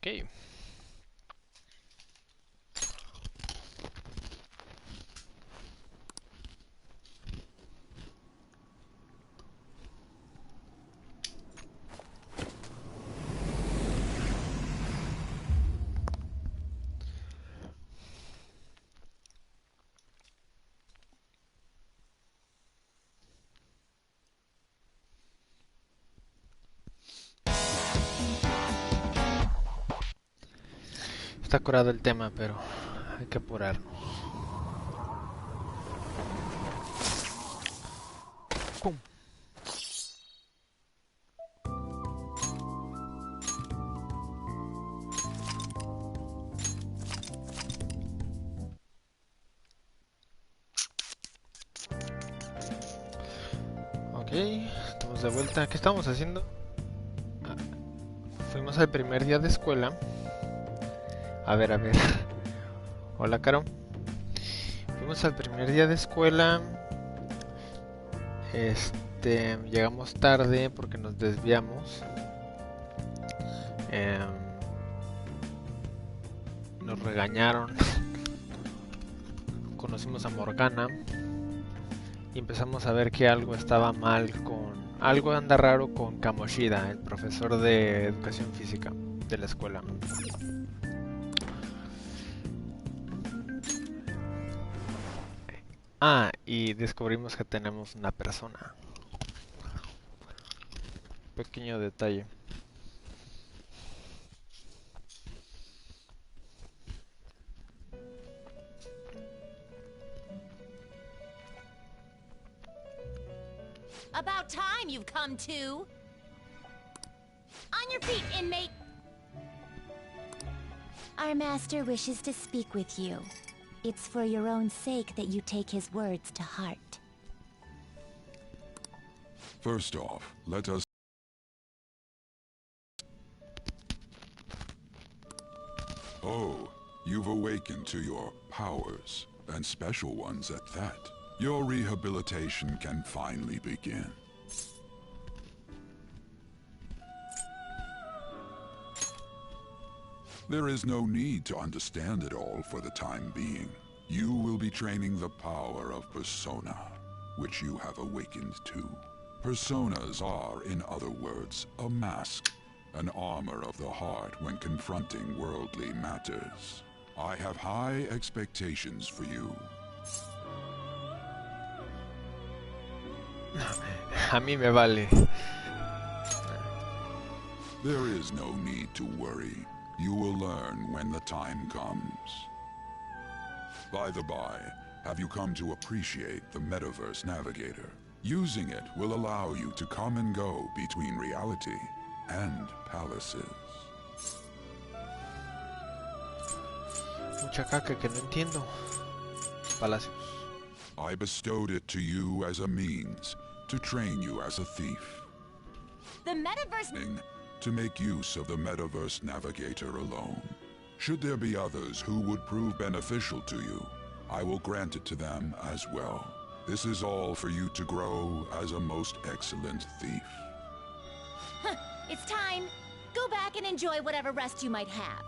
Ok. Está curado el tema, pero hay que apurarnos. ¡Pum! Ok, estamos de vuelta. ¿Qué estamos haciendo? Fuimos al primer día de escuela. A ver, a ver. Hola, Caro. Fuimos al primer día de escuela. Llegamos tarde porque nos desviamos. Nos regañaron. Conocimos a Morgana. Y empezamos a ver que algo estaba mal con... Algo anda raro con Kamoshida, el profesor de educación física de la escuela. Ah, y descubrimos que tenemos una persona. Pequeño detalle. About time you've come to. On your feet, inmate. Our master wishes to speak with you. It's for your own sake that you take his words to heart. First off, let us... Oh, you've awakened to your powers, and special ones at that. Your rehabilitation can finally begin. There is no need to understand it all for the time being. You will be training the power of persona, which you have awakened to. Personas are, in other words, a mask, an armor of the heart when confronting worldly matters. I have high expectations for you. A mí me vale. There is no need to worry. You will learn when the time comes. By the by, have you come to appreciate the Metaverse Navigator? Using it will allow you to come and go between reality and palaces. Mucha caca que no entiendo. Palacios. I bestowed it to you as a means to train you as a thief. The metaverse... To make use of the Metaverse Navigator alone. Should there be others who would prove beneficial to you, I will grant it to them as well. This is all for you to grow as a most excellent thief. It's time. Go back and enjoy whatever rest you might have.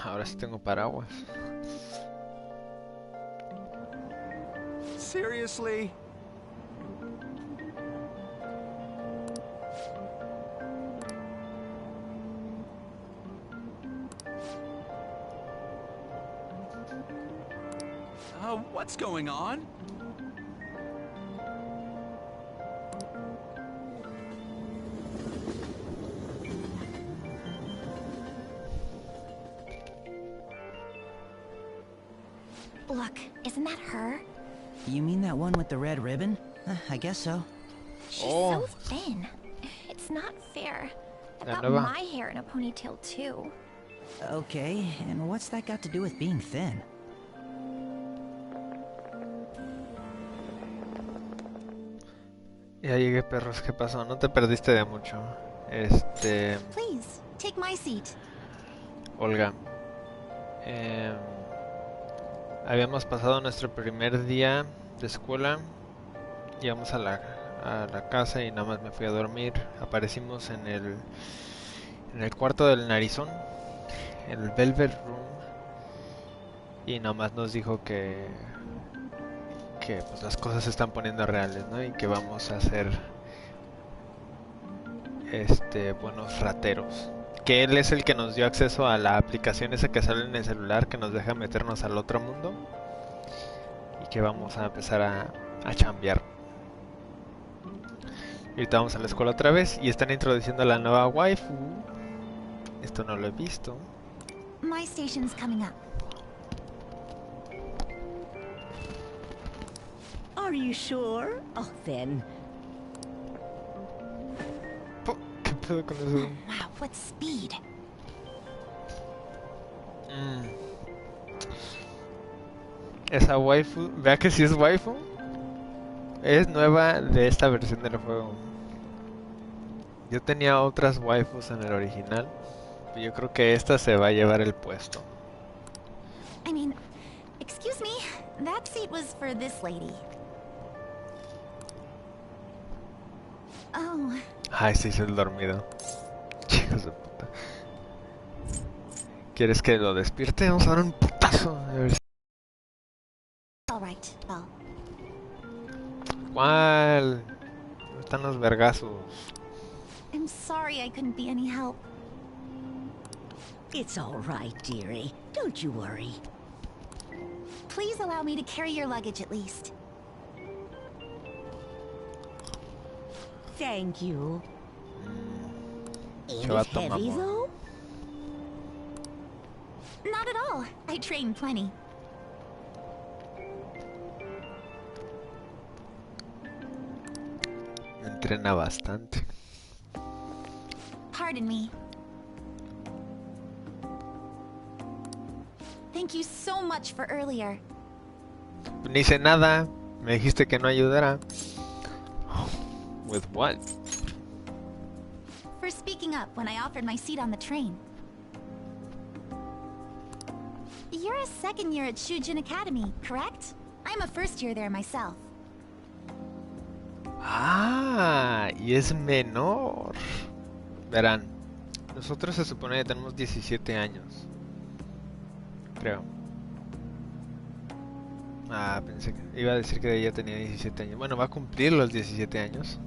Ahora sí tengo paraguas. Seriously? What's going on? Look, isn't that her? You mean that one with the red ribbon? I guess so. She's so thin. It's not fair. I've La got nueva. my hair in a ponytail too. Okay, and what's that got to do with being thin? Ya llegué, perros. ¿Qué pasó? No te perdiste de mucho. Please, take my seat. Olga. em, Habíamos pasado nuestro primer día de escuela. Llegamos a la casa y nada más me fui a dormir. Aparecimos en el cuarto del narizón, el Velvet Room. Y nada más nos dijo que pues las cosas se están poniendo reales, ¿no? Y que vamos a ser buenos rateros. Que él es el que nos dio acceso a la aplicación esa que sale en el celular que nos deja meternos al otro mundo. Y que vamos a empezar a chambear. Y ahorita vamos a la escuela otra vez y están introduciendo a la nueva waifu. Esto no lo he visto. My station's coming up. Are you sure? Oh, then. ¿Qué pedo con eso? Wow, what speed. Esa waifu, vea que si es waifu. Es nueva de esta versión del juego. Yo tenía otras waifus en el original. Yo creo que esta se va a llevar el puesto. I mean, excuse me, that seat was for this lady. Oh, Ay, se hizo el dormido. Chicos de puta. ¿Quieres que lo despierte? Vamos a dar un putazo. A ver si... all right, well. ¿Cuál? ¿Dónde están los vergazos? I'm sorry I couldn't be any help. It's all right, dearie. Don't you worry. Please allow me to carry your luggage at least. Thank you. Ain't Se va a it heavy, tomar. though? Not at all. I train plenty. Entrena bastante. Pardon me. Thank you so much for earlier. No hice nada. Me dijiste que no ayudara. With what? For speaking up when I offered my seat on the train. You're a second year at Shujin Academy, correct? I'm a first year there myself. Ah, y es menor. Verán, nosotros se supone que tenemos 17 años. Creo. Ah, pensé que iba a decir que ella tenía 17 años. Bueno, va a cumplir los 17 años.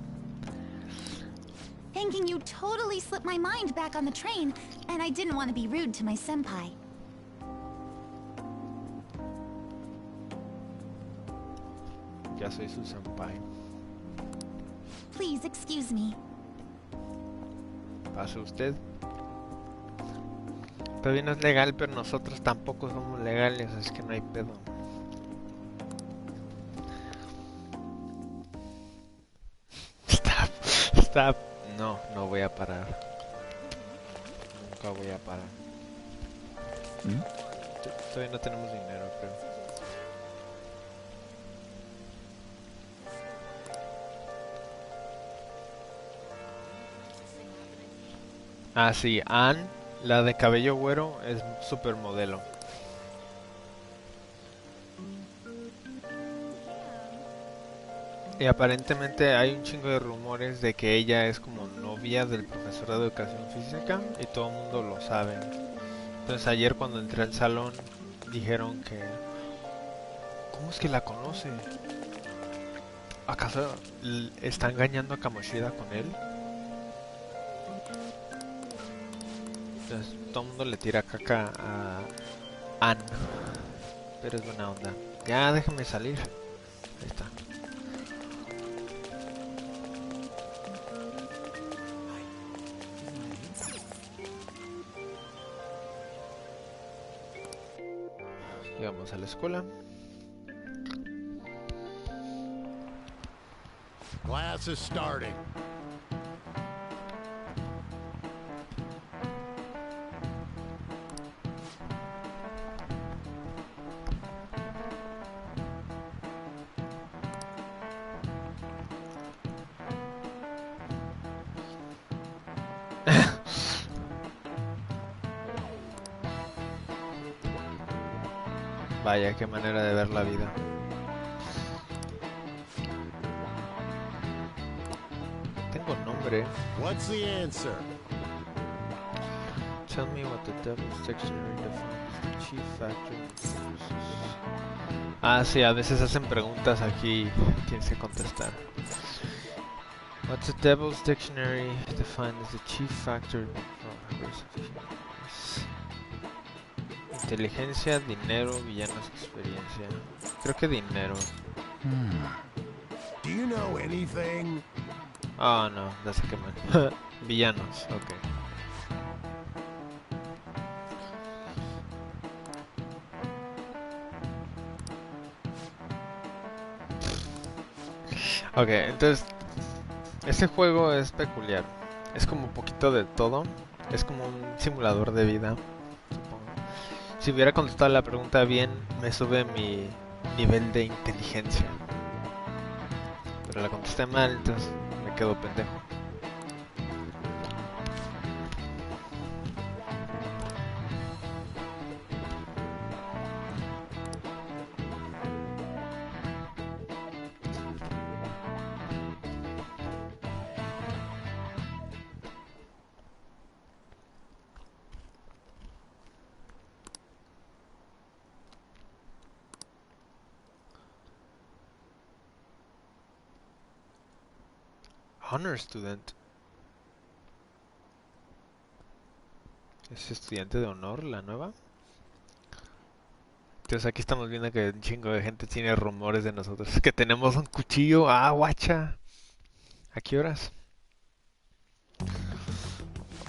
Thanking you totally slipped my mind back on the train, and I didn't want to be rude to my senpai. Ya soy su senpai. Please excuse me. Pase usted. Todavía no es legal, pero nosotros tampoco somos legales, así que no hay pedo. Stop. No, no voy a parar. Nunca voy a parar. Todavía no tenemos dinero, creo. Ah, sí, Anne, la de cabello güero, es supermodelo. Y aparentemente hay un chingo de rumores de que ella es como novia del profesor de educación física y todo el mundo lo sabe. Entonces ayer cuando entré al salón dijeron que... ¿Cómo es que la conoce? ¿Acaso está engañando a Kamoshida con él? Entonces todo el mundo le tira caca a Anne. Pero es buena onda. Ya, déjame salir. Ahí está. Llegamos a la escuela. Class is starting. Vaya, qué manera de ver la vida. Tengo nombre. What's the answer? Tell me what the devil's dictionary defines the chief factor. Ah, sí, a veces hacen preguntas aquí y tienes que contestar. What's the devil's dictionary defined as the chief factor in the progress of humans? Inteligencia, dinero, villanos, experiencia. Creo que dinero. Do you know anything? Oh no, that's a good one. Villanos, ok. Ok, entonces este juego es peculiar. Es como un poquito de todo. Es como un simulador de vida, supongo. Si hubiera contestado la pregunta bien, me sube mi nivel de inteligencia. Pero la contesté mal, entonces me quedo pendejo. Honor Student. ¿Es estudiante de honor la nueva? Entonces aquí estamos viendo que un chingo de gente tiene rumores de nosotros. Que tenemos un cuchillo. Ah, guacha. ¿A qué horas?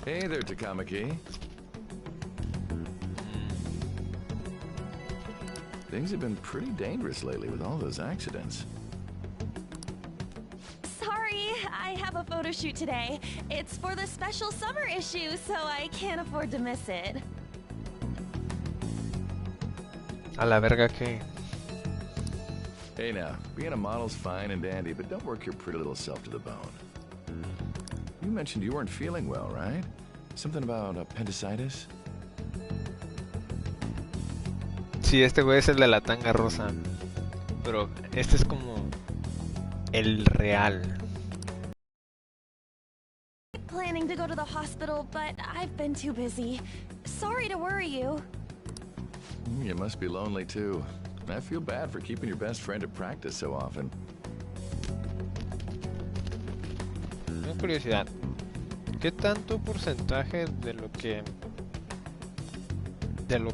Hey there, Takamaki. Things have been pretty dangerous lately with all those accidents. Sorry, I have a photo shoot today. It's for the special summer issue, so I can't afford to miss it. A la verga que... Hey now, being a model's fine and dandy, but don't work your pretty little self to the bone. You mentioned you weren't feeling well, right? Something about appendicitis? Sí, este güey es el de la tanga rosa. Pero este es como... el real. Planning to go to the hospital, but I've been too busy. Sorry to worry you. You must be lonely too. I feel bad for keeping your best friend at practice so often. Una curiosidad. ¿Qué tanto porcentaje de lo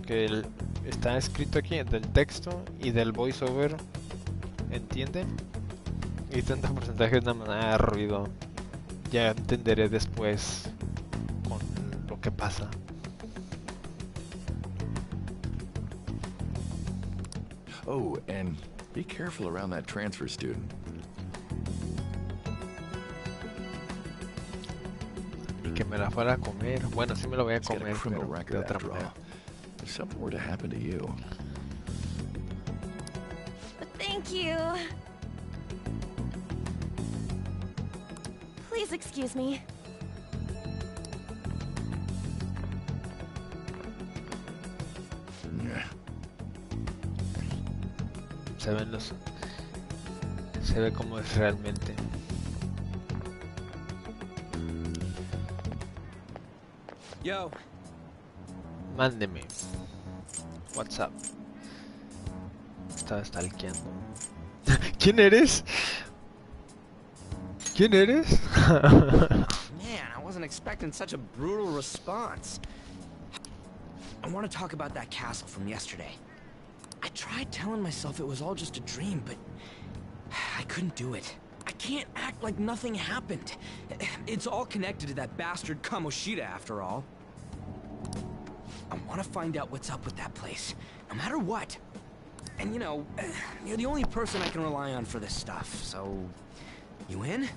que está escrito aquí, del texto y del voiceover, entienden? Y tanto porcentaje nada más ruido. Ya entenderé después con lo que pasa. Oh, and be careful around that transfer student. Y que me la fuera a comer. Bueno, sí me lo voy a He's got a comer, criminal pero de record otra after manera. all. If something were to happen to you. Thank you. Please excuse me. Yeah. Se ve como es realmente. Yo, Mándeme. WhatsApp. Estaba stalkeando. ¿Quién eres? ¿Quién eres? Man, I wasn't expecting such a brutal response. I want to talk about that castle from yesterday. I tried telling myself it was all just a dream, but I couldn't do it. I can't act like nothing happened. it's all connected to that bastard Kamoshida after all. I want to find out what's up with that place, no matter what. And you know, you're the only person I can rely on for this stuff, so... You in?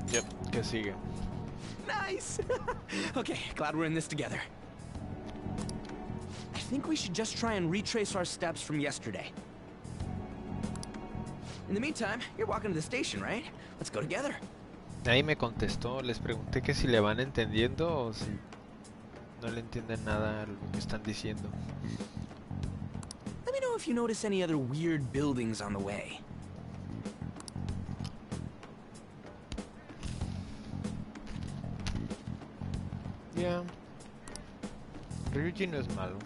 Yep, que sigue. Nice! Okay, glad we're in this together. I think we should just try and retrace our steps from yesterday. In the meantime, you're walking to the station, right? Let's go together. Ahí me contestó, les pregunté que si le van entendiendo o si no le entienden nada a lo que están diciendo. Let me know if you notice any other weird buildings on the way. Ya. Ryuji no es malo.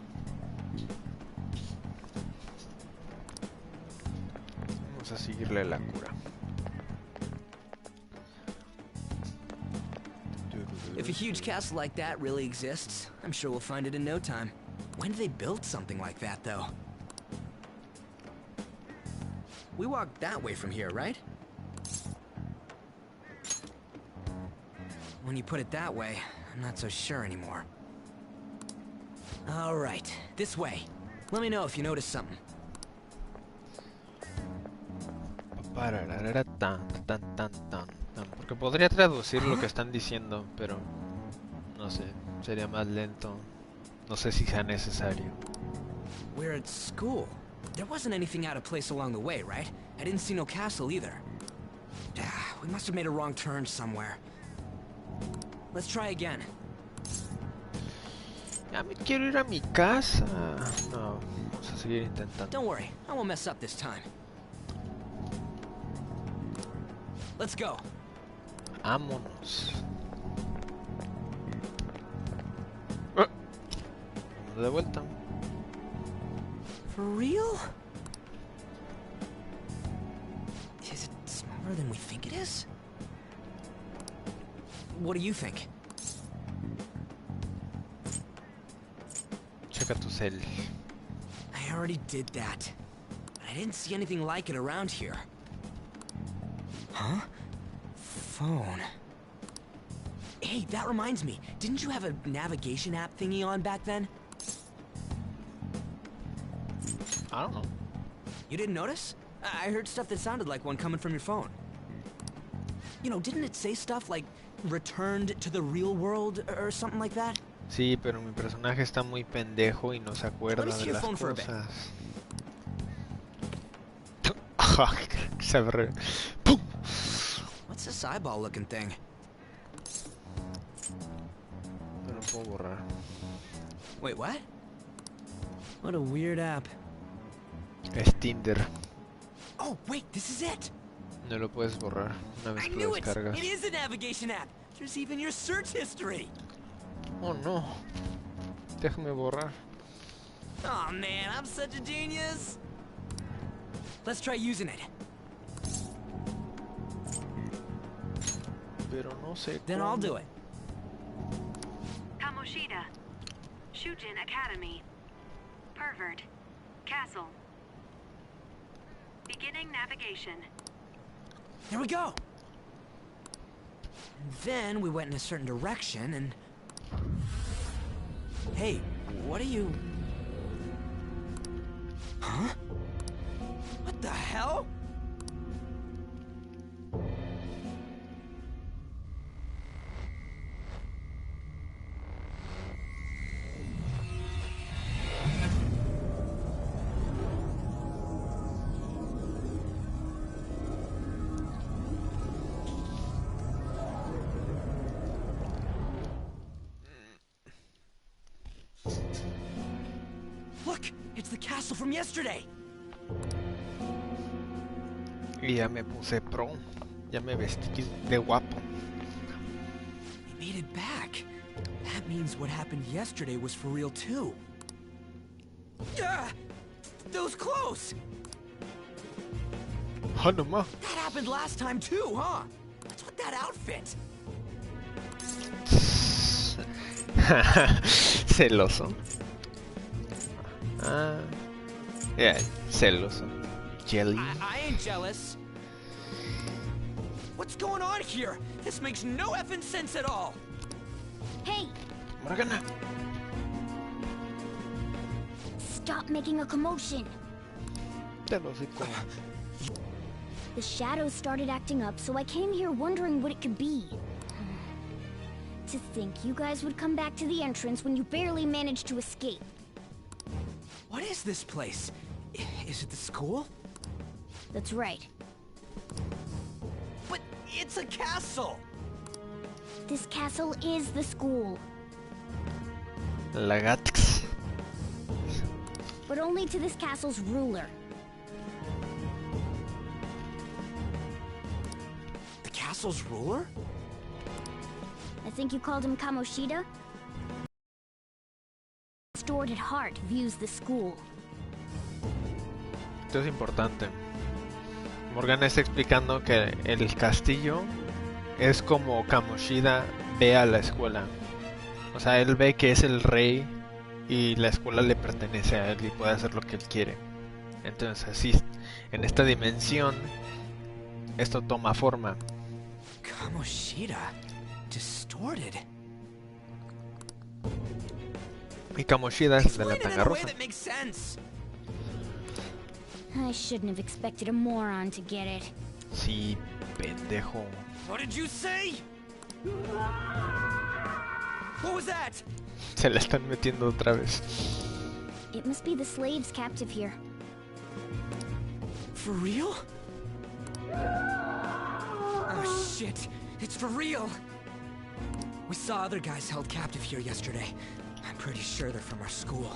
Vamos a seguirle la cura. If a huge castle like that really exists, I'm sure we'll find it in no time. When did they build something like that, though? We walked that way from here, right? When you put it that way, I'm not so sure anymore. All right, this way. Let me know if you notice something. Porque podría traducir lo que están diciendo, pero no sé, sería más lento. No sé si sea necesario. We're at school. There wasn't anything out of place along the way, right? I didn't see no castle either. We must have made a wrong turn somewhere. Let's try again. Ya me quiero ir a mi casa. No, vamos a seguir intentando. Don't worry, I won't mess up this time. Let's go. Vámonos. Vamos de vuelta. For real? Is it smaller than we think it is? What do you think? Checa tu cel. I already did that. But I didn't see anything like it around here. Huh? Phone. Hey, that reminds me. Didn't you have a navigation app thingy on back then? I don't know. You didn't notice? I heard stuff that sounded like one coming from your phone. You know, didn't it say stuff like returned to the real world or something like that? Sí, pero mi personaje está muy pendejo y no se acuerda de las cosas. ¡Pum! What's this eyeball-looking thing? No lo puedo borrar. Wait, what? What a weird app. Es Tinder. Oh, wait, this is it! No lo puedes borrar una vez que lo descargas. It is a navigation app! There's even your search history! Oh no. Déjame borrar. Oh man, I'm such a genius! Let's try using it. Pero no sé. Then I'll do it. Kamoshida. Shujin Academy. Pervert. Castle. Beginning navigation. There we go! And then we went in a certain direction and... Hey, what are you... Huh? What the hell? Look, it's the castle from yesterday. Y ya me puse pro. Ya me vestí de guapo. We made it back. That means what happened yesterday was for real too. Those clothes! Hanuma. That happened last time too, huh? What's with that outfit? Celoso. Ah. Yeah, celoso. Jelly. I ain't jealous. What's going on here? This makes no effing sense at all. Hey! Morgana. Stop making a commotion. Te lo digo. The shadows started acting up, so I came here wondering what it could be. To think you guys would come back to the entrance when you barely managed to escape. What is this place? Is it the school? That's right. But it's a castle! This castle is the school. La Gatx. But only to this castle's ruler. The castle's ruler? I think you called him Kamoshida? Stored at heart views the school. Esto es importante. Morgan está explicando que el castillo es como Kamoshida ve a la escuela. O sea, él ve que es el rey y la escuela le pertenece a él y puede hacer lo que él quiere. Entonces así, en esta dimensión, esto toma forma. Kamoshida? Distorted. Y Kamoshida es de la tanga rosa. I shouldn't have expected a moron to get it. Sí, pendejo. What did you say? What was that? Se la están metiendo otra vez. It must be the slaves captive here. For real? Oh shit, it's for real! We saw other guys held captive here yesterday. I'm pretty sure they're from our school.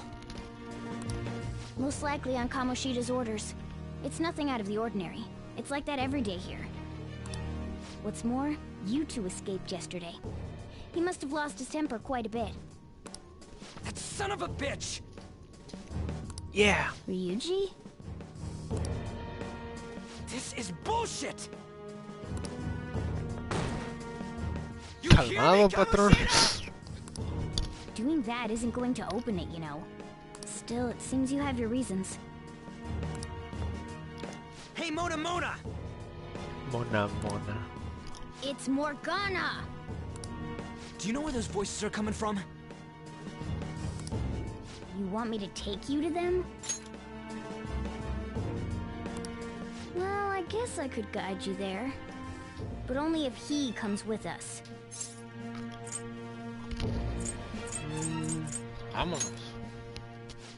Most likely on Kamoshida's orders. It's nothing out of the ordinary. It's like that every day here. What's more, you two escaped yesterday. He must have lost his temper quite a bit. That son of a bitch! Yeah. Ryuji? This is bullshit! Calmado, patrón. Doing that isn't going to open it, you know. Still, it seems you have your reasons. Hey, Mona Mona! Mona Mona. It's Morgana! Do you know where those voices are coming from? You want me to take you to them? Well, I guess I could guide you there. But only if he comes with us. Vámonos.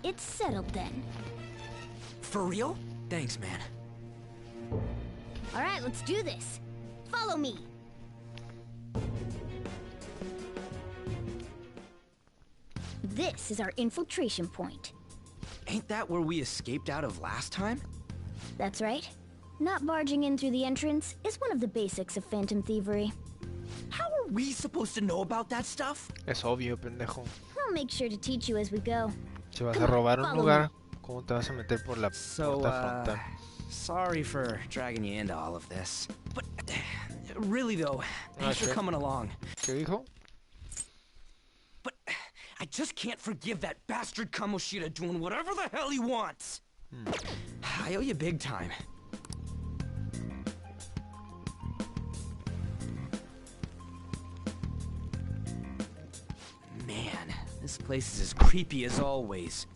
It's settled then. For real? Thanks, man. Alright, let's do this. Follow me. This is our infiltration point. Ain't that where we escaped out of last time? That's right. Not barging in through the entrance is one of the basics of phantom thievery. How are we supposed to know about that stuff? Es obvio, pendejo. I'll make sure to teach you as we go. Si vas a robar un lugar, ¿cómo te vas a meter por la puerta frontal? Sorry for dragging you into all of this. But, really though, thanks for coming along. ¿Qué dijo? But, I just can't forgive that bastard Kamoshida doing whatever the hell he wants. I owe you big time. Man, this place is as creepy as always.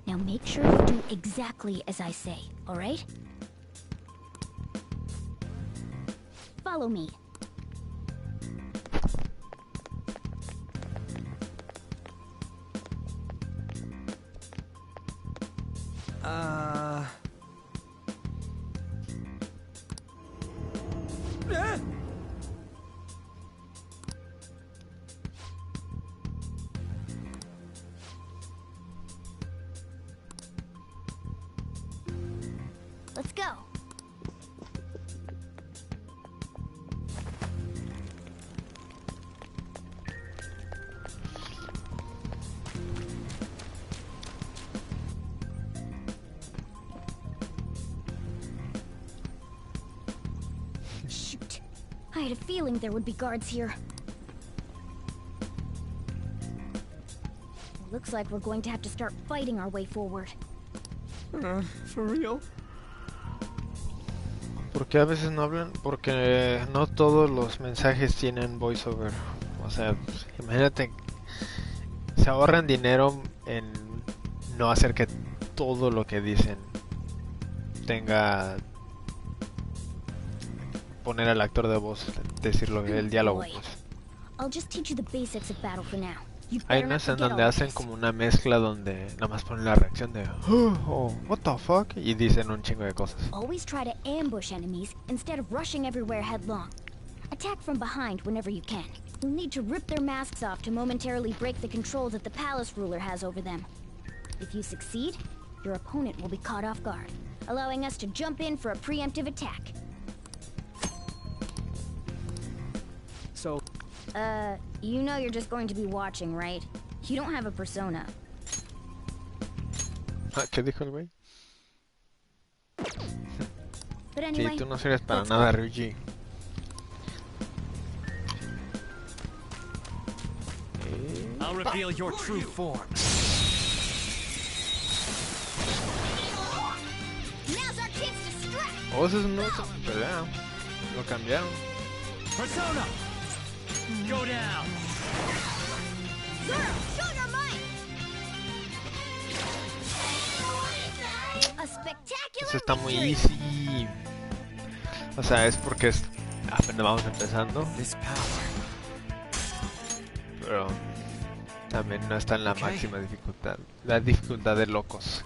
Now make sure you do exactly as I say, alright? Follow me. Let's go. Shoot. I had a feeling there would be guards here. Looks like we're going to have to start fighting our way forward. For real? ¿Por qué a veces no hablan? Porque no todos los mensajes tienen voiceover. O sea, imagínate, se ahorran dinero en no hacer que todo lo que dicen tenga, poner al actor de voz decirlo, el diálogo, pues. I'll just teach you the basics of battle for now. Hay unas en donde hacen como una mezcla donde nada más ponen la reacción de oh, what the fuck, y dicen un chingo de cosas. Always try to ambush enemies instead of rushing everywhere headlong. Attack from behind whenever you can. We'll need to rip their masks off to momentarily break the control that the palace ruler has over them. If you succeed, your opponent will be caught off guard, allowing us to jump in for a preemptive attack. So... you know you're just going to be watching, right? You don't have a persona. ¿Qué dijo el güey? But anyway, Sí, tú no sirves para nada, Ryuji. I'll reveal your true form. now's our chance to strike. Oh, ese es un nuevo pelea. Lo cambiaron. Persona! Go down! Zoro, show your might! A spectacular Eso está muy victory. easy. O sea, es porque apenas vamos empezando. This power. Pero también no está en la máxima dificultad. La dificultad de locos.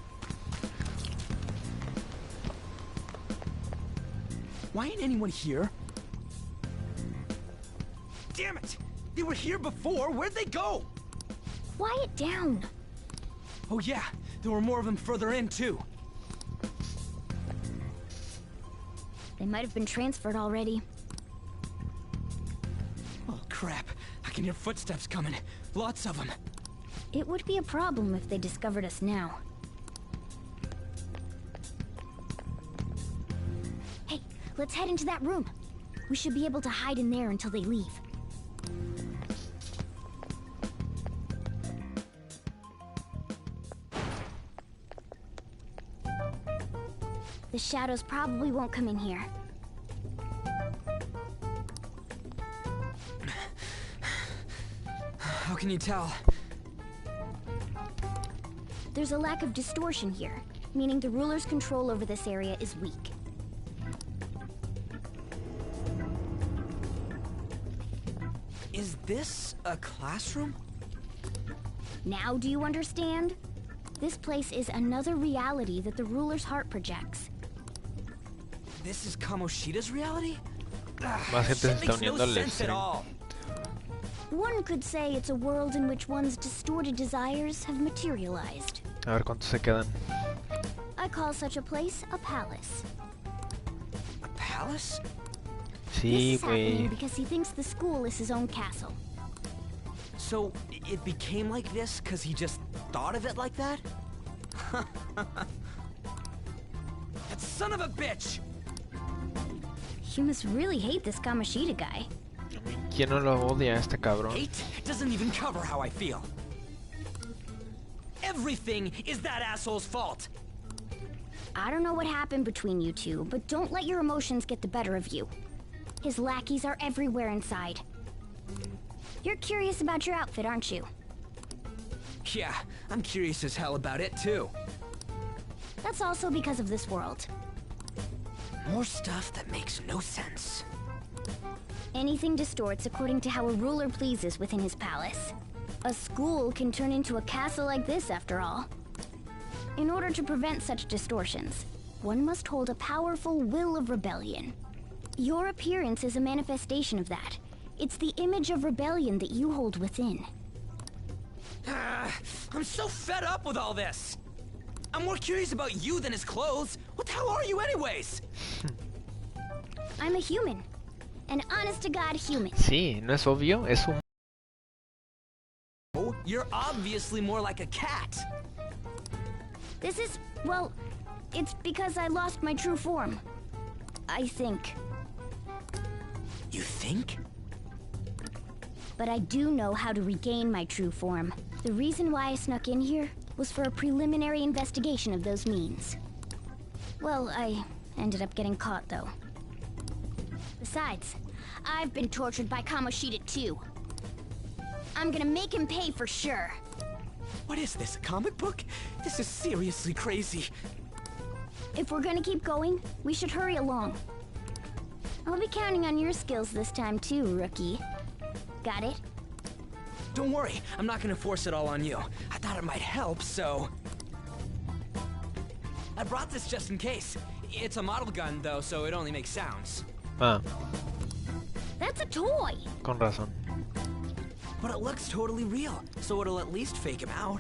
Why ain't anyone here? Damn it! They were here before. Where'd they go? Quiet down. Oh yeah, there were more of them further in too. They might have been transferred already. Oh crap! I can hear footsteps coming. Lots of them. It would be a problem if they discovered us now. Hey, let's head into that room. We should be able to hide in there until they leave. The shadows probably won't come in here. How can you tell? There's a lack of distortion here, meaning the ruler's control over this area is weak. Is this a classroom? Now do you understand? This place is another reality that the ruler's heart projects. This is Kamoshida's reality? Más gente se That está makes no uniendo al sense at stream. all. One could say it's a world in which one's distorted desires have materialized. A ver cuántos se quedan. I call such a place a palace. A palace? Sí, This is happening güey. because he thinks the school is his own castle. So, it became like this because he just thought of it like that? That son of a bitch! You must really hate this Kamoshida guy. ¿Quién no lo odia a este cabrón? Hate doesn't even cover how I feel. Everything is that asshole's fault! I don't know what happened between you two, but don't let your emotions get the better of you. His lackeys are everywhere inside. You're curious about your outfit, aren't you? Yeah, I'm curious as hell about it too. That's also because of this world. More stuff that makes no sense. Anything distorts according to how a ruler pleases within his palace. A school can turn into a castle like this, after all. In order to prevent such distortions, one must hold a powerful will of rebellion. Your appearance is a manifestation of that. It's the image of rebellion that you hold within. I'm so fed up with all this! I'm more curious about you than his clothes. What the hell are you anyways? I'm a human. An honest-to-God human. Sí, no es obvio, es un... Oh, you're obviously more like a cat. This is, well, it's because I lost my true form. I think. You think? But I do know how to regain my true form. The reason why I snuck in here was for a preliminary investigation of those means. Well, I ended up getting caught, though. Besides, I've been tortured by Kamoshida too. I'm gonna make him pay for sure. What is this, a comic book? This is seriously crazy. If we're gonna keep going, we should hurry along. I'll be counting on your skills this time too, rookie. Got it? Don't worry, I'm not gonna force it all on you. I thought it might help, so... I brought this just in case. It's a model gun, though, so it only makes sounds. Ah, That's a toy! con razón. But it looks totally real, so it'll at least fake him out.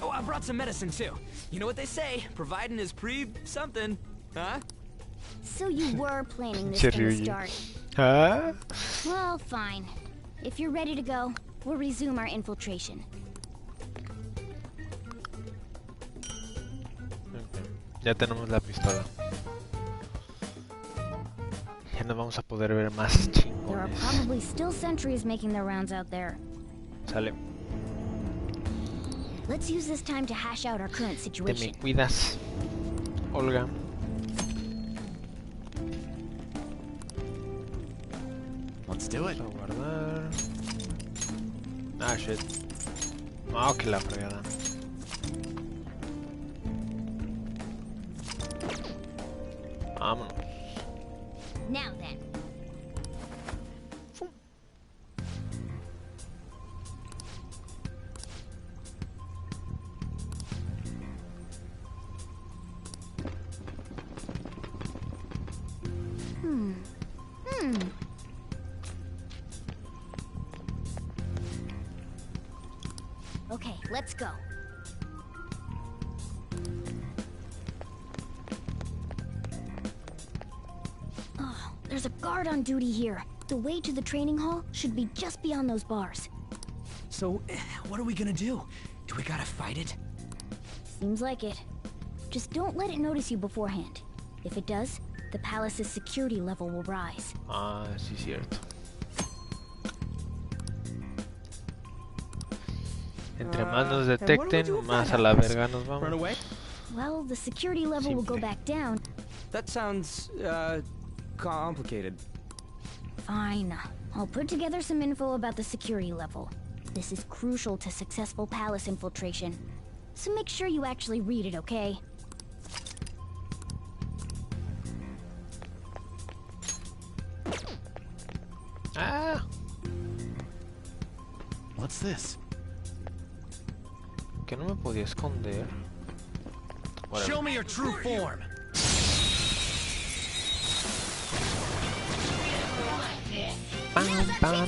Oh, I brought some medicine too. You know what they say, providing is something, huh? So you were planning this from the start. Huh? Well, fine. If you're ready to go, we'll resume our infiltration. Okay. Ya tenemos la pistola. Ya nos vamos a poder ver más There are chingones. probably still sentries making their rounds out there. Sale. Let's use this time to hash out our current Te situation. me cuidas, Olga. Let's do it. Vamos a guardar. Ah, shit. Ah, que la fregada. Vámonos. Now then. Okay, let's go. Oh, there's a guard on duty here. The way to the training hall should be just beyond those bars. So, what are we gonna do? Do we gotta fight it? Seems like it. Just don't let it notice you beforehand. If it does, the palace's security level will rise. Ah, sí, cierto. Entre más nos detecten, más a la verga nos Run vamos. away? Well, the security level will go Simple. back down. That sounds, complicated. Fine. I'll put together some info about the security level. This is crucial to successful palace infiltration. So make sure you actually read it, okay? Ah, What's this? que no me podía esconder. Whatever. Show me your true form. Pam, param.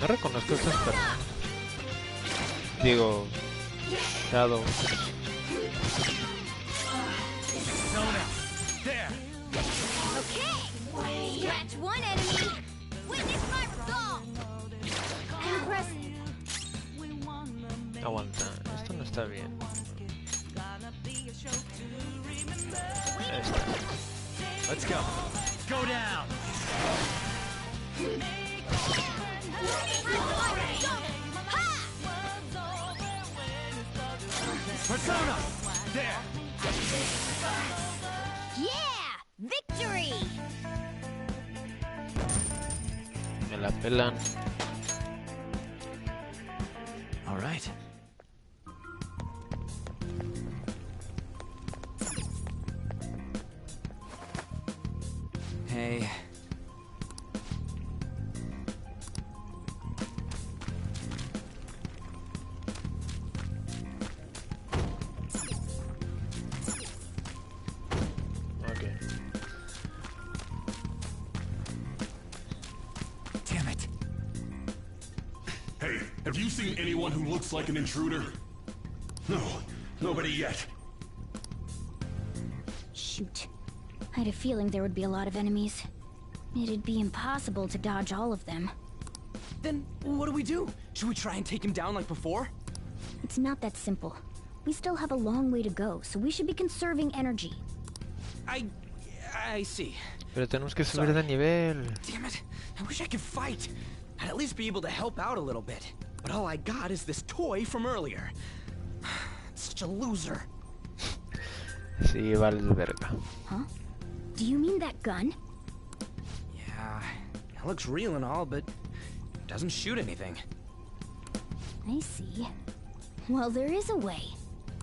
No reconozco a estas personas. Digo, Shadow. There. Okay! Scratch one enemy! Witness my resolve! Impressive! Aguanta, esto no está bien. Esta. Let's go. Go down. Persona. There. Yeah! Victory! Me la pelan. All right. Hey. Okay. Damn it. Hey, have you seen anyone who looks like an intruder? No, nobody yet. Shoot. I had a feeling there would be a lot of enemies. It'd be impossible to dodge all of them. Then, what do we do? Should we try and take him down like before? It's not that simple. We still have a long way to go, so we should be conserving energy. I see. Pero tenemos que subir de nivel. Damn it. I wish I could fight. I'd at least be able to help out a little bit. But all I got is this toy from earlier. Such a loser. Sí, vale verga. Huh? Do you mean that gun? Yeah, it looks real and all, but it doesn't shoot anything. I see. Well, there is a way.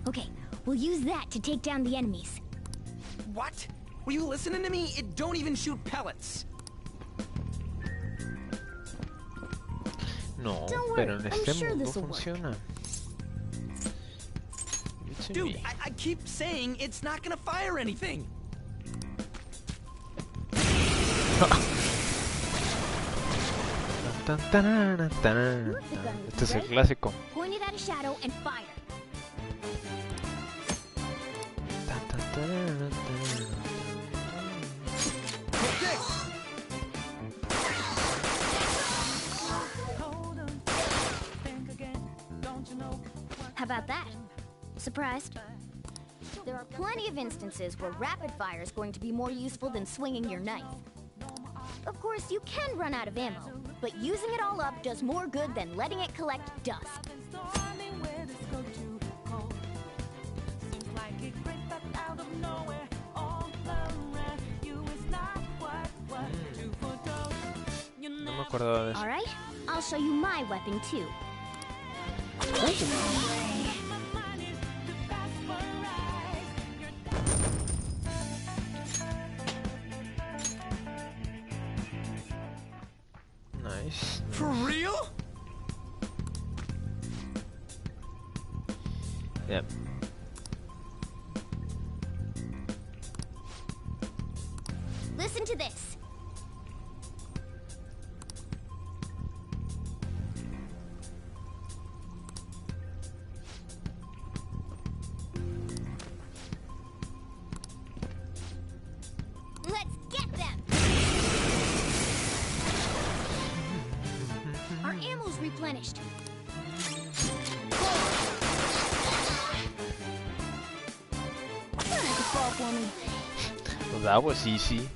Okay, we'll use that to take down the enemies. What? Were you listening to me? It don't even shoot pellets. No, Don't worry, pero en I'm este sure mundo this'll work. funciona. It's Dude, me. I keep saying it's not gonna fire anything. Tan, tarara, tarara, este es el clásico. Point it at a shadow and fire. Tan, tan, tarara, tarara. How about that? Surprised? There are plenty of instances where rapid fire is going to be more useful than swinging your knife. Of course, you can run out of ammo, but using it all up does more good than letting it collect dust. No me acordaba de eso. All right, I'll show you my weapon too. Nice. For real? Yep. Listen to this. Let's get them! Our ammo's replenished. Try to fall for me. Well, that was easy.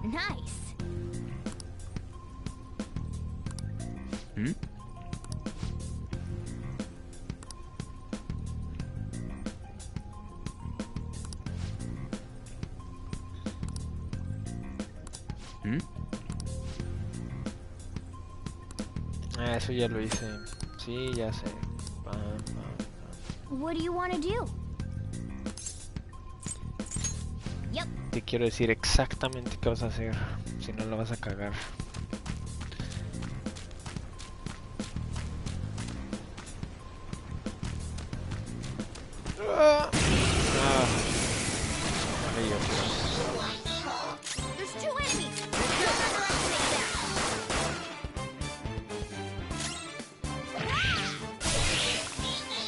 Nice. Hmm? Hmm? Ah, eso ya lo hice. Sí, ya sé. Pam, pam, pam. What do you want to do? Yep. Te quiero decir exactamente qué vas a hacer. Si no, lo vas a cagar. Vale, yo, There's two enemies. Don't underestimate them.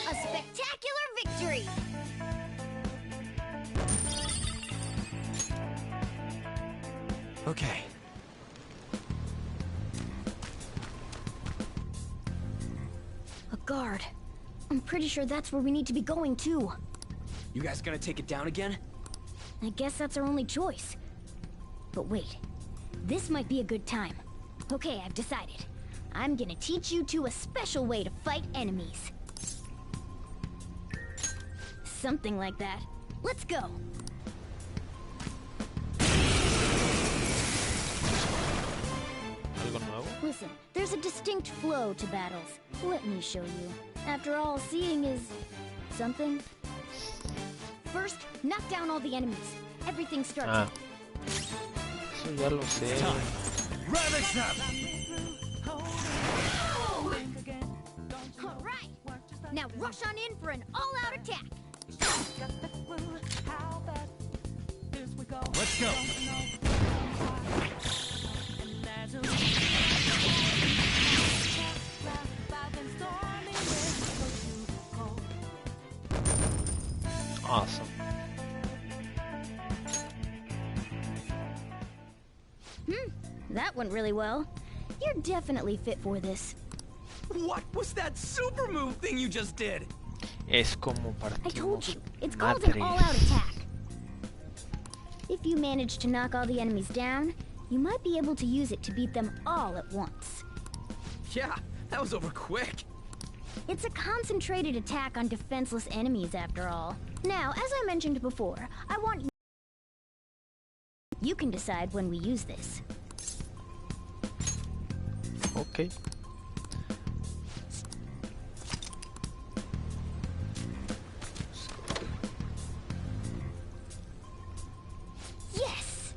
A spectacular victory. Okay. A guard. I'm pretty sure that's where we need to be going too. You guys gonna take it down again? I guess that's our only choice. But wait, this might be a good time. Okay, I've decided. I'm gonna teach you two a special way to fight enemies. Something like that. Let's go. ¿Algo nuevo? Listen, there's a distinct flow to battles. Let me show you. After all, seeing is something. First, knock down all the enemies. Everything starts. Ah. Eso ya lo sé. Ravage them! All right. Now rush on in for an all-out attack. Let's go! Awesome. That went really well. You're definitely fit for this. What was that super move thing you just did? Es como I told partimos you, it's called an madres. all-out attack. If you manage to knock all the enemies down, you might be able to use it to beat them all at once. Yeah, that was over quick. It's a concentrated attack on defenseless enemies, after all. Now, as I mentioned before, I want you can decide when we use this. Okay. Yes!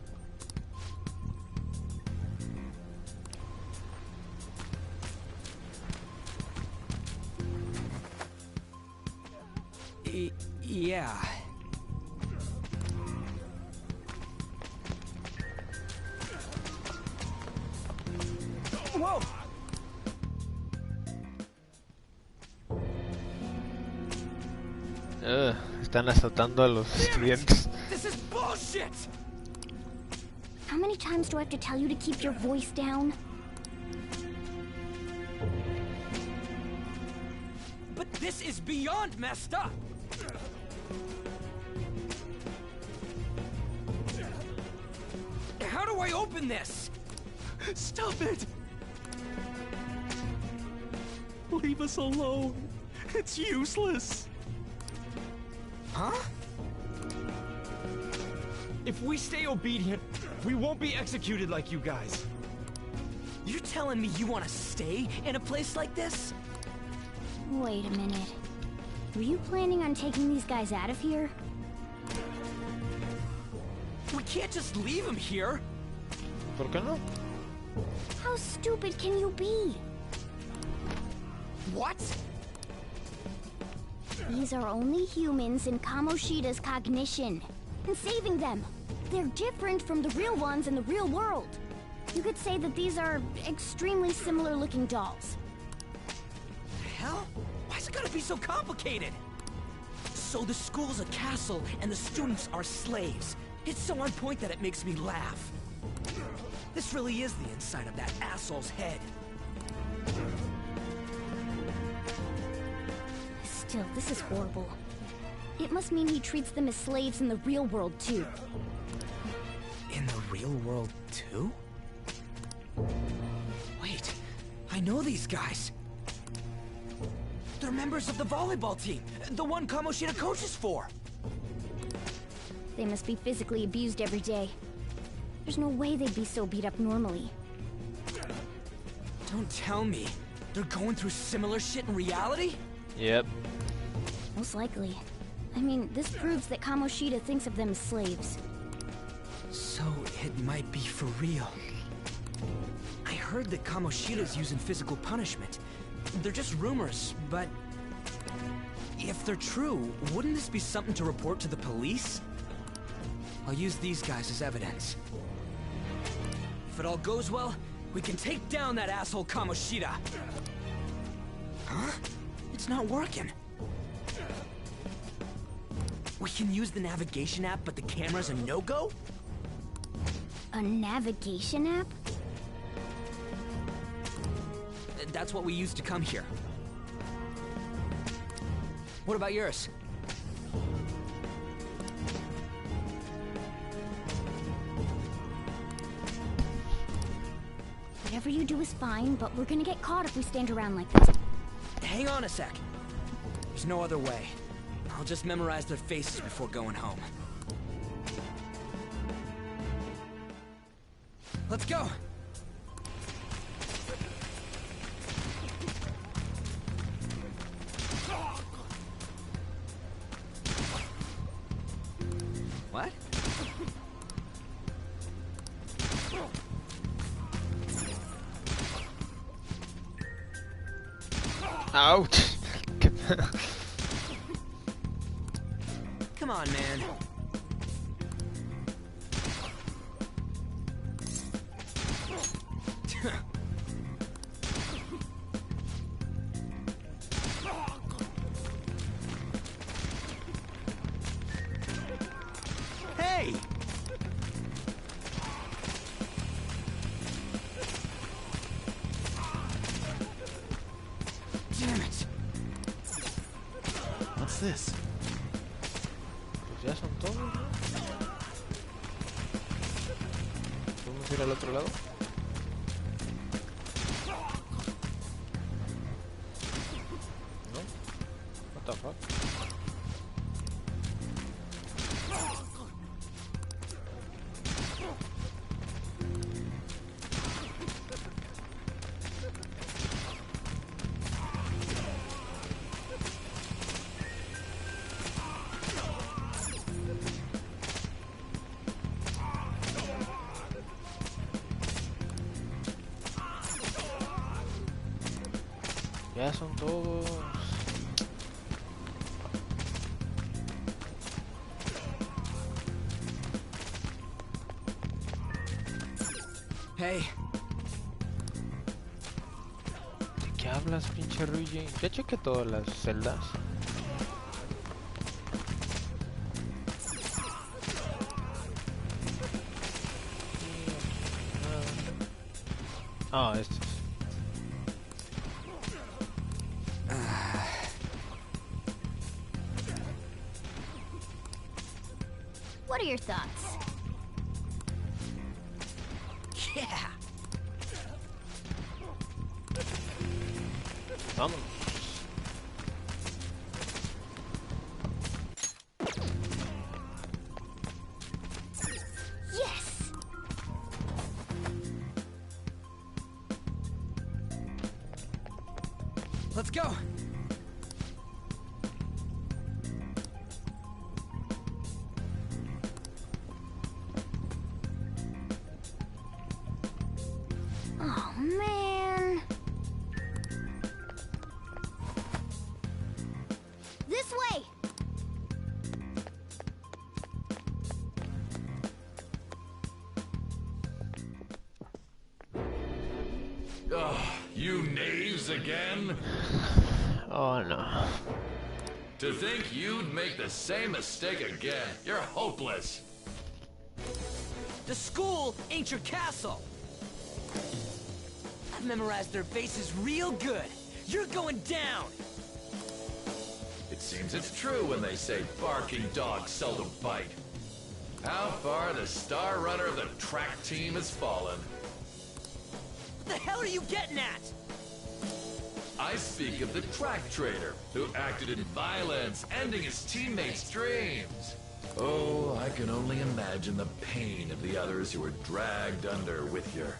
Yeah. Whoa! Están azotando a los estudiantes. This is bullshit! How many times do I have to tell you to keep your voice down? But this is beyond messed up! How do I open this? Stop it! Leave us alone. It's useless. Huh? If we stay obedient, we won't be executed like you guys. You're telling me you want to stay in a place like this? Wait a minute. Were you planning on taking these guys out of here? We can't just leave them here. ¿Por qué no? How stupid can you be? What? These are only humans in Kamoshida's cognition. And saving them. They're different from the real ones in the real world. You could say that these are extremely similar looking dolls. The hell? Why's it gotta be so complicated? So the school's a castle and the students are slaves. It's so on point that it makes me laugh. This really is the inside of that asshole's head. Still, this is horrible. It must mean he treats them as slaves in the real world, too. In the real world, too? Wait, I know these guys. They're members of the volleyball team, the one Kamoshida coaches for. They must be physically abused every day. There's no way they'd be so beat up normally. Don't tell me. They're going through similar shit in reality? Yep. Most likely. I mean, this proves that Kamoshida thinks of them as slaves. So it might be for real. I heard that Kamoshida's using physical punishment. They're just rumors, but... if they're true, wouldn't this be something to report to the police? I'll use these guys as evidence. If it all goes well, we can take down that asshole Kamoshida. Huh? It's not working. We can use the navigation app, but the camera's a no-go? A navigation app? That's what we used to come here. What about yours? Whatever you do is fine, but we're gonna get caught if we stand around like this. Hang on a sec. There's no other way. I'll just memorize their faces before going home. Let's go! What? Ouch! Come on, man. Hey! Damn it! What's this? Pues ya son todos, ¿no? ¿Podemos ir al otro lado? ¿No? What the fuck? Ya son todos. Hey. ¿De qué hablas, pinche Luigi? Ya chequé todas las celdas. Ah, estos. What are your thoughts? Yeah. Vámonos. Yes! Let's go. Oh, man. This way! Ugh, you knaves again? Oh no. To think you'd make the same mistake again. You're hopeless. The school ain't your castle. I've memorized their faces real good. You're going down. It seems it's true when they say barking dogs seldom bite. How far the star runner of the track team has fallen. What the hell are you getting at? I speak of the track trader, who acted in violence, ending his teammates' dreams. Oh, I can only imagine the pain of the others who were dragged under with your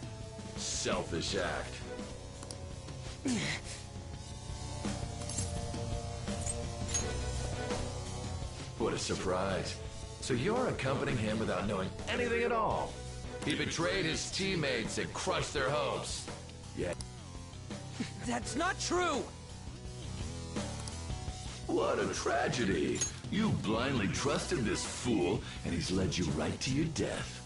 selfish act. What a surprise. So you're accompanying him without knowing anything at all. He betrayed his teammates and crushed their hopes. Yeah. That's not true! What a tragedy. You blindly trusted this fool, and he's led you right to your death.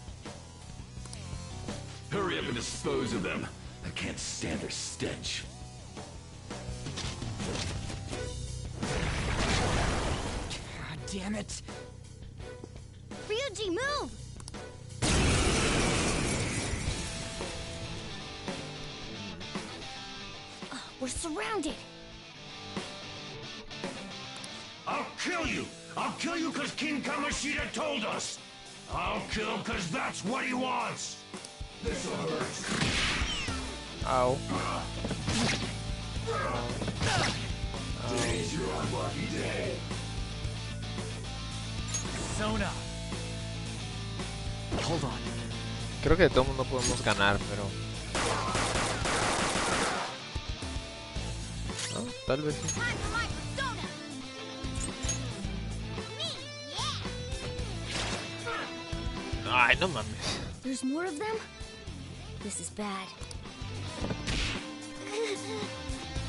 Hurry up and dispose of them. I can't stand their stench. God damn it. Ryuji, move! We're surrounded. I'll kill you! I'll kill you because King Kamoshida told us! I'll kill because that's what he wants! This'll hurt. Ow. Today's your unlucky day. Sona. Hold on. Creo que de todo mundo podemos ganar, pero... No, tal vez sí. Ay, no mames. There's more of them? This is bad.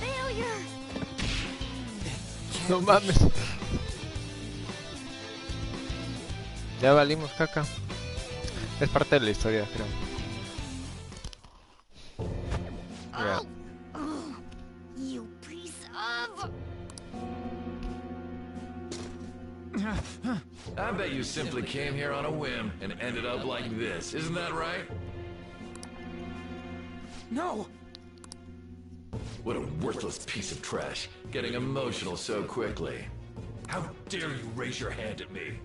Failure! No mames. Ya valimos caca. Es parte de la historia, creo. Yeah. Oh, you piece of... I bet you simply came here on a whim and ended up like this. Isn't that right? No! What a worthless piece of trash. Getting emotional so quickly. How dare you raise your hand at me?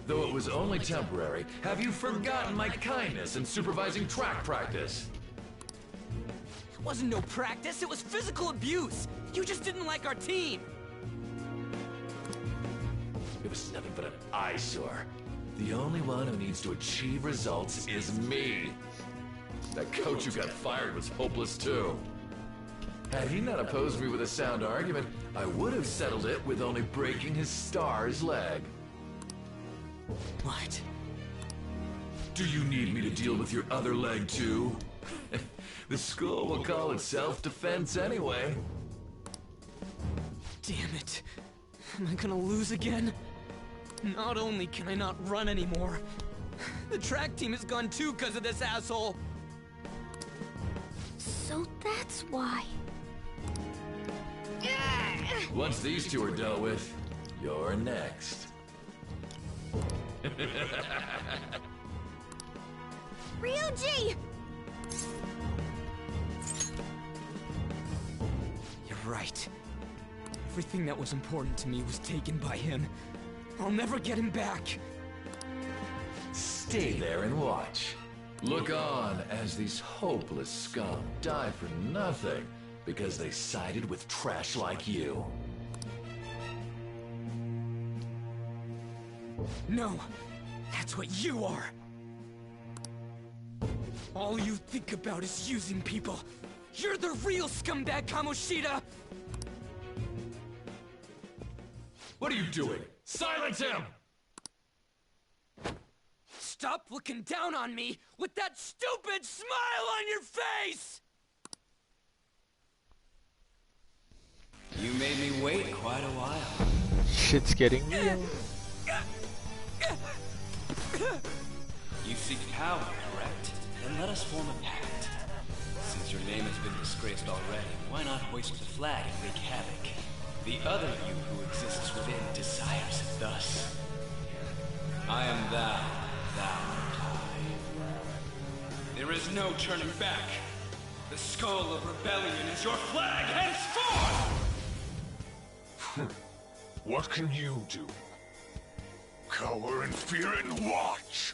Though it was only temporary, have you forgotten my kindness in supervising track practice? It wasn't no practice, it was physical abuse! You just didn't like our team! It was nothing but an eyesore. The only one who needs to achieve results is me. That coach who got fired was hopeless too. Had he not opposed me with a sound argument, I would have settled it with only breaking his star's leg. What? Do you need me to deal with your other leg too? The school will call it self-defense anyway. Damn it. Am I gonna lose again? Not only can I not run anymore, The track team is gone too because of this asshole. So that's why. Once these two are dealt with, you're next. Ryuji! You're right. Everything that was important to me was taken by him. I'll never get him back. Stay there and watch. Look on as these hopeless scum die for nothing because they sided with trash like you. No, that's what you are. All you think about is using people. You're the real scumbag, Kamoshida! What are you doing? Silence him! Stop looking down on me with that stupid smile on your face! You made me wait quite a while. Shit's getting real. You seek power, correct? Then let us form a pact. Since your name has been disgraced already, why not hoist the flag and wreak havoc? The other you who exists within desires it thus. I am thou, thou art I. There is no turning back. The skull of rebellion is your flag henceforth! What can you do? Cower in fear and watch!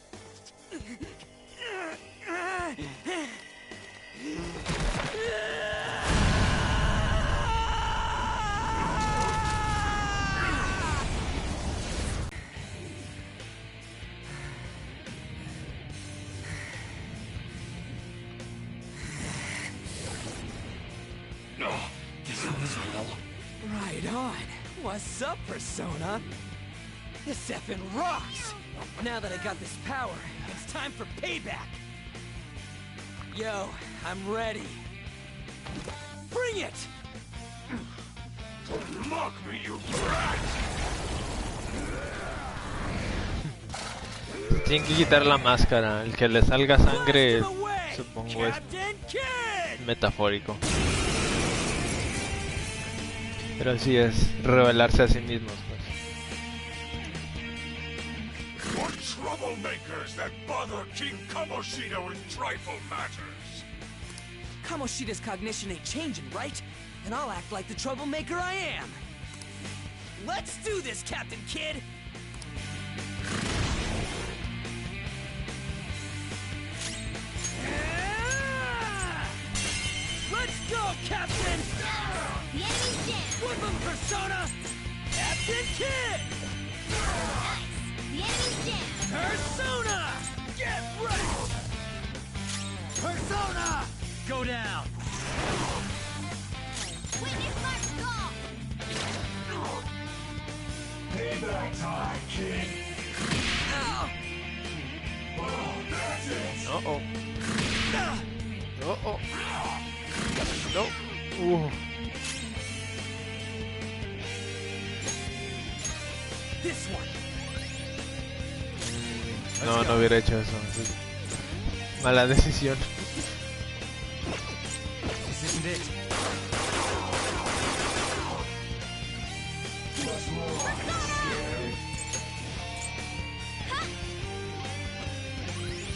Right on. What's up, Persona? This effing rocks! Now that I got this power, it's time for payback! Yo, I'm ready. Bring it! Mock me, you brat! Tienen que quitar la máscara. El que le salga sangre, supongo es metafórico. Pero sí es revelarse a sí mismos, pues. What troublemakers that bother King Kamoshida with trifle matters? Kamoshida's cognition ain't changing, right? And I'll act like the troublemaker I am. Let's do this, Captain Kid! Let's go, Captain! The enemy's down! Whip him, Persona! Captain Kid! Nice! The enemy's down! Persona! Get ready! Persona! Go down! Witness mark gone! Payback time, kid! Oh, that's it! Uh-oh. Uh-oh. No. This one. No, no hubiera hecho eso. Mala decisión. This isn't it.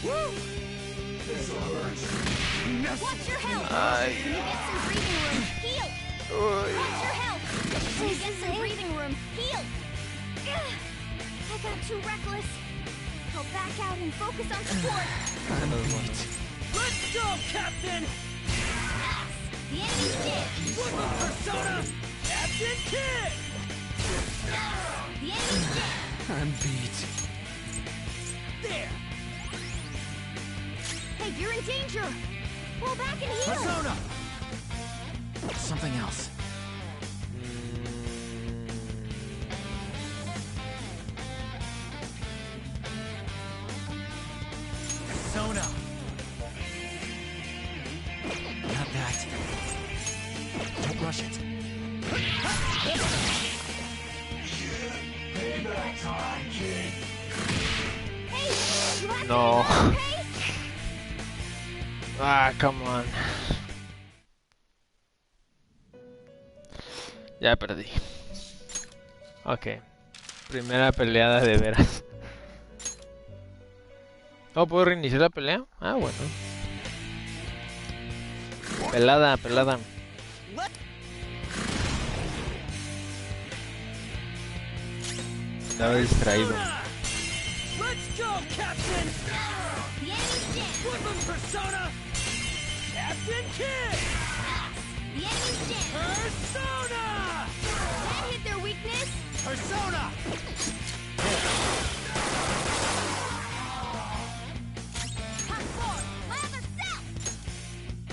Woo! This'll hurt. Watch your health! Ay. When you get some breathing room, heal! Watch your health! When you get some breathing room, heal! I got too reckless. I'll back out and focus on support. Let's go, Captain! Nice! The enemy's dead! Whip him, Persona! Captain Kid! The enemy's dead! I'm beat. There! Hey, you're in danger! Pull back and heal! Persona! Something else. Persona! Not that. Don't rush it. Payback time, kid! Hey! You have No. Ah, come on. Ya perdí. Ok. Primera peleada de veras. ¿No puedo reiniciar la pelea? Ah, bueno. Pelada, pelada. Estaba distraído. Let's go, Captain! Woodland Persona! Captain Kid! The enemy's dead. Persona! That hit their weakness. Persona! Come forward. My other self.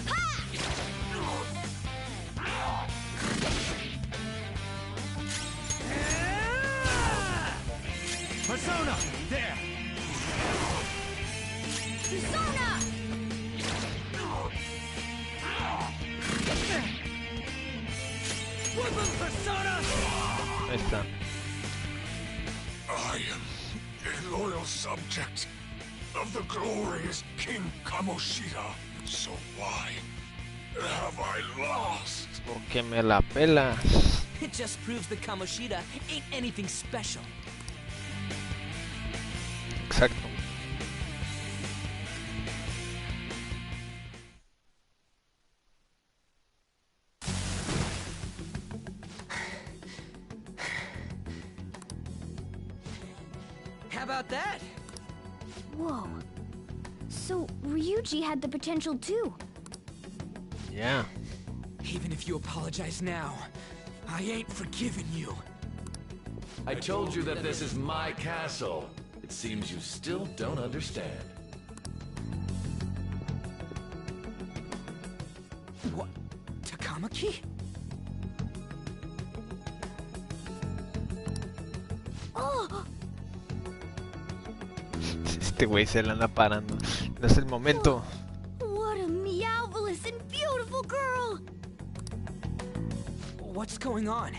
Ha! Persona! There! Persona! Woodland Persona! Ahí está. I am a loyal subject of the glorious King Kamoshida. So why have I lost? Porque me la pelas. It just proves that Kamoshida ain't anything special. Exacto. How about that? Whoa. So, Ryuji had the potential too. Yeah. Even if you apologize now, I ain't forgiving you. I told you that this is my castle. It seems you still don't understand. What? Takamaki? Oh! Este güey se la anda parando. No es el momento. What a meowvelous and beautiful girl! What's going on?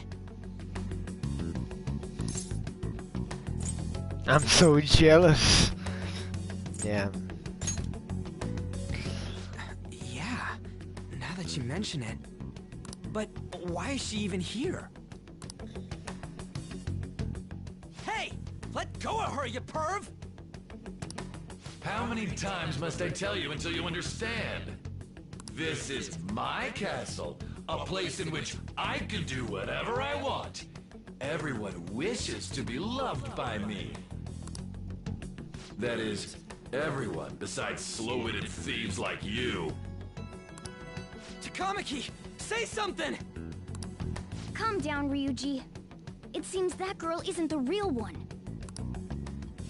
I'm so jealous. Yeah. Yeah, now that you mention it. But why is she even here? Hey! Let go of her, you perv! How many times must I tell you until you understand? This is my castle, a place in which I can do whatever I want. Everyone wishes to be loved by me. That is, everyone besides slow-witted thieves like you. Takamaki, say something! Calm down, Ryuji. It seems that girl isn't the real one.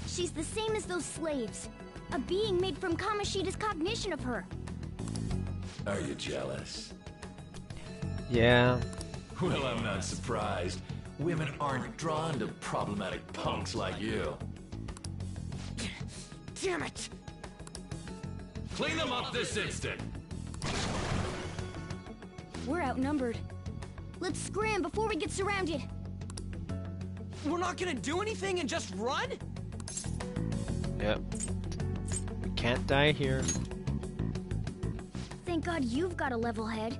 She's the same as those slaves. A being made from Kamoshida's cognition of her. Are you jealous? Yeah. Well, I'm not surprised. Women aren't drawn to problematic punks like you. Damn it! Clean them up this instant! We're outnumbered. Let's scram before we get surrounded. We're not gonna do anything and just run? Yep. We can't die here. Thank God you've got a level head.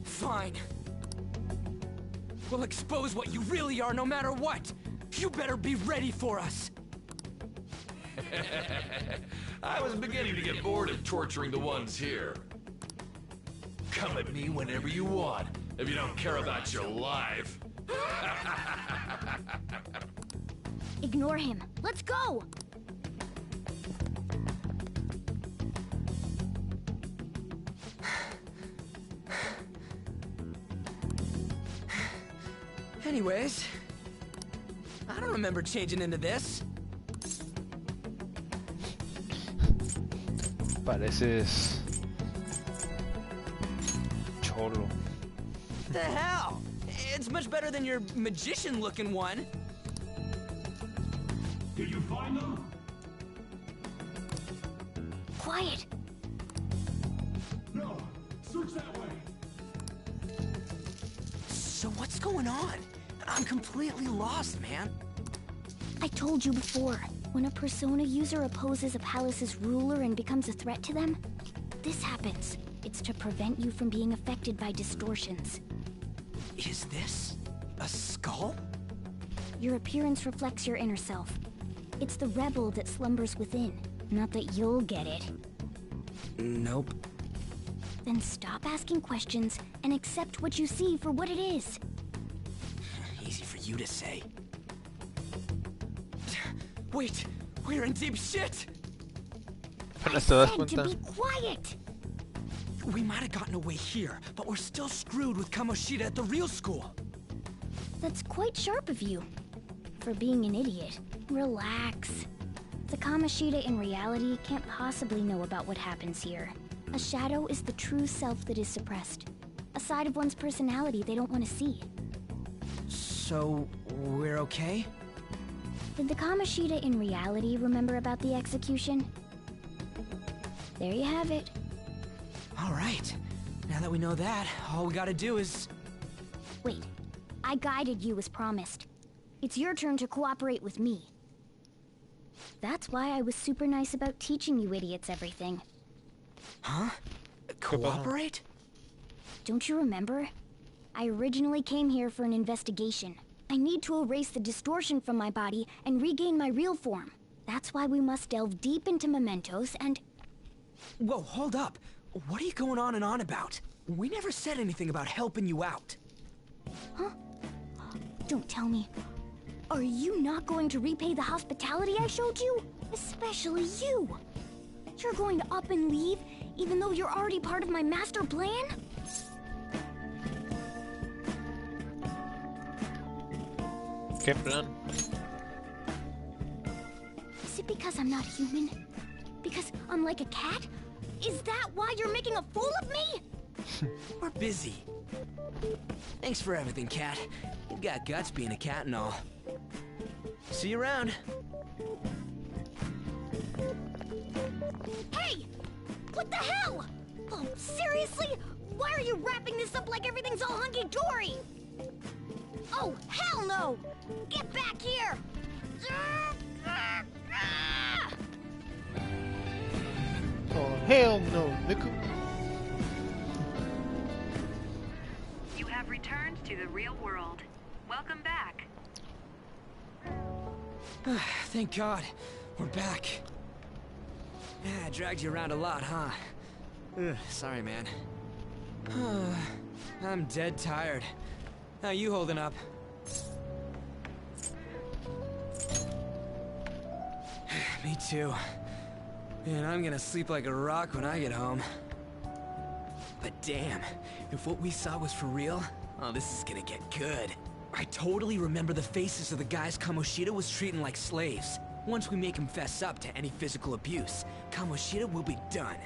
Fine. We'll expose what you really are no matter what. You better be ready for us. I was beginning to get bored of torturing the ones here. Come at me whenever you want, if you don't care about your life. Ignore him. Let's go! Anyways, I don't remember changing into this. Pareces cholo. The hell? It's much better than your magician-looking one. Did you find them? Quiet. No. Search that way. So what's going on? I'm completely lost, man. I told you before, when a Persona user opposes a palace's ruler and becomes a threat to them, this happens. It's to prevent you from being affected by distortions. Is this a skull? Your appearance reflects your inner self. It's the rebel that slumbers within, not that you'll get it. Nope. Then stop asking questions and accept what you see for what it is. Easy for you to say. Wait, we're in deep shit! I said to be quiet! We might have gotten away here, but we're still screwed with Kamoshida at the real school. That's quite sharp of you. For being an idiot. Relax. The Kamoshida in reality can't possibly know about what happens here. A shadow is the true self that is suppressed. A side of one's personality they don't want to see. So, we're okay? Did the Kamoshida in reality remember about the execution? There you have it. Alright. Now that we know that, all we gotta do is... Wait. I guided you as promised. It's your turn to cooperate with me. That's why I was super nice about teaching you idiots everything. Huh? Cooperate? Don't you remember? I originally came here for an investigation. I need to erase the distortion from my body and regain my real form. That's why we must delve deep into mementos and... Whoa, hold up. What are you going on and on about? We never said anything about helping you out. Huh? Don't tell me. Are you not going to repay the hospitality I showed you? Especially you. You're going to up and leave, even though you're already part of my master plan? ¿Qué plan? Is it because I'm not human? Because I'm like a cat? Is that why you're making a fool of me? We're busy. Thanks for everything, Cat. You've got guts being a cat and all. See you around. Hey! What the hell? Oh, seriously? Why are you wrapping this up like everything's all hunky-dory? Oh, hell no! Get back here! Oh, hell no, Niku. You have returned to the real world. Welcome back. Thank God. We're back. Yeah, I dragged you around a lot, huh? Sorry, man. I'm dead tired. How you holding up? Me too. Man, I'm gonna sleep like a rock when I get home. But damn, if what we saw was for real, oh, this is gonna get good. I totally remember the faces of the guys Kamoshida was treating like slaves. Once we make him fess up to any physical abuse, Kamoshida will be done.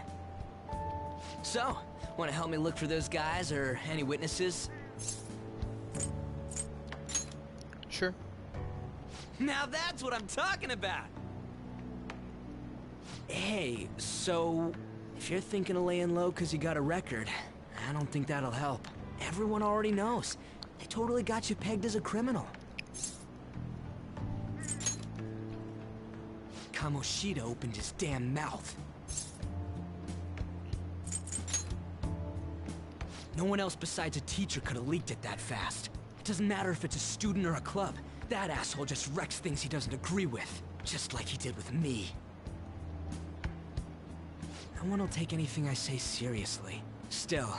So, wanna help me look for those guys or any witnesses? Sure. Now that's what I'm talking about! Hey, so... if you're thinking of laying low because you got a record, I don't think that'll help. Everyone already knows. They totally got you pegged as a criminal. Kamoshida opened his damn mouth. No one else besides a teacher could have leaked it that fast. It doesn't matter if it's a student or a club. That asshole just wrecks things he doesn't agree with. Just like he did with me. No one will take anything I say seriously. Still,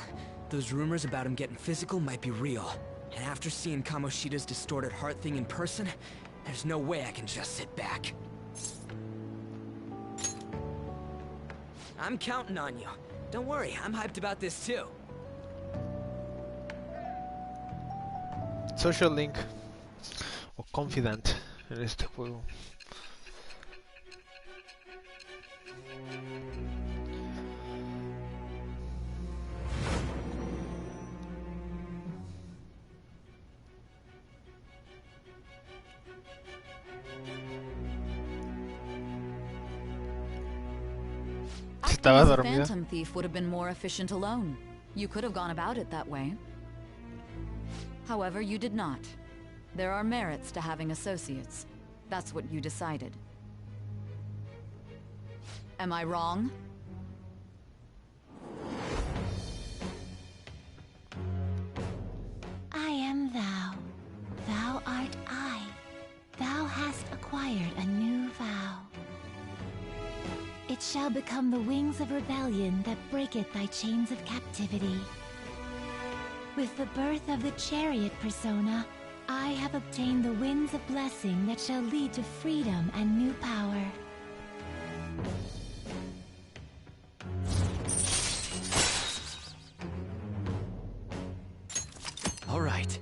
those rumors about him getting physical might be real. And after seeing Kamoshida's distorted heart thing in person, there's no way I can just sit back. I'm counting on you. Don't worry, I'm hyped about this too. Social link o confidant en este juego. Estaba The dormida. Phantom Thief would have been more efficient alone. You could have gone about it that way. However, you did not. There are merits to having associates. That's what you decided. Am I wrong? I am thou. Thou art I. Thou hast acquired a new vow. It shall become the wings of rebellion that breaketh thy chains of captivity. With the birth of the chariot persona, I have obtained the winds of blessing that shall lead to freedom and new power. All right.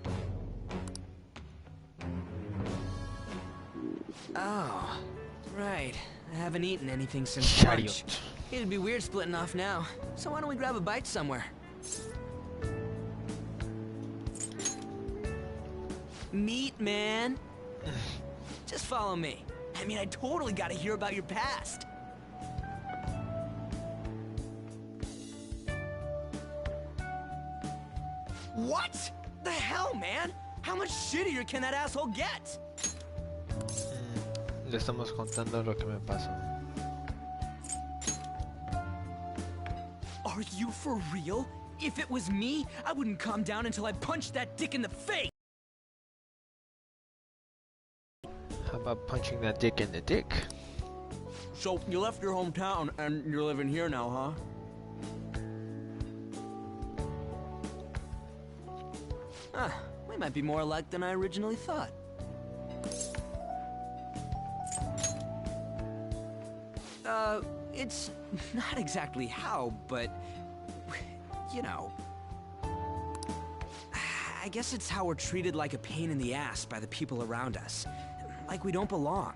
Oh, right. I haven't eaten anything since lunch. It'd be weird splitting off now, so why don't we grab a bite somewhere? Meat, man. Just follow me. I mean, I totally gotta hear about your past. What? The hell, man? How much shittier can that asshole get? Le estamos contando lo que me pasó. Are you for real? If it was me, I wouldn't calm down until I punched that dick in the face. How about punching that dick in the dick? So, you left your hometown and you're living here now, huh? We might be more alike than I originally thought. It's not exactly how, but... you know... I guess it's how we're treated like a pain in the ass by the people around us. Like we don't belong.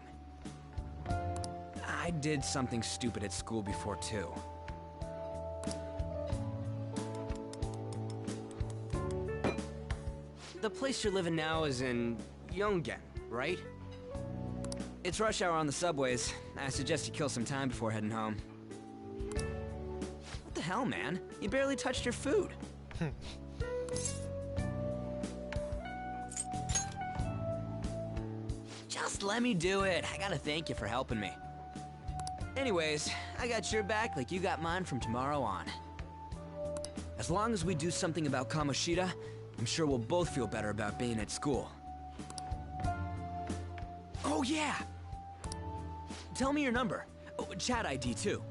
I did something stupid at school before, too. The place you're living now is in Yongen, right? It's rush hour on the subways. I suggest you kill some time before heading home. What the hell, man? You barely touched your food. Just let me do it. I gotta thank you for helping me. Anyways, I got your back like you got mine from tomorrow on. As long as we do something about Kamoshida, I'm sure we'll both feel better about being at school. Oh, yeah! Tell me your number. Oh, chat ID, too.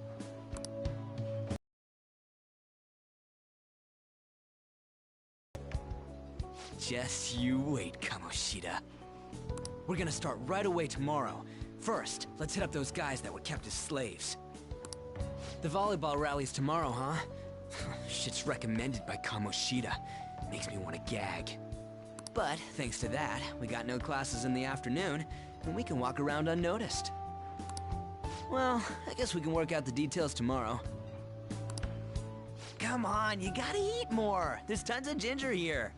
Just you wait, Kamoshida. We're gonna start right away tomorrow. First, let's hit up those guys that were kept as slaves. The volleyball rally's tomorrow, huh? Shit's recommended by Kamoshida. Makes me want to gag. But, thanks to that, we got no classes in the afternoon, and we can walk around unnoticed. Well, I guess we can work out the details tomorrow. Come on, you gotta eat more! There's tons of ginger here!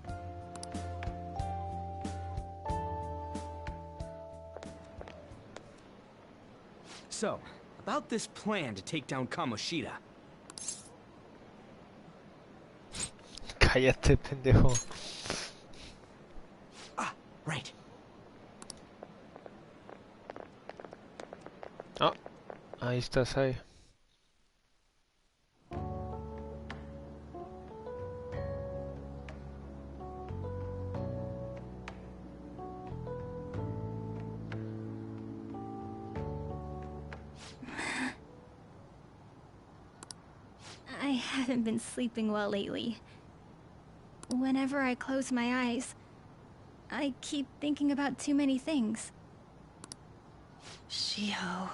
So, about this plan to take down Kamoshida. Cállate, pendejo. Ah, right. Oh, ahí estás ahí. I haven't been sleeping well lately. Whenever I close my eyes, I keep thinking about too many things. Shiho.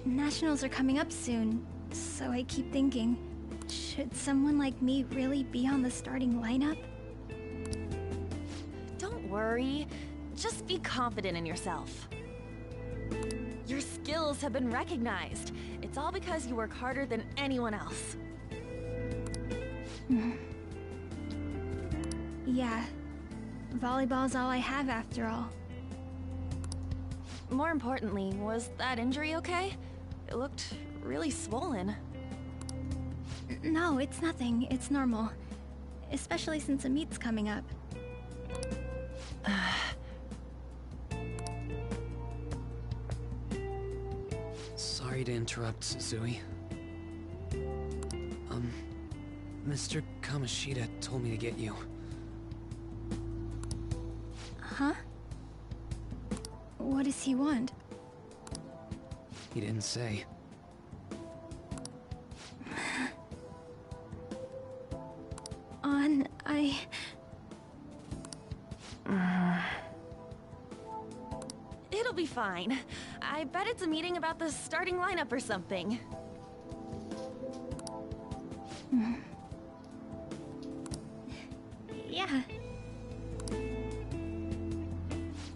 Nationals are coming up soon, so I keep thinking, should someone like me really be on the starting lineup? Don't worry. Just be confident in yourself. Your skills have been recognized. It's all because you work harder than anyone else. Yeah. Volleyball's all I have after all. More importantly, was that injury okay? It looked really swollen. No, it's nothing. It's normal. Especially since a meet's coming up. Sorry to interrupt, Suzui. Mr. Kamoshida told me to get you. Huh? What does he want? He didn't say. It'll be fine. I bet it's a meeting about the starting lineup or something. Yeah.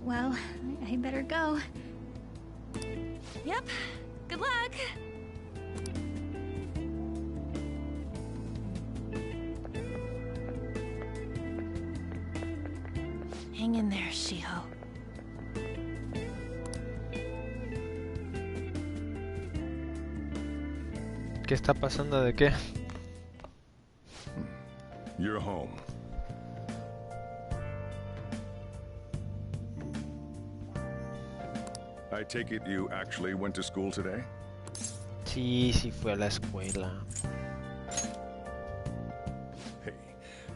Well, I better go. Yep. Good luck! Hang in there, Shiho. ¿Qué está pasando? ¿De qué? You're home. I take it you actually went to school today? Sí, sí fue a la escuela. Hey,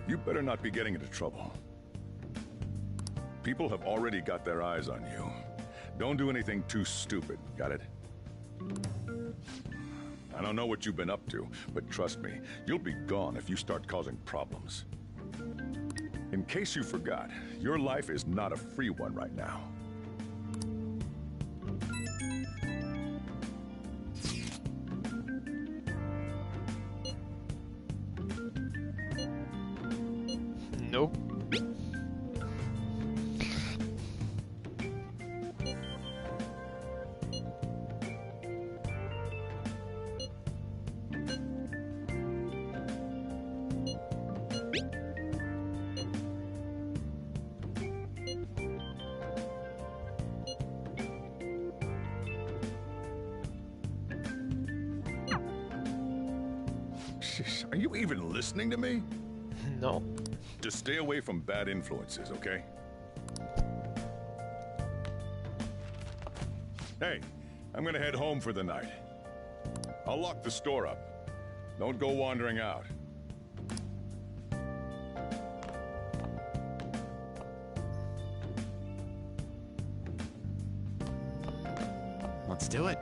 you better not be getting into trouble. People have already got their eyes on you. Don't do anything too stupid, got it? I don't know what you've been up to, but trust me, you'll be gone if you start causing problems. In case you forgot, your life is not a free one right now. Nope. Are you even listening to me? No. Just stay away from bad influences, okay? Hey, I'm gonna head home for the night. I'll lock the store up. Don't go wandering out. Let's do it.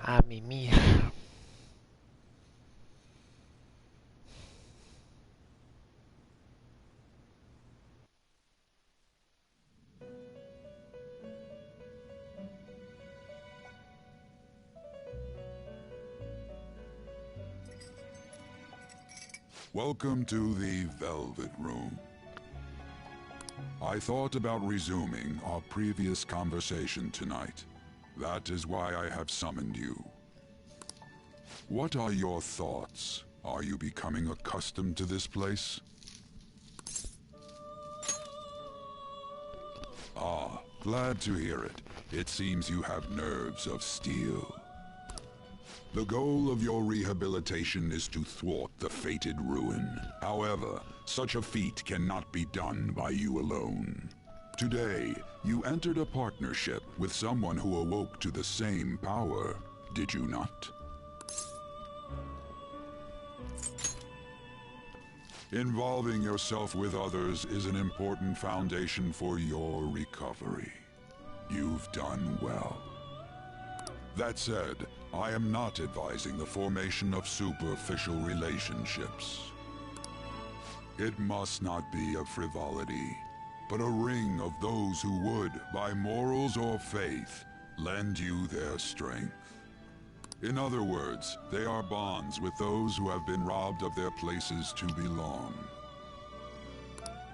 A mimir. Welcome to the Velvet Room. I thought about resuming our previous conversation tonight. That is why I have summoned you. What are your thoughts? Are you becoming accustomed to this place? Ah, glad to hear it. It seems you have nerves of steel. The goal of your rehabilitation is to thwart the fated ruin. However, such a feat cannot be done by you alone. Today, you entered a partnership with someone who awoke to the same power, did you not? Involving yourself with others is an important foundation for your recovery. You've done well. That said, I am not advising the formation of superficial relationships. It must not be a frivolity, but a ring of those who would, by morals or faith, lend you their strength. In other words, they are bonds with those who have been robbed of their places to belong.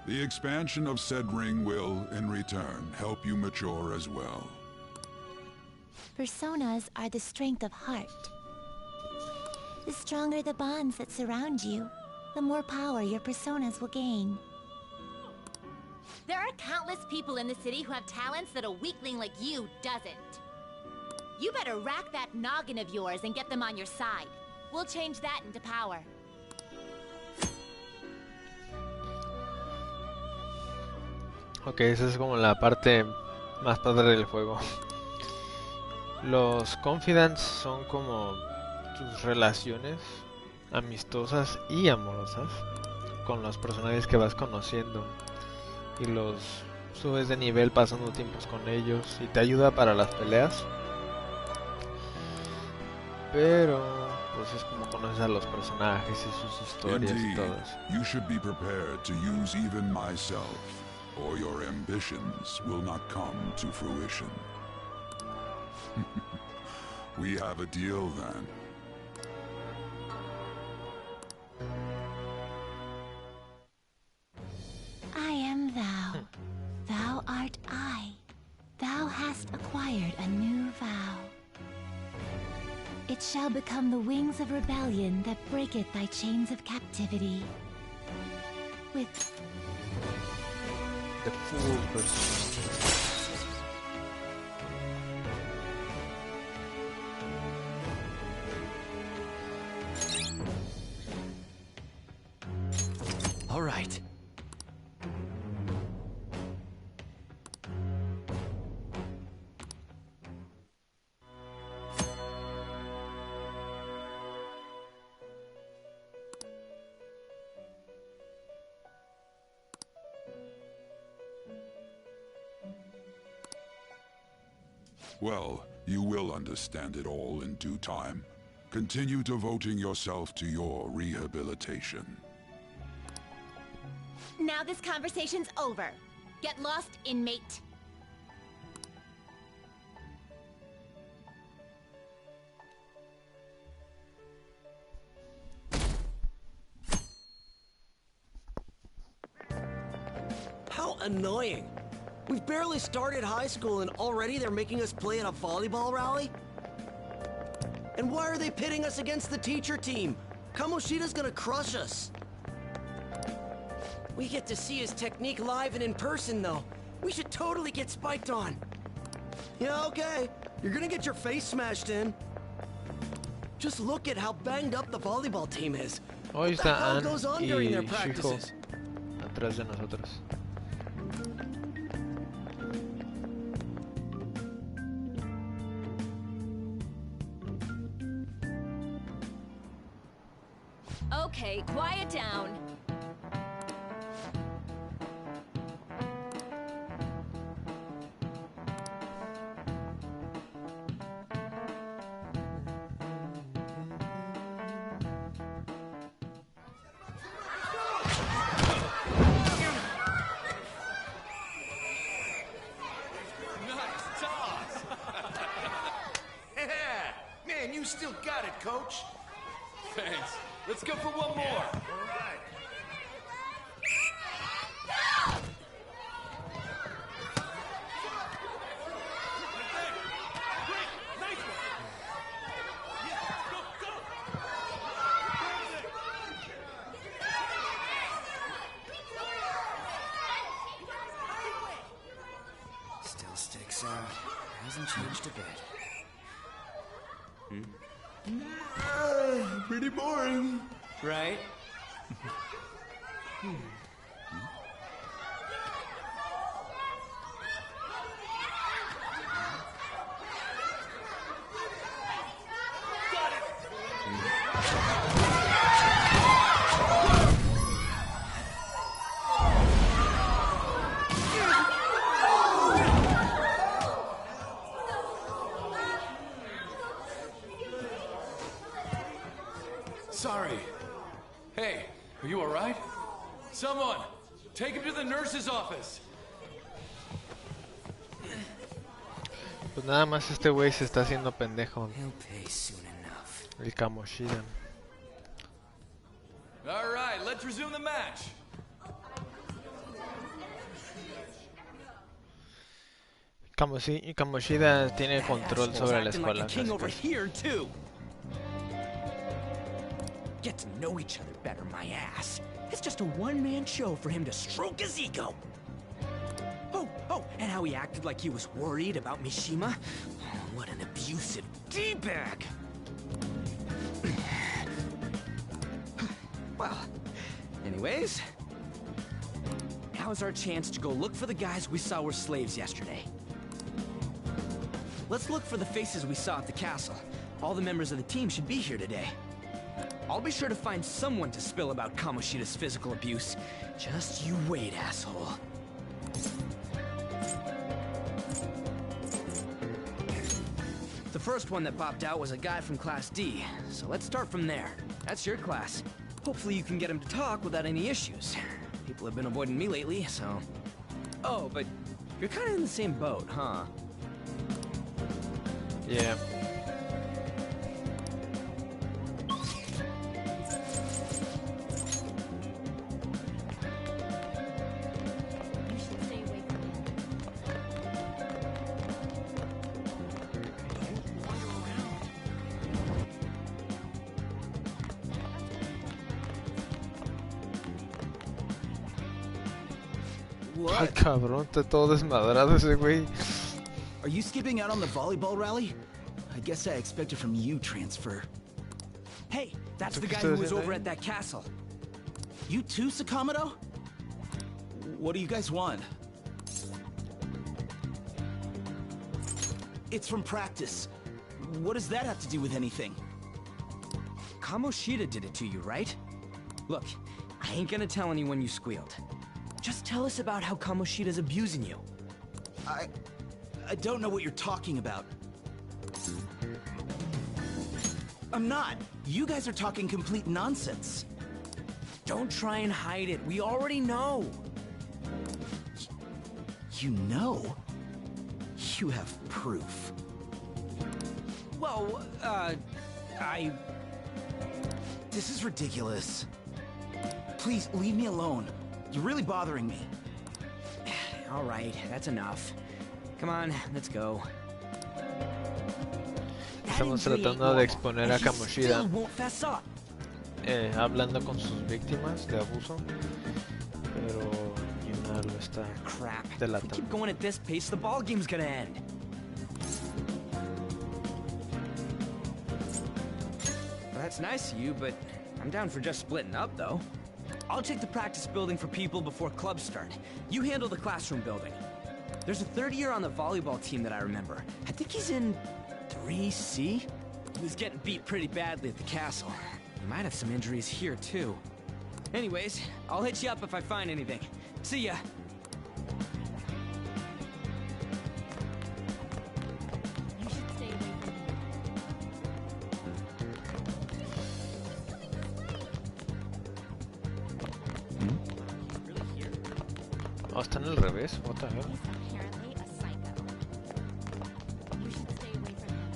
The expansion of said ring will, in return, help you mature as well. Personas are the strength of heart. The stronger the bonds that surround you, the more power your personas will gain. There are countless people in the city who have talents that a weakling like you doesn't. You better rack that noggin of yours and get them on your side. We'll change that into power. Ok, esa es como la parte más padre del juego. Los confidants son como tus relaciones amistosas y amorosas con los personajes que vas conociendo y los subes de nivel pasando tiempos con ellos y te ayuda para las peleas, pero pues es como conoces a los personajes y sus historias. Indeed, y todo eso. you should be prepared to use even myself, or your ambitions will not come to fruition. We have a deal then. I am thou. Thou art I. Thou hast acquired a new vow. It shall become the wings of rebellion that breaketh thy chains of captivity. With The full person. All right. Well, you will understand it all in due time. Continue devoting yourself to your rehabilitation. Now this conversation's over. Get lost, inmate. How annoying. We've barely started high school and already they're making us play at a volleyball rally? And why are they pitting us against the teacher team? Kamoshida's gonna crush us. We get to see his technique live and in person, though. We should totally get spiked on. Yeah, okay. You're gonna get your face smashed in. Just look at how banged up the volleyball team is. Hoy What the está hell Ann goes on y during their Shiho practices? atrás de nosotros. Okay, quiet down. Man, you still got it, coach. Thanks. Let's go for one more. All right. Still sticks out. Hasn't changed a bit. Pretty boring. Right? Hey, are you alright? Someone, take him to the nurse's office. Pues nada más este güey se está haciendo pendejo. He'll pay soon enough. El Kamoshida. Alright, let's resume the match. Kamoshida tiene control sobre la escuela. King over here too. Get to know each other better, my ass. It's just a one-man show for him to stroke his ego. Oh, and how he acted like he was worried about Mishima. Oh, what an abusive D-bag. Well, anyways, now's our chance to go look for the guys we saw were slaves yesterday. Let's look for the faces we saw at the castle. All the members of the team should be here today. I'll be sure to find someone to spill about Kamoshida's physical abuse. Just you wait, asshole. The first one that popped out was a guy from Class D, so let's start from there. That's your class. Hopefully you can get him to talk without any issues. People have been avoiding me lately, so... Oh, but you're kind of in the same boat, huh? Yeah. Ay, cabrón, está todo desmadrado ese güey. Are you skipping out on the volleyball rally? I guess I expected from you, Transfer. Hey, that's the guy who was over at that castle. You too, Sakamoto? What do you guys want? It's from practice. What does that have to do with anything? Kamoshida did it to you, right? Look, I ain't gonna tell anyone you squealed. Just tell us about how Kamoshida's abusing you. I don't know what you're talking about. I'm not. You guys are talking complete nonsense. Don't try and hide it. We already know. You know? You have proof. Well, This is ridiculous. Please, leave me alone. You're really bothering me. All right, that's enough. Come on, let's go. Estamos tratando de exponer a Kamoshida hablando con sus víctimas de abuso, pero Yuna lo está delatando. Keep going at this pace, the ball game's gonna end. Well, that's nice of you, but I'm down for just splitting up, though. I'll take the practice building for people before clubs start. You handle the classroom building. There's a third year on the volleyball team that I remember. I think he's in 3C? He was getting beat pretty badly at the castle. He might have some injuries here, too. Anyways, I'll hit you up if I find anything. See ya. You should stay away from me. Oh, están al revés. What the hell? Apparently a psycho. You should stay away from him.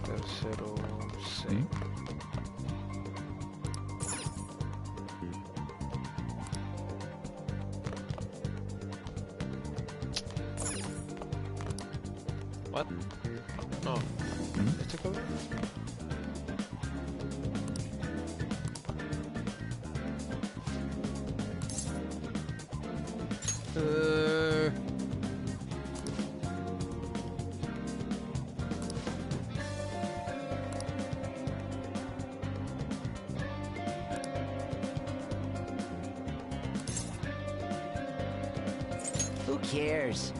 Tercero C. What? No. ¿Este cabrón? Who cares?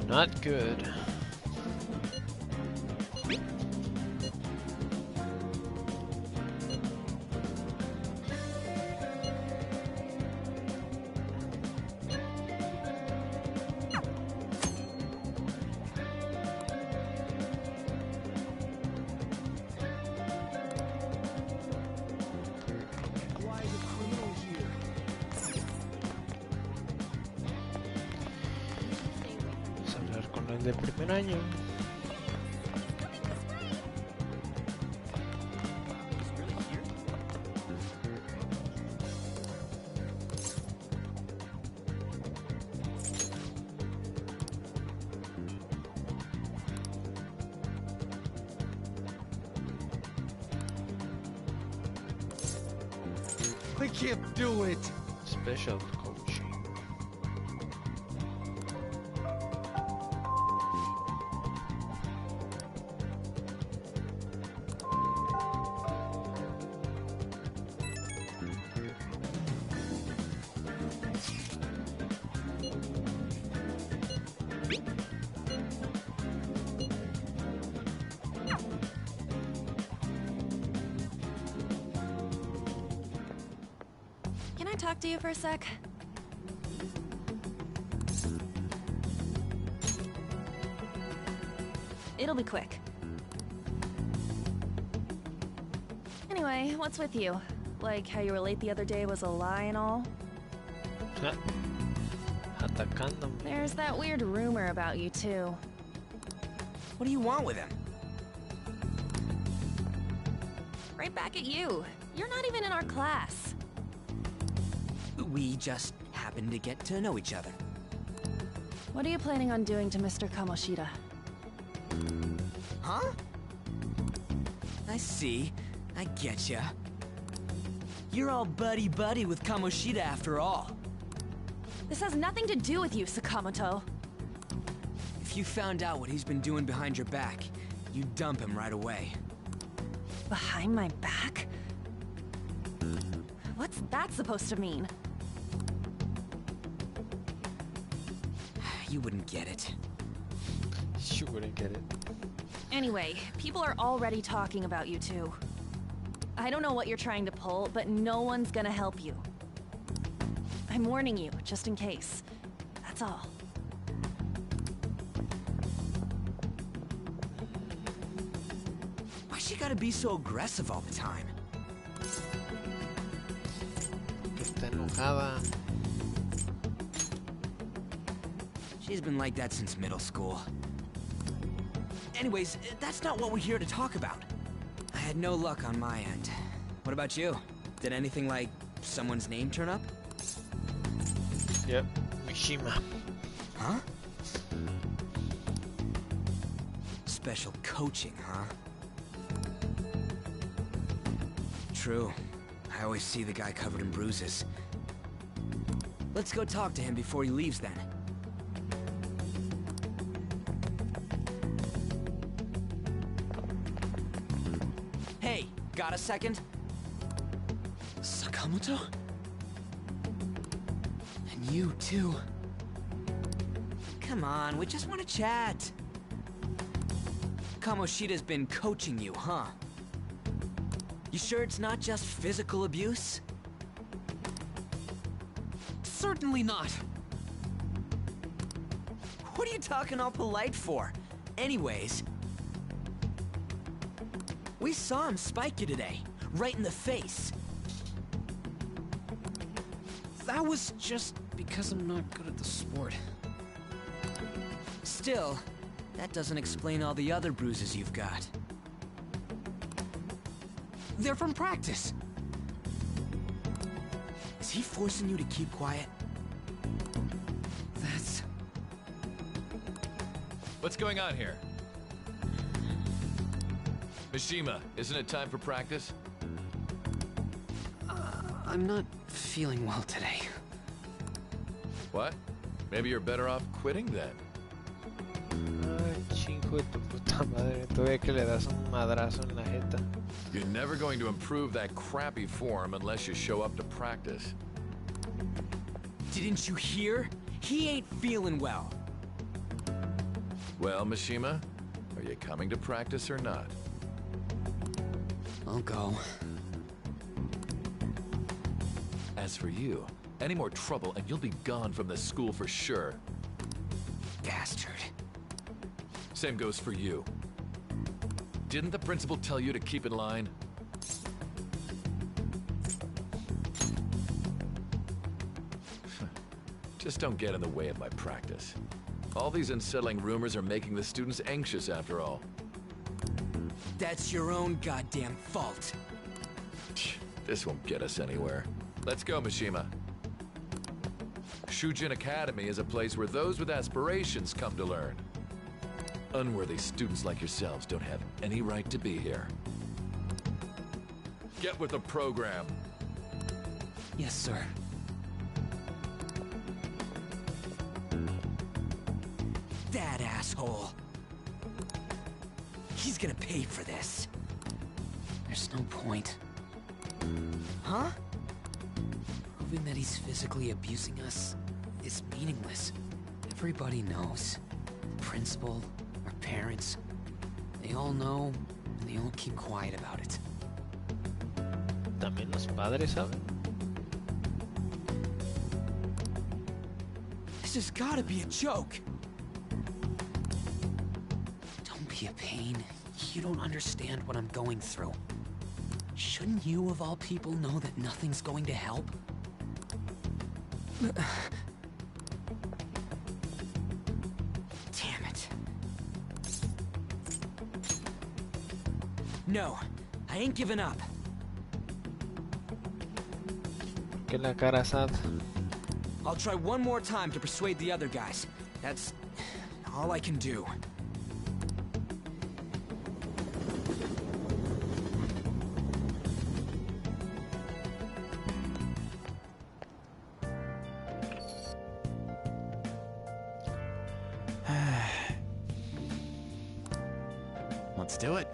Not good. criminal here. Vamos a hablar con el de primer año. I can't do it. Special coach. Can I talk to you for a sec? It'll be quick. Anyway, what's with you? Like how you were late the other day was a lie and all? Atacándome. There's that weird rumor about you too. What do you want with him? Right back at you. You're not even in our class. We just happened to get to know each other. What are you planning on doing to Mr. Kamoshida? Huh? I see. I getcha. You're all buddy-buddy with Kamoshida after all. This has nothing to do with you, Sakamoto. If you found out what he's been doing behind your back, you'd dump him right away. Behind my back? What's that supposed to mean? You wouldn't get it. You wouldn't get it. Anyway, people are already talking about you two. I don't know what you're trying to pull, but no one's gonna help you. I'm warning you, just in case. That's all. Why she gotta be so aggressive all the time? Está enojada. She's been like that since middle school. Anyways, that's not what we're here to talk about. I had no luck on my end. What about you? Did anything like someone's name turn up? Yep, Mishima. Huh? Special coaching, huh? True. I always see the guy covered in bruises. Let's go talk to him before he leaves then. Hey, got a second? Sakamoto? And you too. Come on, we just want to chat. Kamoshida's been coaching you, huh? You sure it's not just physical abuse? Certainly not. What are you talking all polite for? Anyways, we saw him spike you today, right in the face. That was just because I'm not good at the sport. Still, that doesn't explain all the other bruises you've got. They're from practice. Is he forcing you to keep quiet? That's... What's going on here? Mishima, isn't it time for practice? I'm not feeling well today. What? Maybe you're better off quitting then. Ay, chingo de tu puta madre. Todavía que le das un madrazo en la jeta. You're never going to improve that crappy form unless you show up to practice. Didn't you hear? He ain't feeling well. Well, Mishima, are you coming to practice or not? I'll go. As for you, any more trouble and you'll be gone from this school for sure. Bastard. Same goes for you. Didn't the principal tell you to keep in line? Just don't get in the way of my practice. All these unsettling rumors are making the students anxious after all. That's your own goddamn fault. This won't get us anywhere. Let's go, Mishima. Shujin Academy is a place where those with aspirations come to learn. Unworthy students like yourselves don't have any right to be here. Get with the program. Yes, sir. That asshole. He's gonna pay for this. There's no point. Huh? Proving that he's physically abusing us is meaningless. Everybody knows. The principal, our parents, they all know, and they all keep quiet about it. También los padres saben. This has gotta be a joke. Don't be a pain. You don't understand what I'm going through. Shouldn't you, of all people, know that nothing's going to help? Damn it. No, I ain't giving up. Que la cara sad. I'll try one more time to persuade the other guys. That's all I can do. Let's do it.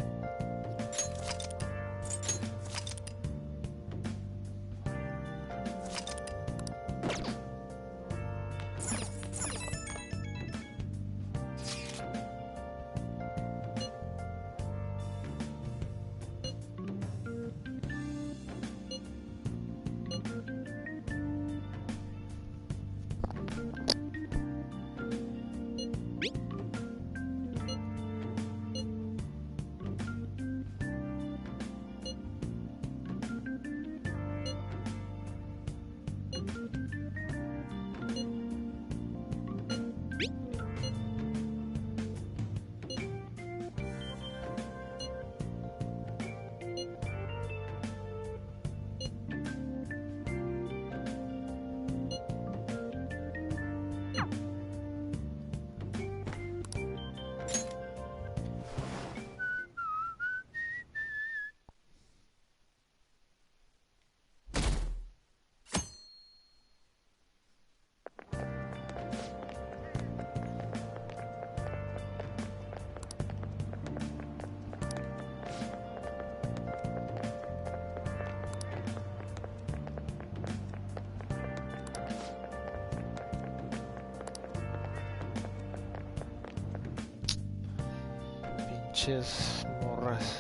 Pinches morras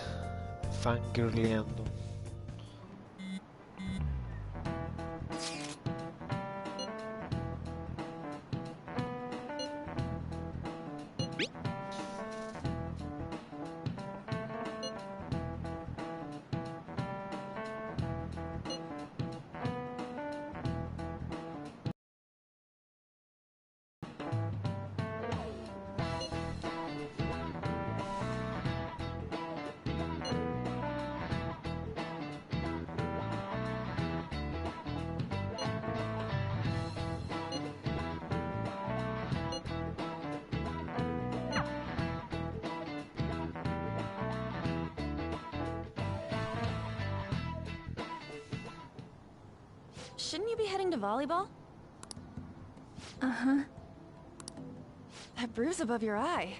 fangirleando. Shouldn't you be heading to volleyball? Uh-huh. That bruise above your eye.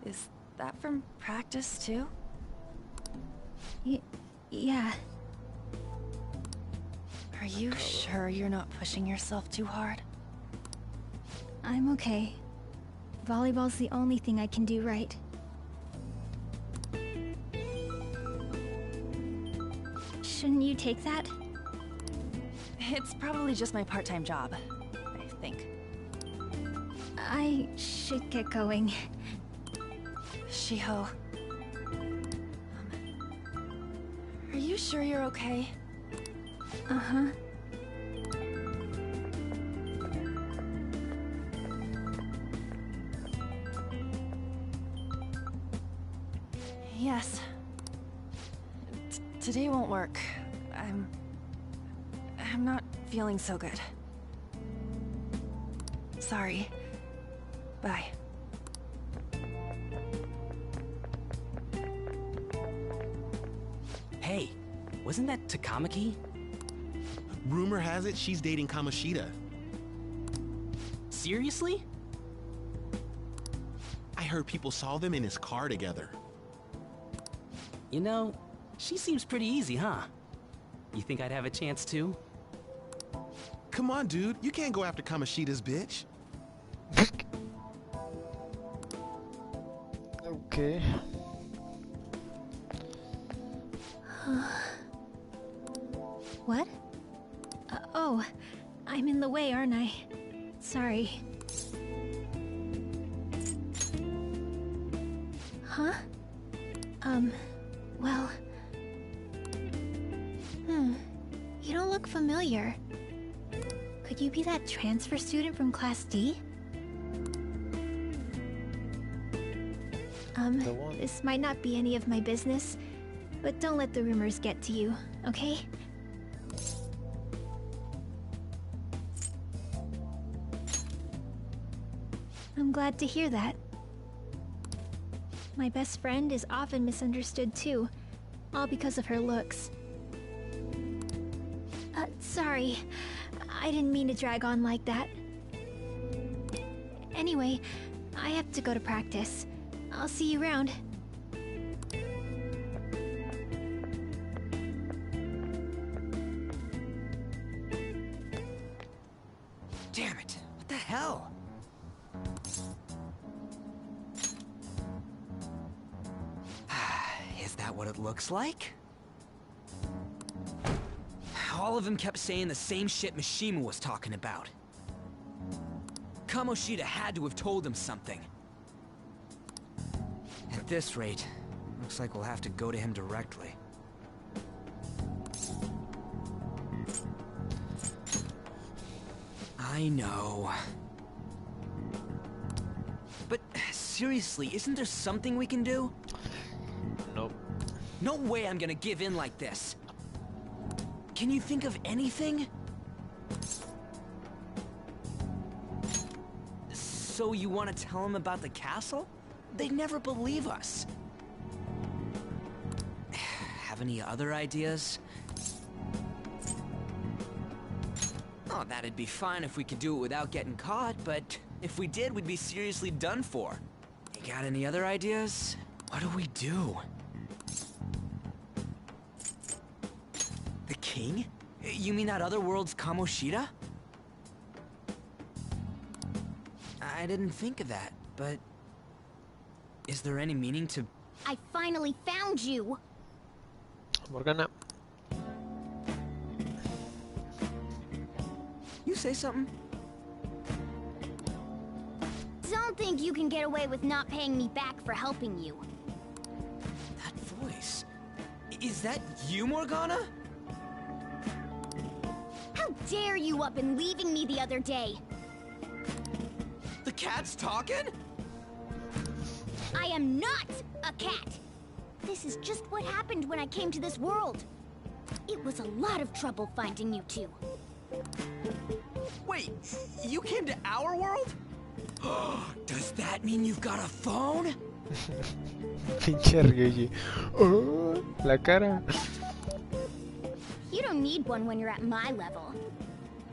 Is that from practice, too? Yeah. Are you sure you're not pushing yourself too hard? I'm okay. Volleyball's the only thing I can do right. Shouldn't you take that? It's probably just my part-time job, I think. I should get going. Shiho. Are you sure you're okay? Uh-huh. Yes. Today won't work. I'm not feeling so good. Sorry. Bye. Hey, wasn't that Takamaki? Rumor has it she's dating Kamoshida. Seriously? I heard people saw them in his car together. You know, she seems pretty easy, huh? You think I'd have a chance too? Come on, dude. You can't go after Kamoshida's bitch. Okay. What? Oh, I'm in the way, aren't I? Sorry. Huh? Well... You don't look familiar. Could you be that transfer student from Class D? This might not be any of my business, but don't let the rumors get to you, okay? I'm glad to hear that. My best friend is often misunderstood too, all because of her looks. Sorry. I didn't mean to drag on like that. Anyway, I have to go to practice. I'll see you around. Damn it! What the hell? Is that what it looks like? All of them kept saying the same shit Mishima was talking about. Kamoshida had to have told him something. At this rate, looks like we'll have to go to him directly. I know. But seriously, isn't there something we can do? Nope. No way I'm gonna give in like this. Can you think of anything? So you want to tell them about the castle? They'd never believe us. Have any other ideas? Oh, that'd be fine if we could do it without getting caught, but if we did, we'd be seriously done for. You got any other ideas? What do we do? The king? You mean that other world's Kamoshida? I didn't think of that, but... Is there any meaning to... I finally found you! Morgana. You say something? Don't think you can get away with not paying me back for helping you. That voice... Is that you, Morgana? How dare you up and leaving me the other day? The cat's talking? I am not a cat! This is just what happened when I came to this world. It was a lot of trouble finding you two. Wait, you came to our world? Does that mean you've got a phone? Pinche Ryuji. Oh, la cara. You don't need one when you're at my level.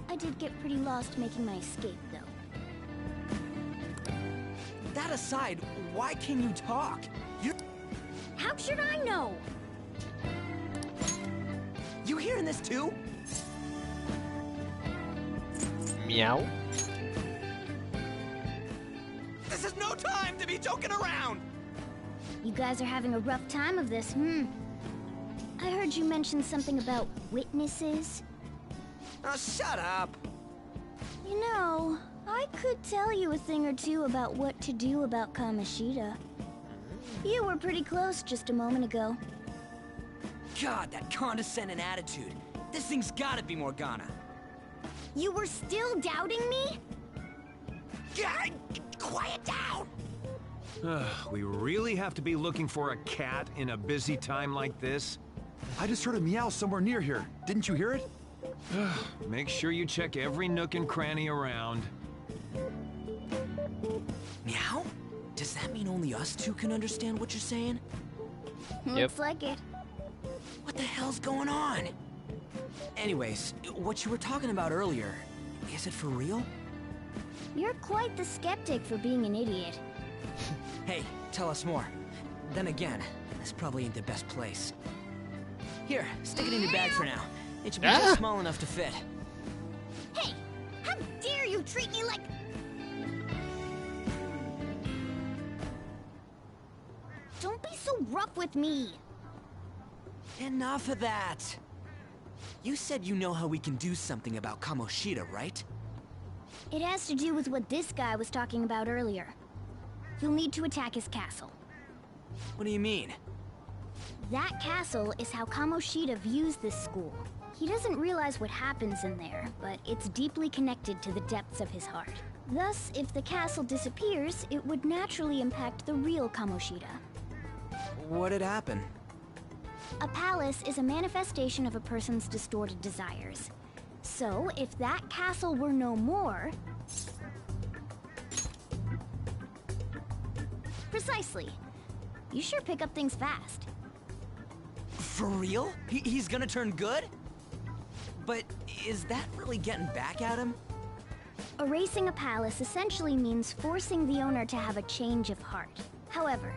I did get pretty lost making my escape, though. That aside, why can you talk? How should I know? You hearing this too? Meow. This is no time to be joking around! You guys are having a rough time of this, I heard you mention something about witnesses. Oh, shut up! You know, I could tell you a thing or two about what to do about Kamoshida. You were pretty close just a moment ago. God, that condescending attitude. This thing's gotta be Morgana. You were still doubting me? God, quiet down! We really have to be looking for a cat in a busy time like this? I just heard a meow somewhere near here. Didn't you hear it? Make sure you check every nook and cranny around. Meow? Does that mean only us two can understand what you're saying? Looks like it. What the hell's going on? Anyways, what you were talking about earlier, is it for real? You're quite the skeptic for being an idiot. Hey, tell us more. Then again, this probably ain't the best place. Here, stick it in your bag for now. It should be just small enough to fit. Hey! How dare you treat me like... Don't be so rough with me! Enough of that! You said you know how we can do something about Kamoshida, right? It has to do with what this guy was talking about earlier. You'll need to attack his castle. What do you mean? That castle is how Kamoshida views this school. He doesn't realize what happens in there, but it's deeply connected to the depths of his heart. Thus, if the castle disappears, it would naturally impact the real Kamoshida. What'd happen? A palace is a manifestation of a person's distorted desires. So, if that castle were no more... Precisely. You sure pick up things fast. For real? He's gonna turn good? But is that really getting back at him? Erasing a palace essentially means forcing the owner to have a change of heart. However,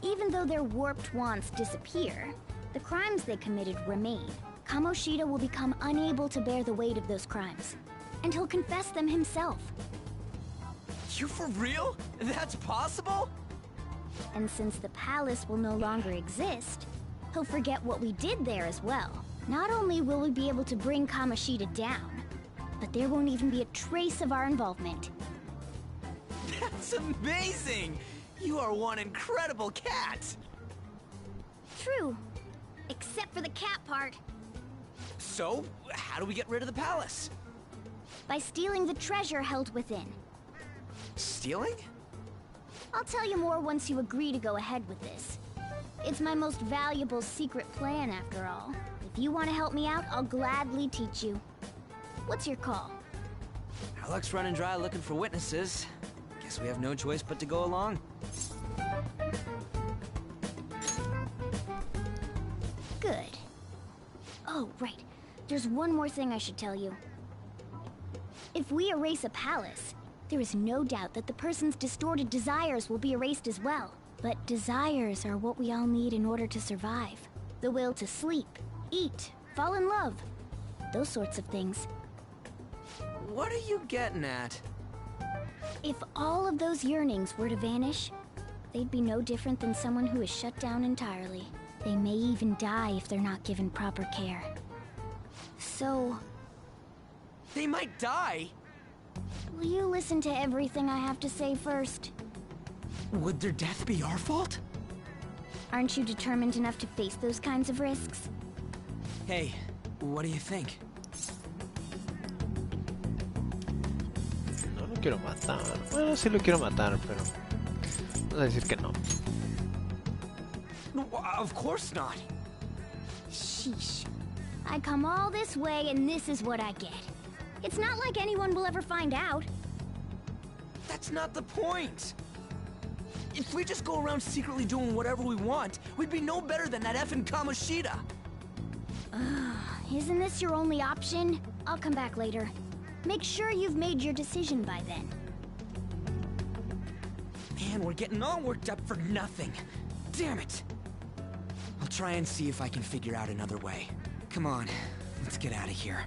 even though their warped wants disappear, the crimes they committed remain. Kamoshida will become unable to bear the weight of those crimes, and he'll confess them himself. You for real? That's possible? And since the palace will no longer exist, he'll forget what we did there as well. Not only will we be able to bring Kamoshida down, but there won't even be a trace of our involvement. That's amazing! You are one incredible cat! True. Except for the cat part. So, how do we get rid of the palace? By stealing the treasure held within. Stealing? I'll tell you more once you agree to go ahead with this. It's my most valuable secret plan, after all. If you want to help me out, I'll gladly teach you. What's your call? Our luck's running dry looking for witnesses. Guess we have no choice but to go along. Good. Oh, right. There's one more thing I should tell you. If we erase a palace, there is no doubt that the person's distorted desires will be erased as well. But desires are what we all need in order to survive. The will to sleep, eat, fall in love. Those sorts of things. What are you getting at? If all of those yearnings were to vanish, they'd be no different than someone who is shut down entirely. They may even die if they're not given proper care. So... They might die? Will you listen to everything I have to say first? Would their death be our fault? Aren't you determined enough to face those kinds of risks? Hey, what do you think? No lo quiero matar. Bueno, sí lo quiero matar, pero... Vamos a decir que no. No, of course not. Sheesh. I come all this way and this is what I get. It's not like anyone will ever find out. That's not the point. If we just go around secretly doing whatever we want, we'd be no better than that effing Kamoshida. Isn't this your only option? I'll come back later. Make sure you've made your decision by then. Man, we're getting all worked up for nothing. Damn it. I'll try and see if I can figure out another way. Come on, let's get out of here.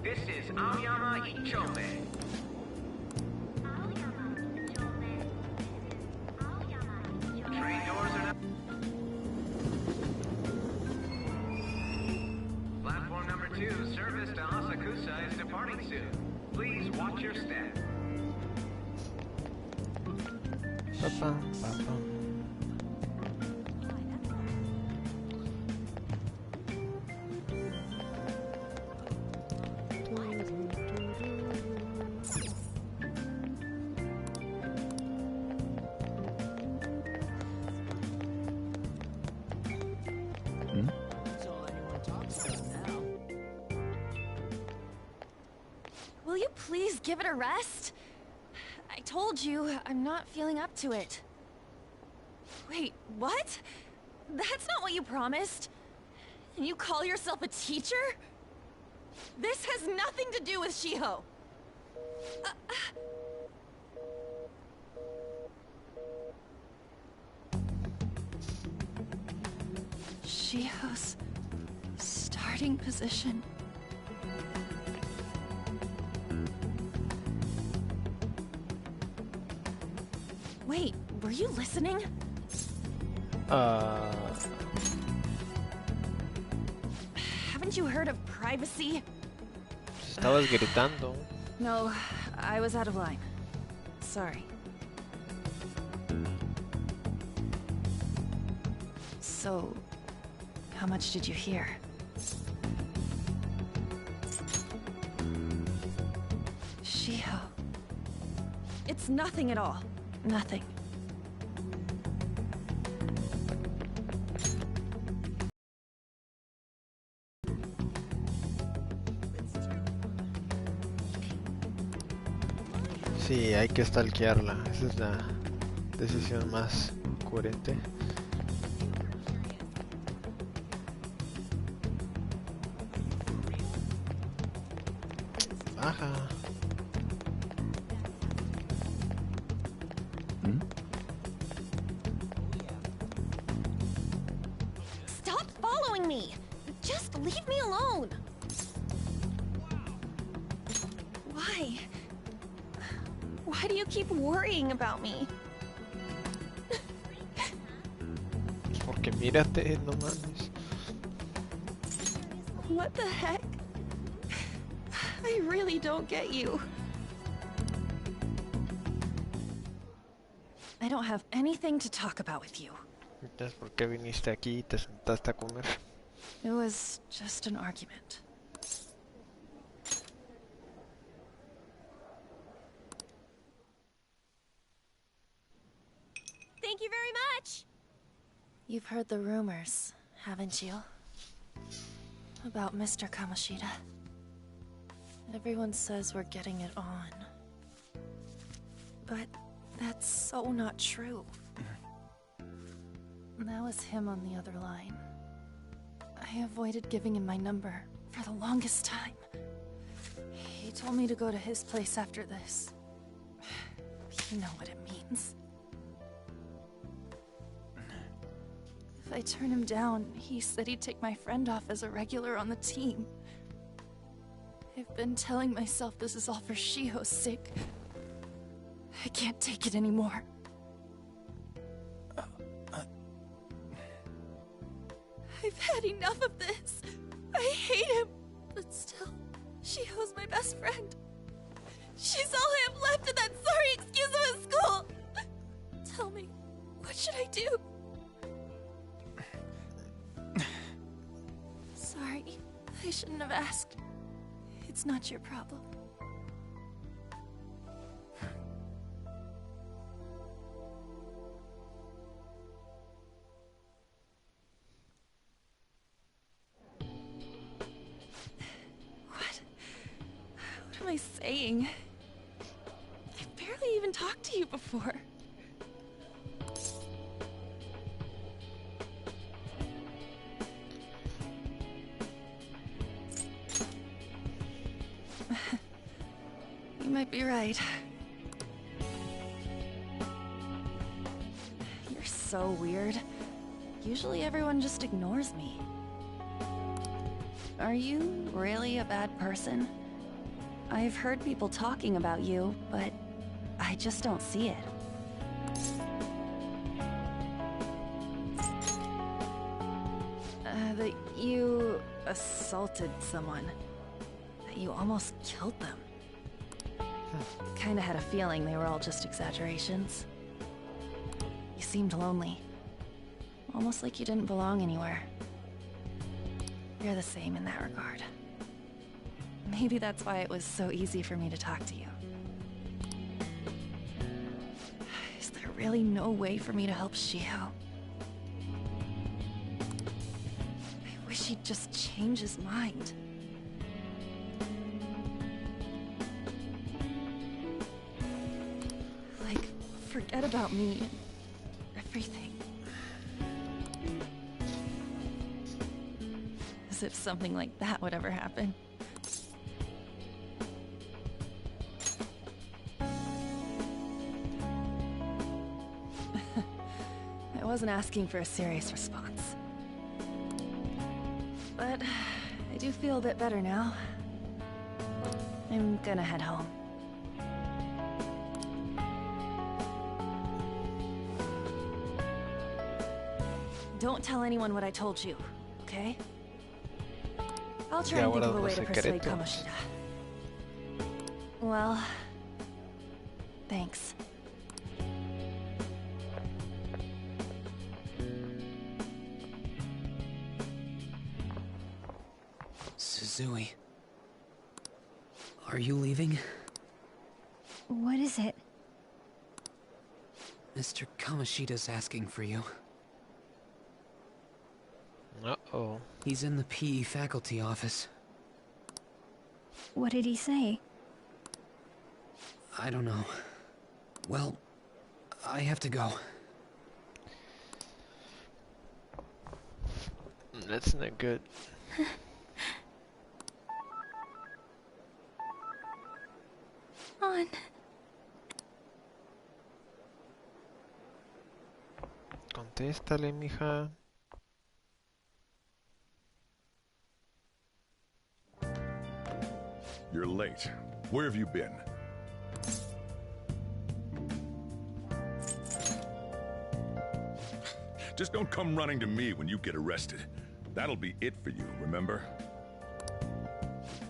This is Aoyama Ichome. Train doors are now... Platform number 2, service to Asakusa is departing soon. Please watch your step. Will you please give it a rest? I told you, I'm not feeling up to it. Wait, what? That's not what you promised. And you call yourself a teacher? This has nothing to do with Shiho. Shiho's starting position. Wait, were you listening? Haven't you heard of privacy? Estabas gritando. No, I was out of line. Sorry. So, how much did you hear? Shiho. It's nothing at all. Nothing. Sí, hay que stalkearla. Esa es la decisión más coherente. Baja. Stop following me! Just leave me alone! Why? Why do you keep worrying about me? Porque mírate, no mames. What the heck? I really don't get you. I don't have anything to talk about with you. Entonces, ¿por qué viniste aquí y te sentaste a comer? It was just an argument. Thank you very much! You've heard the rumors, haven't you? About Mr. Kamoshida. Everyone says we're getting it on. But that's so not true. That was him on the other line. I avoided giving him my number for the longest time. He told me to go to his place after this. You know what it means. If I turn him down, he said he'd take my friend off as a regular on the team. I've been telling myself this is all for Shiho's sake. I can't take it anymore. I've had enough of this. I hate him. But still, Shiho's my best friend. She's all I have left in that sorry excuse of a school. Tell me, what should I do? Sorry, I shouldn't have asked. It's not your problem. What am I saying? I've barely even talked to you before. You might be right. You're so weird. Usually everyone just ignores me. Are you really a bad person? I've heard people talking about you, but I just don't see it. That you assaulted someone. That you almost killed them. Kinda had a feeling they were all just exaggerations. You seemed lonely. Almost like you didn't belong anywhere. You're the same in that regard. Maybe that's why it was so easy for me to talk to you. Is there really no way for me to help Shio? I wish he'd just change his mind. Like, forget about me and everything. As if something like that would ever happen. I wasn't asking for a serious response. But I do feel a bit better now. I'm gonna head home. Don't tell anyone what I told you, okay? I'll try and think of a way to persuade Kamoshida. Well, thanks. Suzui. Are you leaving? What is it? Mr. Kamoshida's asking for you. Uh-oh. He's in the PE faculty office. What did he say? I don't know. Well, I have to go. That's not good. On. Contéstale, mija. You're late. Where have you been? Just don't come running to me when you get arrested. That'll be it for you, remember?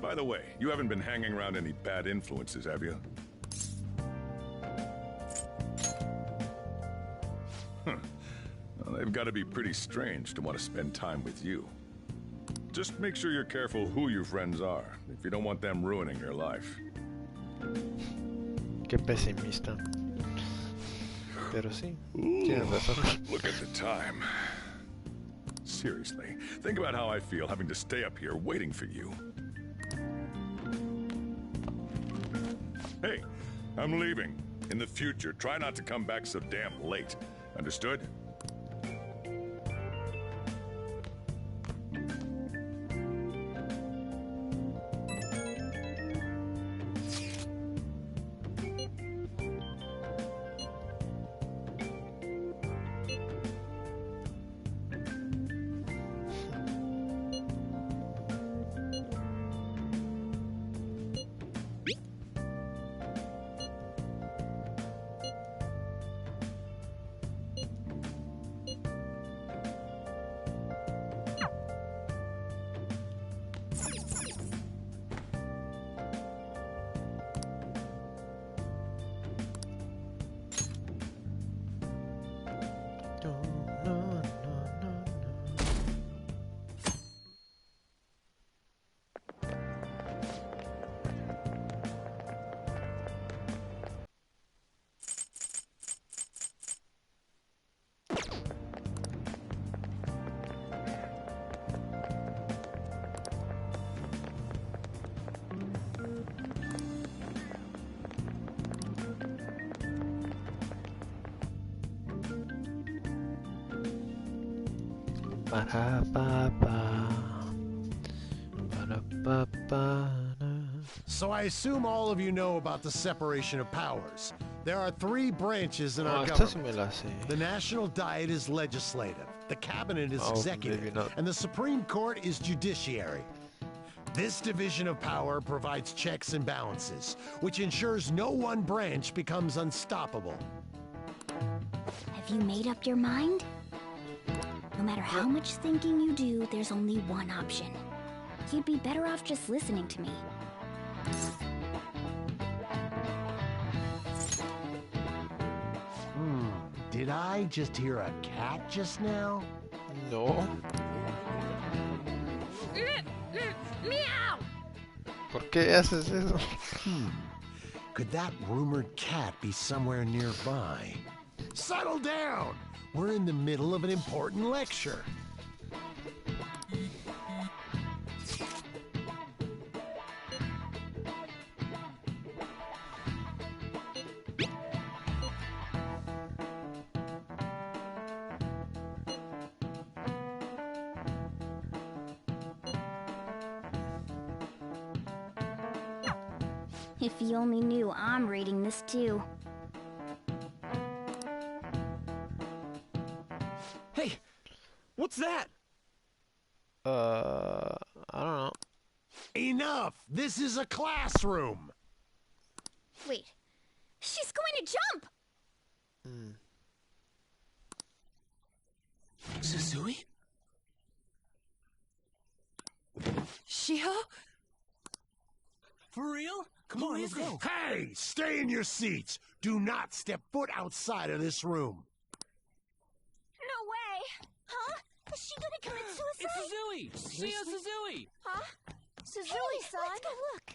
By the way, you haven't been hanging around any bad influences, have you? Well, they've got to be pretty strange to want to spend time with you. Just make sure you're careful who your friends are, if you don't want them ruining your life. Qué pesimista. Pero sí, tienes razón. Look at the time. Seriously, think about how I feel having to stay up here waiting for you. Hey, I'm leaving. In the future, try not to come back so damn late. Understood? So I assume all of you know about the separation of powers. There are three branches in our government. The National Diet is legislative, the Cabinet is executive, and the Supreme Court is judiciary. This division of power provides checks and balances, which ensures no one branch becomes unstoppable. Have you made up your mind? No matter how much thinking you do, there's only one option. You'd be better off just listening to me. Did I just hear a cat just now? No. Meow! ¿Por qué haces eso? Could that rumored cat be somewhere nearby? Settle down! We're in the middle of an important lecture. If you only knew I'm reading this too. Hey, what's that? I don't know. Enough! This is a classroom! Wait, she's going to jump! Suzui? Shiho? For real? Come on, let's go. Hey, stay in your seats. Do not step foot outside of this room. No way! Huh? Is she gonna commit suicide? It's Suzui! Shio Suzui! Huh? Suzui-san? Let's go look.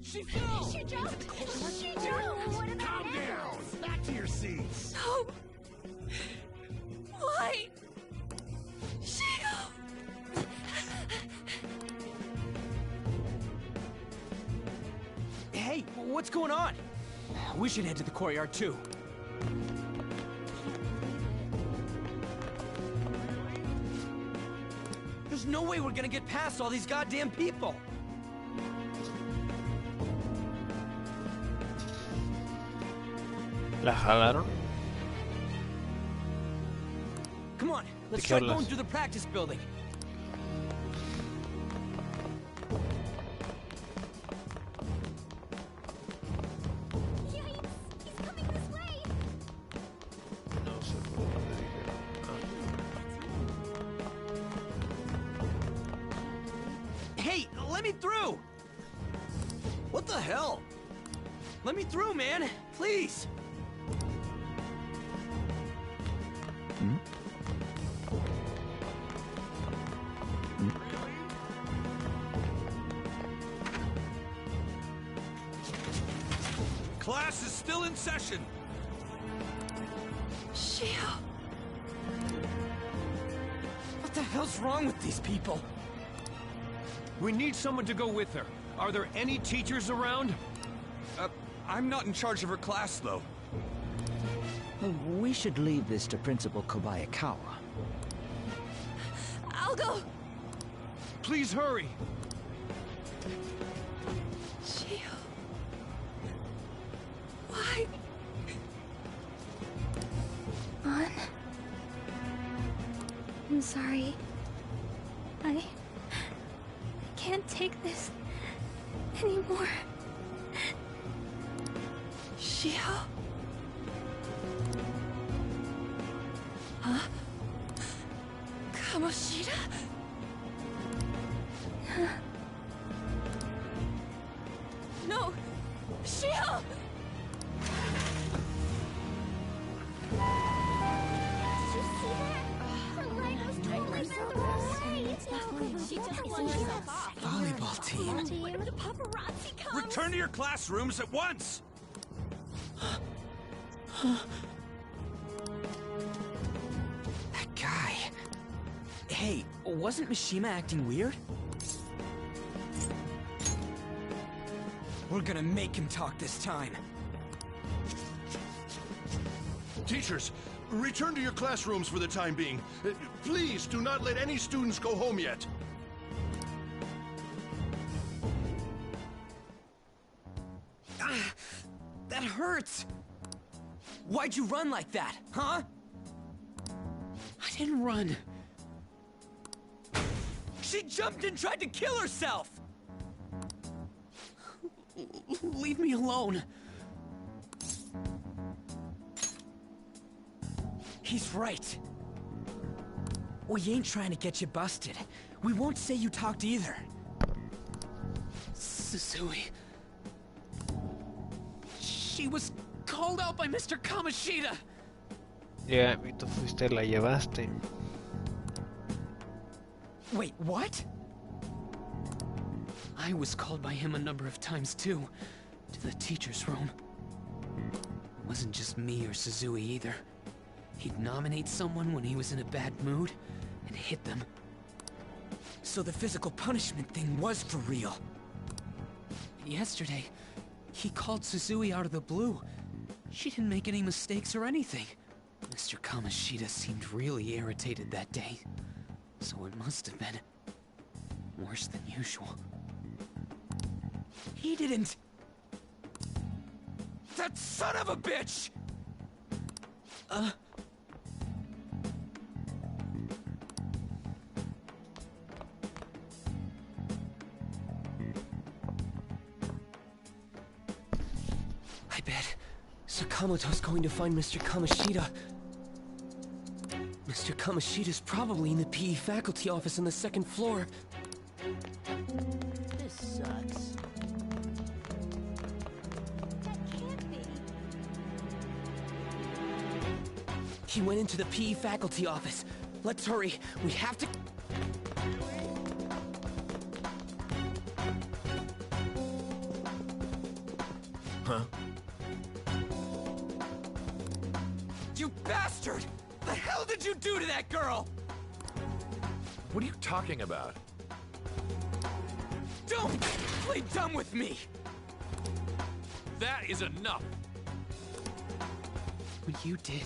She fell! She jumped! She jumped! What about Calm down! Back to your seats! No! Why? Shio! Hey, what's going on? We should head to the courtyard too. There's no way we're gonna get past all these goddamn people! ¿La jalaron? Come on, let's ¿De qué try hablas? going through the practice building. Yikes! He's coming this way! No sé por dónde dijeron. Hey, let me through! What the hell? Let me through, man! Please! Class is still in session. Shio! What the hell's wrong with these people? We need someone to go with her. Are there any teachers around? I'm not in charge of her class, though. We should leave this to Principal Kobayakawa. I'll go! Please hurry! Shio... Why? An? I'm sorry. I can't take this anymore. Shio? Huh? Kamoshida? No! Shio! Volleyball team. What if the paparazzi comes? Return to your classrooms at once. That guy. Hey, wasn't Mishima acting weird? We're gonna make him talk this time. Teachers, return to your classrooms for the time being. Please do not let any students go home yet. That hurts! Why'd you run like that, huh? I didn't run. She jumped and tried to kill herself! Leave me alone. He's right. We ain't trying to get you busted. We won't say you talked either. Susui. She was called out by Mr. Kamoshida. Yeah, y tú fuiste, la llevaste. Wait, what? I was called by him a number of times too, to the teacher's room. It wasn't just me or Susui either. He'd nominate someone when he was in a bad mood and hit them. So the physical punishment thing was for real. Yesterday, he called Susui out of the blue. She didn't make any mistakes or anything. Mr. Kamoshida seemed really irritated that day, so it must have been worse than usual. He didn't... That son of a bitch! I bet Sakamoto's going to find Mr. Kamoshida. Mr. Kamoshida's probably in the PE faculty office on the second floor. This sucks. He went into the PE faculty office. Let's hurry. We have to... Huh? You bastard! The hell did you do to that girl? What are you talking about? Don't play dumb with me! That is enough! What you did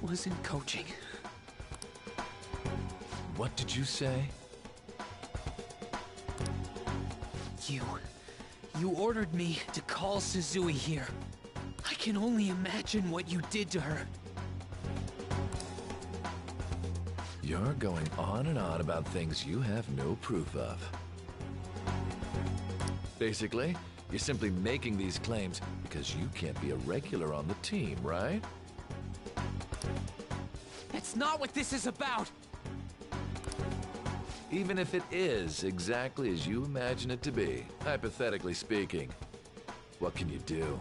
wasn't coaching. What did you say? You ordered me to call Susui here. I can only imagine what you did to her. You're going on and on about things you have no proof of. Basically, you're simply making these claims because you can't be a regular on the team, right? That's not what this is about! Even if it is exactly as you imagine it to be, hypothetically speaking, what can you do?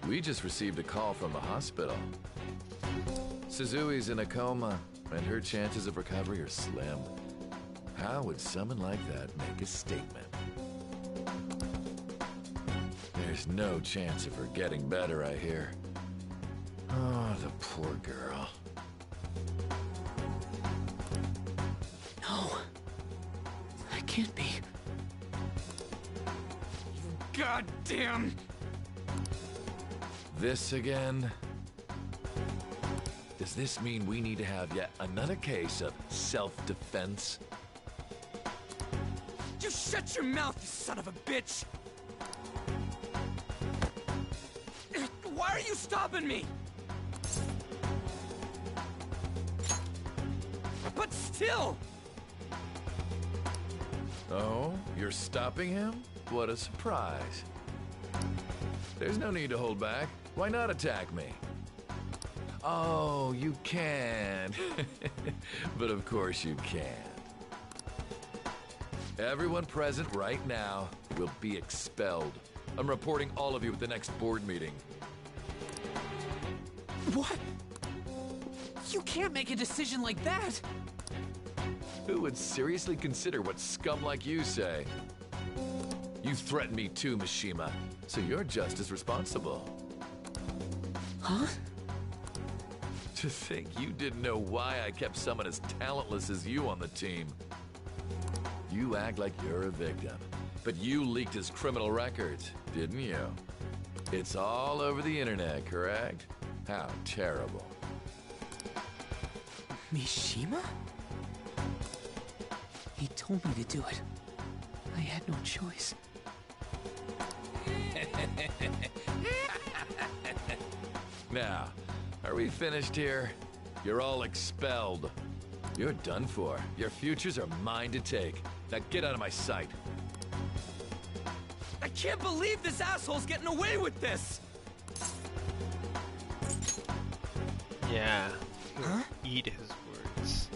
We just received a call from the hospital. Suzui's in a coma, and her chances of recovery are slim. How would someone like that make a statement? There's no chance of her getting better, I hear. Oh, the poor girl. No. That can't be. Goddamn! This again? Does this mean we need to have yet another case of self-defense? You shut your mouth, you son of a bitch! Why are you stopping me? But still! Oh, you're stopping him? What a surprise. There's no need to hold back. Why not attack me? Oh, you can. But of course you can't. Everyone present right now will be expelled. I'm reporting all of you at the next board meeting. What? You can't make a decision like that! Who would seriously consider what scum like you say? You threatened me too, Mishima, so you're just as responsible. Huh? To think you didn't know why I kept someone as talentless as you on the team. You act like you're a victim, but you leaked his criminal records, didn't you? It's all over the internet, correct? How terrible. Mishima? He told me to do it. I had no choice. Now, are we finished here? You're all expelled. You're done for. Your futures are mine to take. Now get out of my sight. I can't believe this asshole's getting away with this! Yeah. Huh? Eat his words.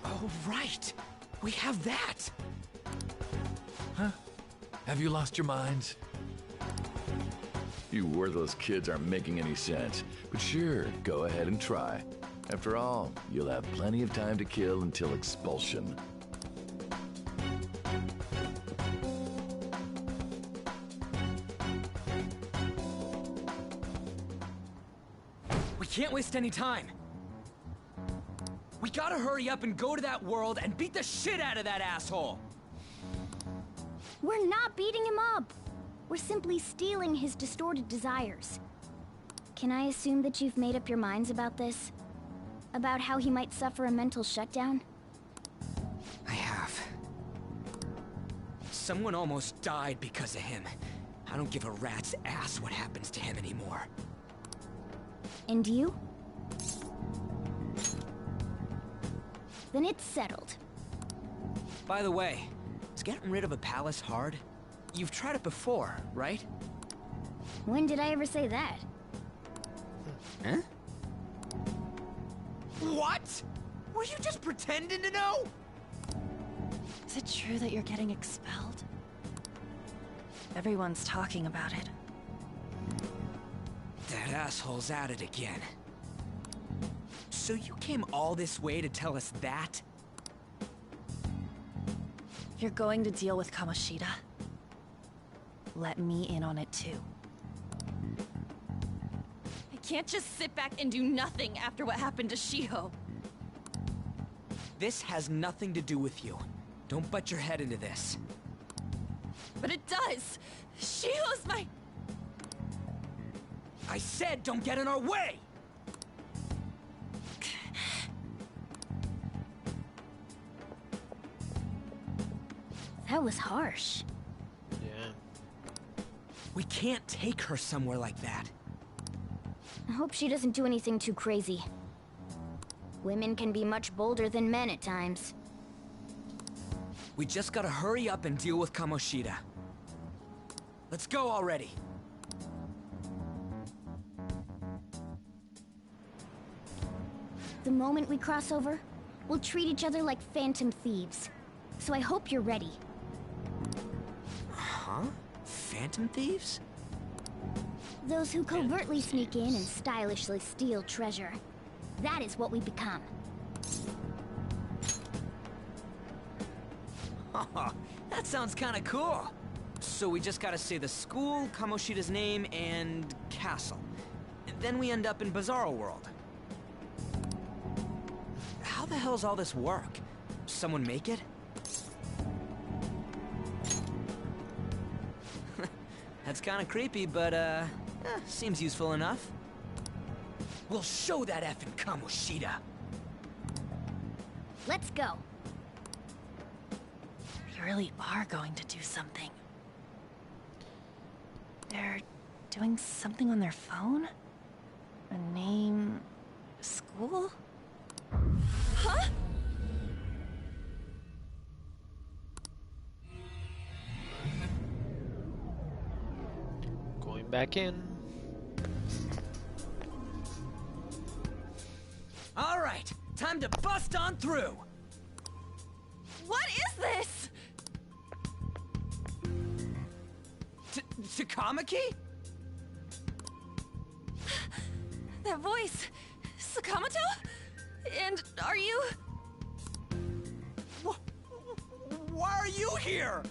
Oh, right. We have that. Huh? Have you lost your minds? You worthless kids aren't making any sense. But sure, go ahead and try. After all, you'll have plenty of time to kill until expulsion. We can't waste any time. We gotta hurry up and go to that world and beat the shit out of that asshole! We're not beating him up. We're simply stealing his distorted desires. Can I assume that you've made up your minds about this? About how he might suffer a mental shutdown? I have. Someone almost died because of him. I don't give a rat's ass what happens to him anymore. And you? Then it's settled. By the way, is getting rid of a palace hard? You've tried it before, right? When did I ever say that? Huh? What? Were you just pretending to know? Is it true that you're getting expelled? Everyone's talking about it. That asshole's at it again. So you came all this way to tell us that? If you're going to deal with Kamoshida, let me in on it too. I can't just sit back and do nothing after what happened to Shiho. This has nothing to do with you. Don't butt your head into this. But it does! Shiho's my... I said don't get in our way! That was harsh. Yeah. We can't take her somewhere like that. I hope she doesn't do anything too crazy. Women can be much bolder than men at times. We just gotta hurry up and deal with Kamoshida. Let's go already. The moment we cross over, we'll treat each other like phantom thieves. So I hope you're ready. Huh? Phantom thieves? Those who covertly sneak in and stylishly steal treasure. That is what we become. That sounds kinda cool. So we just gotta say the school, Kamoshida's name, and castle. Then we end up in Bizarro World. How the hell's all this work? Someone make it? That's kinda creepy, but seems useful enough. We'll show that effing Kamoshida. Let's go. We really are going to do something. They're doing something on their phone? A name... school? Huh? Going back in. All right, time to bust on through. What is this? Takamaki? That voice... Sakamoto? And are you... Why are you here?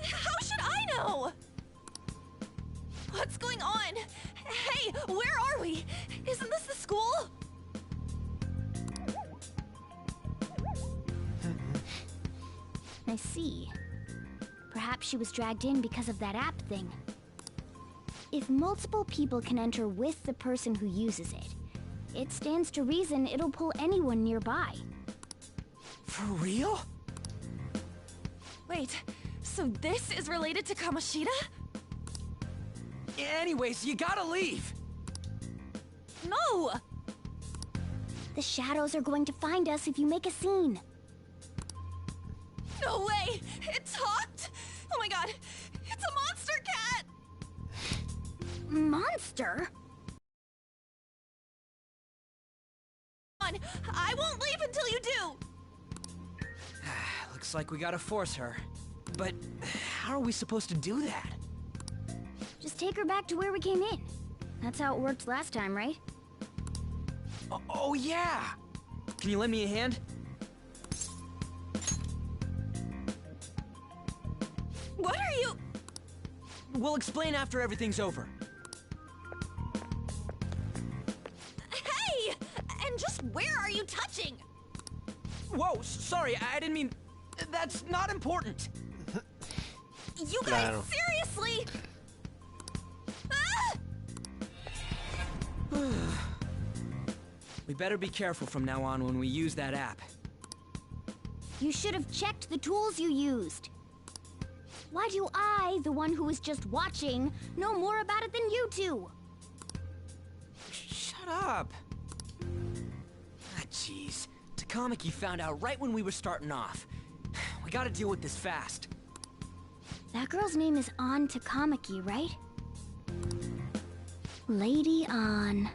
How should I know? What's going on? Hey, where are we? Isn't this the school? I see. Perhaps she was dragged in because of that app thing. If multiple people can enter with the person who uses it, it stands to reason it'll pull anyone nearby. For real? Wait, so this is related to Kamoshida? Anyways, you gotta leave! No! The shadows are going to find us if you make a scene. No way! It talked! Oh my god! It's a monster cat! Monster? Come on, I won't leave until you do! Looks like we gotta force her. But how are we supposed to do that? Just take her back to where we came in. That's how it worked last time, right? Oh yeah! Can you lend me a hand? What are you... We'll explain after everything's over. Hey! And just where are you touching? Whoa, sorry, I didn't mean... That's not important. You guys, seriously? Ah! We better be careful from now on when we use that app. You should have checked the tools you used. Why do I, the one who was just watching, know more about it than you two? Shut up. Ah, jeez. Takamaki found out right when we were starting off. We gotta deal with this fast. That girl's name is An Takamaki, right? Lady An.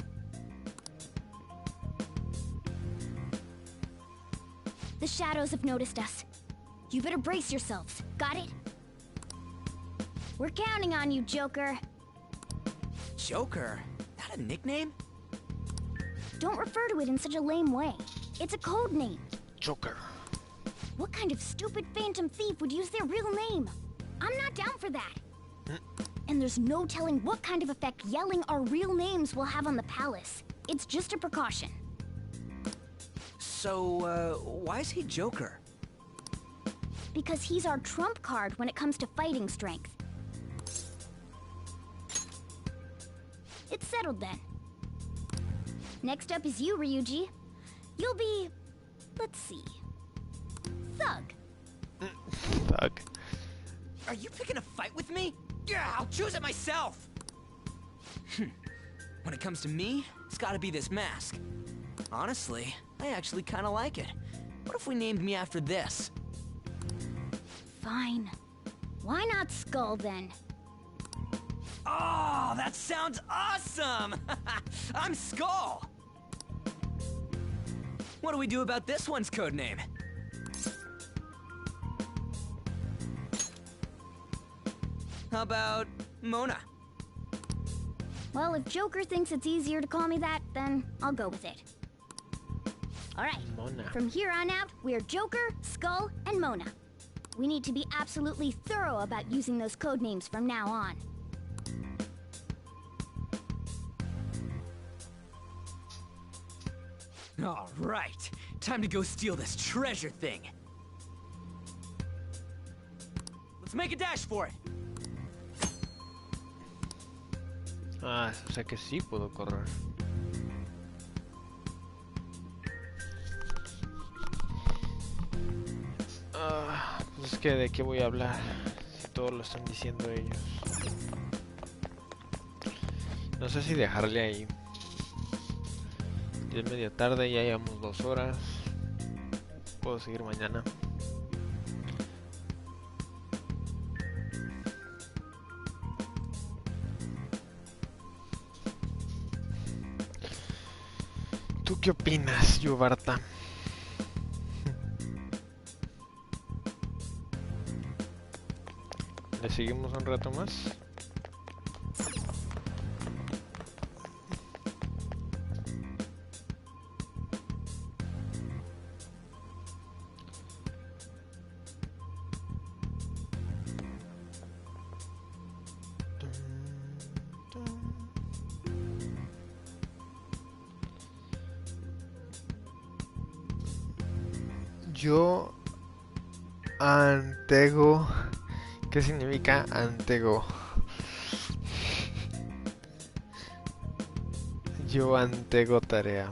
The shadows have noticed us. You better brace yourselves. Got it? We're counting on you, Joker. Joker? That a nickname? Don't refer to it in such a lame way. It's a code name. Joker. What kind of stupid phantom thief would use their real name? I'm not down for that. And there's no telling what kind of effect yelling our real names will have on the palace. It's just a precaution. So, why is he Joker? Because he's our trump card when it comes to fighting strength. It's settled then. Next up is you, Ryuji. You'll be... let's see... Thug. Thug. Are you picking a fight with me? Yeah, I'll choose it myself! When it comes to me, it's gotta be this mask. Honestly, I actually kinda like it. What if we named me after this? Fine. Why not Skull, then? Oh, that sounds awesome! I'm Skull! What do we do about this one's codename? How about Mona? Well, if Joker thinks it's easier to call me that, then I'll go with it. Alright, from here on out, we're Joker, Skull, and Mona. We need to be absolutely thorough about using those codenames from now on. Alright, time to go steal this treasure thing. Let's make a dash for it. Ah, o sea que sí puedo correr. Pues es que de qué voy a hablar si todo lo están diciendo ellos. No sé si dejarle ahí. Ya es media tarde, ya llevamos 2 horas. Puedo seguir mañana. ¿Tú qué opinas, Yubarta? ¿Le seguimos un rato más? Yo antego. ¿Qué significa antego? Yo antego tarea.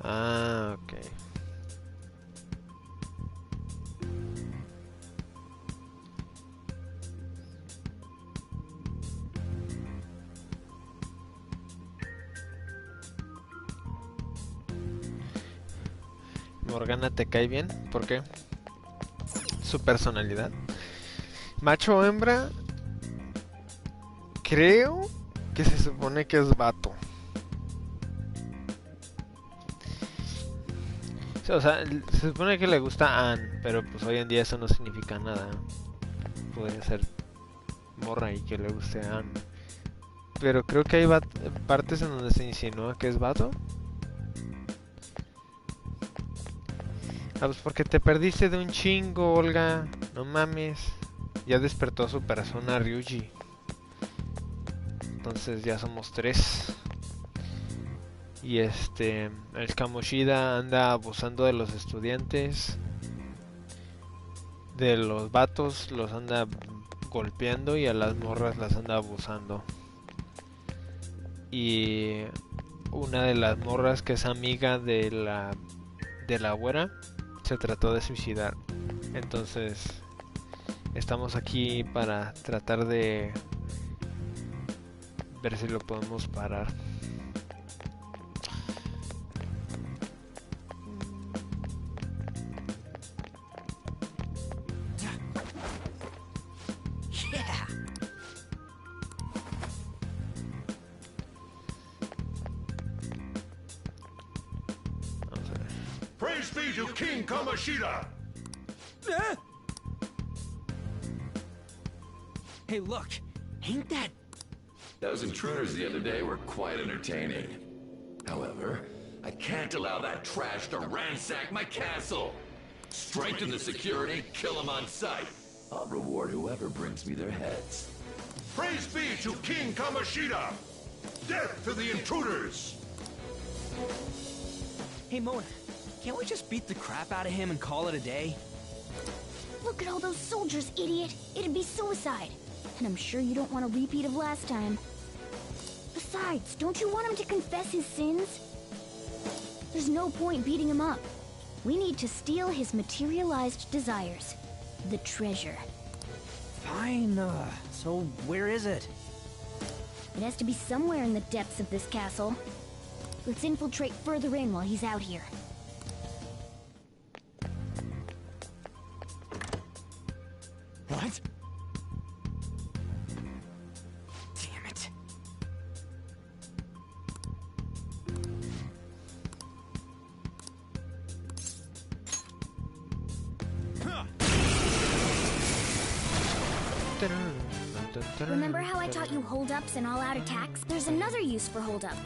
Ah, ok. Morgana, ¿te cae bien? ¿Por qué? Su personalidad. Macho o hembra. Creo que se supone que es vato. O sea, se supone que le gusta a Anne, pero pues hoy en día eso no significa nada. Puede ser morra y que le guste a Anne. Pero creo que hay partes en donde se insinúa que es vato. Ah, pues porque te perdiste de un chingo, Olga. No mames. Ya despertó su persona Ryuji. Entonces ya somos 3. Y el Kamoshida anda abusando de los estudiantes. De los vatos los anda golpeando y a las morras las anda abusando. Y una de las morras que es amiga de la güera se trató de suicidar. Entonces estamos aquí para tratar de ver si lo podemos parar. Praise be to King Kamoshida! Hey, look! Ain't that... Those intruders the other day were quite entertaining. However, I can't allow that trash to ransack my castle. Strengthen the security, kill them on sight. I'll reward whoever brings me their heads. Praise be to King Kamoshida! Death to the intruders! Hey, Mona, can't we just beat the crap out of him and call it a day? Look at all those soldiers, idiot! It'd be suicide. And I'm sure you don't want a repeat of last time. Besides, don't you want him to confess his sins? There's no point beating him up. We need to steal his materialized desires. The treasure. Fine, so where is it? It has to be somewhere in the depths of this castle. Let's infiltrate further in while he's out here. What? Damn it. Remember how I taught you hold-ups and all-out attacks? There's another use for hold-up.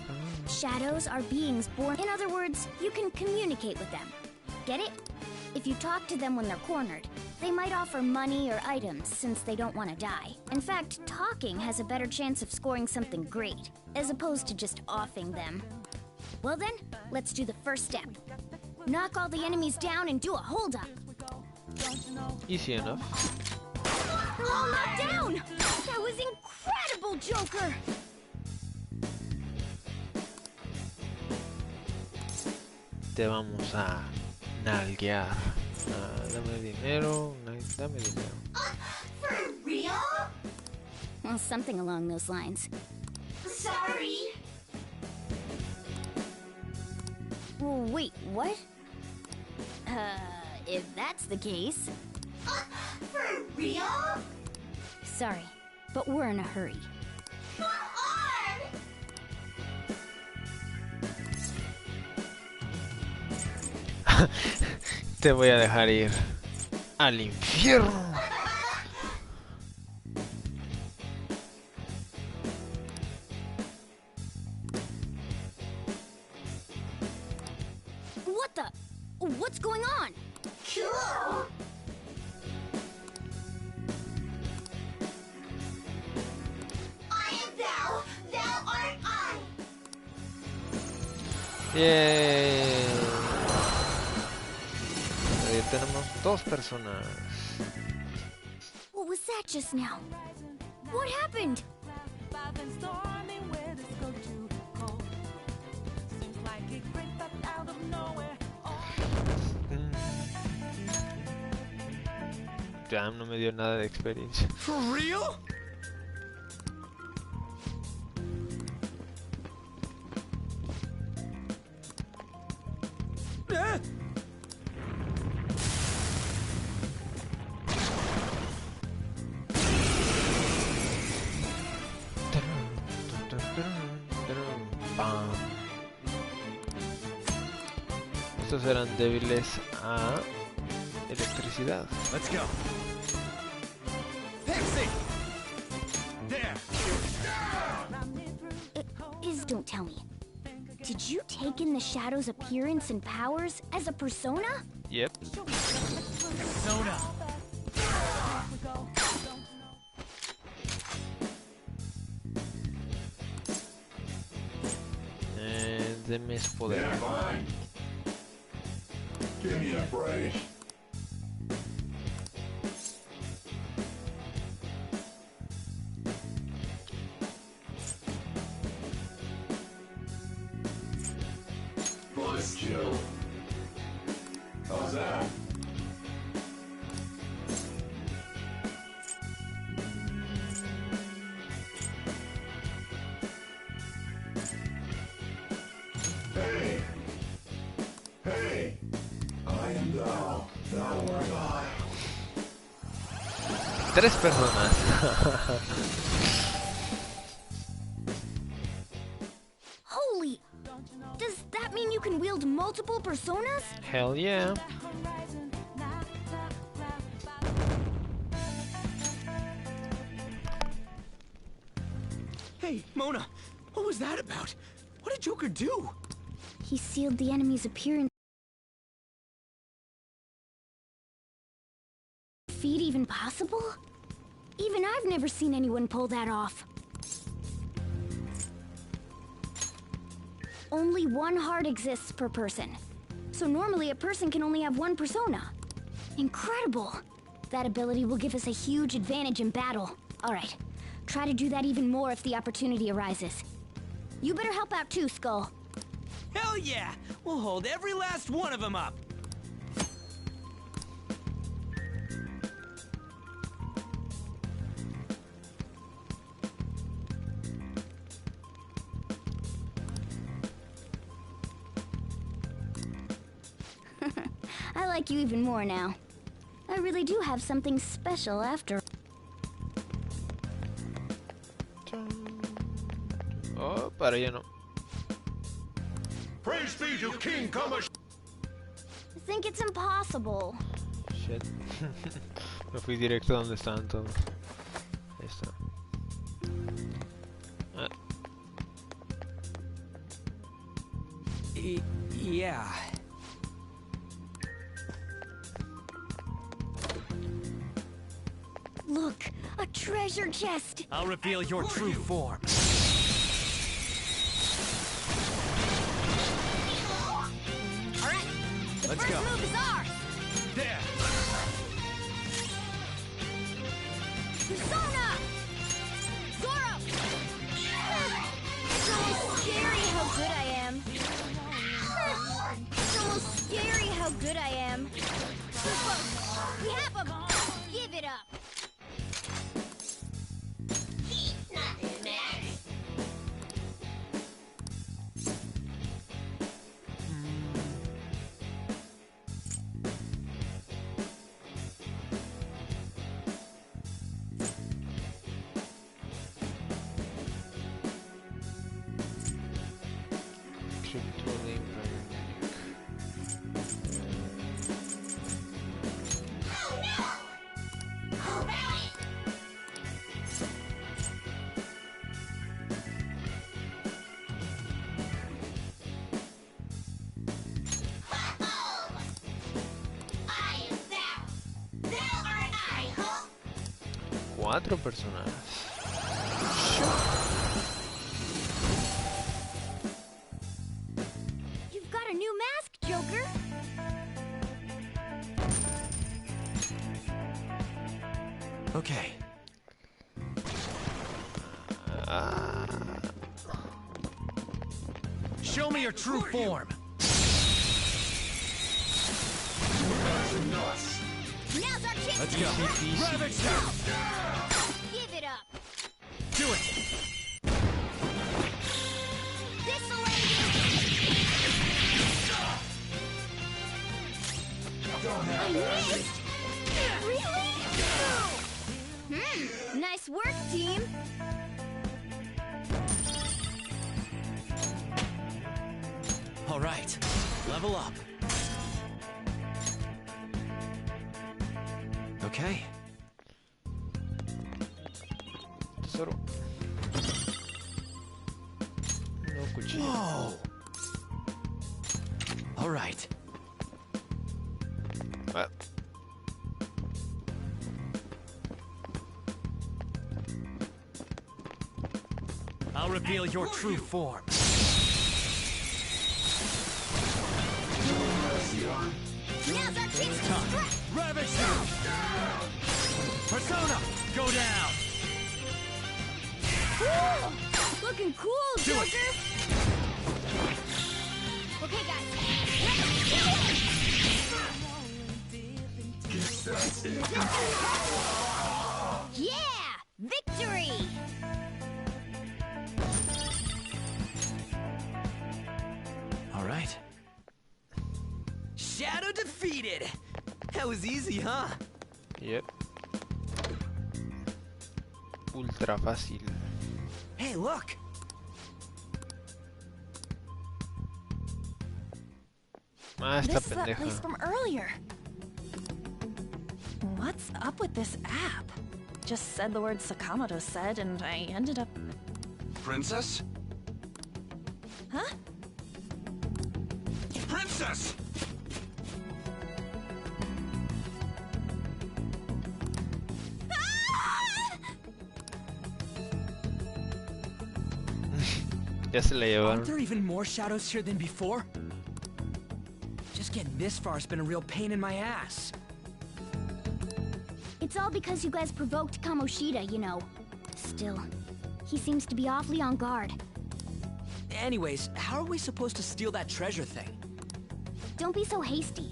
Shadows are beings born. In other words, you can communicate with them. Get it? If you talk to them when they're cornered, they might offer money or items since they don't want to die. In fact, talking has a better chance of scoring something great, as opposed to just offing them. Well then, let's do the first step. Knock all the enemies down and do a hold-up. Easy enough. All knocked down! That was incredible, Joker! Te vamos a nalguear. Dame dinero, dame dinero. For real? Well, something along those lines. Sorry. Wait, what? If that's the case... For real? Sorry, but we're in a hurry. Come on! Te voy a dejar ir al infierno. What the? What's going on? Cool. I am thou, thou art I. Yay. Ahí tenemos dos personas. What was that just now? What happened? Damn, no me dio nada de experiencia. For real? Estos eran débiles a electricidad. Let's go. Pixie! There! Don't tell me. Did you take in the Shadow's appearance and powers as a persona? Yep. Persona! De mis poderes. Give me a break. Let's chill. How's that? Hey! Hey! I am thou, thou art I. Tres personas. Holy! Does that mean you can wield multiple personas? Hell yeah. Hey, Mona, what was that about? What did Joker do? He sealed the enemy's appearance. Feat even possible? Even I've never seen anyone pull that off. Only one heart exists per person. So normally a person can only have one persona. Incredible! That ability will give us a huge advantage in battle. Alright, try to do that even more if the opportunity arises. You better help out too, Skull. Hell yeah! We'll hold every last one of them up! I like you even more now. I really do have something special after. Oh, para allá no. Praise be to King Kamoshida. I think it's impossible. Shit. Me fui directo a donde estaban todos. Ahí está. Ah. Yeah. Look, a treasure chest. I'll reveal your true form. All right, the Let's first go. move is ours. There. Persona! Zoro! It's almost scary how good I am. It's almost scary how good I am. Too close. We have him! Give it up! Nothing matters. 4 personas. You've got a new mask, Joker. Okay. Show me your true form. Now's our chance. Let's go. Ravage down. Give it up. Do it. This'll end it. I missed. Really? Nice work, team. All right. Level up. Okay. Tesoro. No cuchillo. Whoa. All right. I'll reveal your true form. Now's our chance to strike. Ravage down. Persona, go down. Cool. Looking cool, Do Joker. it. Okay, guys. Let's kill him. Yeah! Victory! All right. Shadow defeated. That was easy, huh? Yep. Ultra fácil. Hey, look. Ah, esta This is that pendeja. place from earlier. What's up with this app? Just said the word Sakamoto said, and I ended up... Princess? Huh? Princess! Ya se la Aren't llevaron. there even more shadows here than before? Just getting this far has been a real pain in my ass. It's all because you guys provoked Kamoshida, you know. Still, he seems to be awfully on guard. Anyways, how are we supposed to steal that treasure thing? Don't be so hasty.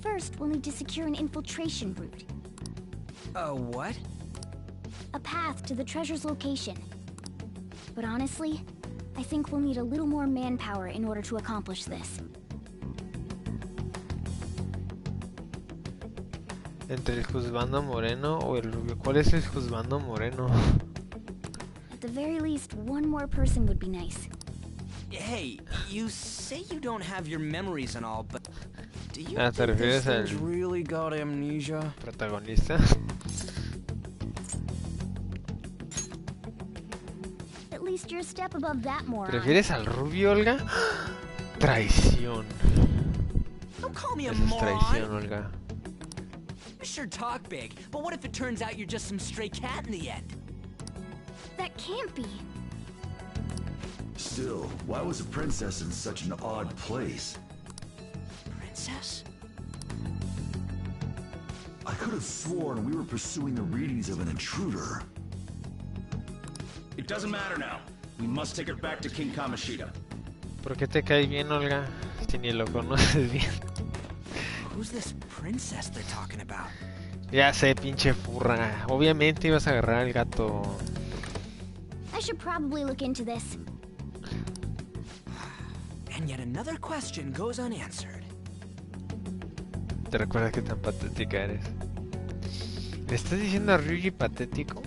First, we'll need to secure an infiltration route. What? A path to the treasure's location. But honestly, I think we'll need a little more manpower in order to accomplish this. Entre el juzgando moreno o el rubio. ¿Cuál es el juzgando moreno? At the very least, one more person would be nice. Hey, you say you don't have your memories and all, but do you ¿te think this refieres al thing's really got amnesia? protagonista? At least you're a step above that moron. ¿Prefieres al rubio, Olga? Traición. Don't call me a Eso es traición, moron. Olga. You sure talk big, but what if it turns out you're just some stray cat in the end? That can't be. Still, why was a princess in such an odd place? Princess? I could have sworn we were pursuing the readings of an intruder. It doesn't matter now. We must take her back to King Kamoshida. ¿Por qué te cae bien, Olga? Si ni lo conoces bien. Who's this princess they're talking about? Ya sé, pinche furra. Obviamente ibas a agarrar al gato. I should probably look into this. And yet another question goes unanswered. ¿Te recuerdas qué tan patética eres? ¿Le estás diciendo a Ryuji patético?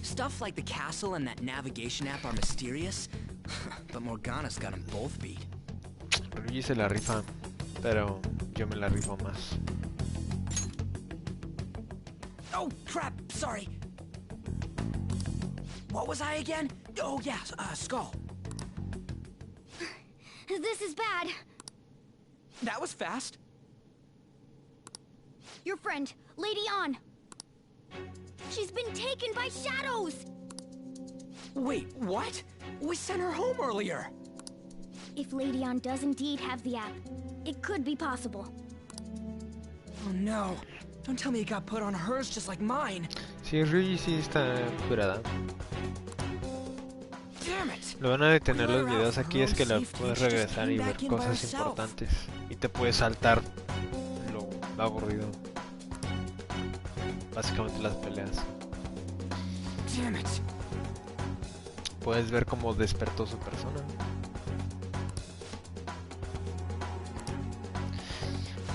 Stuff like the castle and that navigation app are mysterious, but Morgana's got them both beat. Ryuji se la rifa, pero yo me la rifo más. Oh, crap! Sorry! What was I again? Oh, yeah, Skull. This is bad. That was fast. Your friend, Lady On. She's been taken by shadows! Wait, what? We sent her home earlier! If Lady Ann does indeed have the app, it could be possible. Oh no. Don't tell me it got put on hers just like mine. Sí, Ryuji sí está curada. Damn it. Lo bueno de tener los videos aquí es que la puedes regresar y ver cosas importantes. Y te puedes saltar lo aburrido. Básicamente las peleas. Damn it. Puedes ver cómo despertó su persona.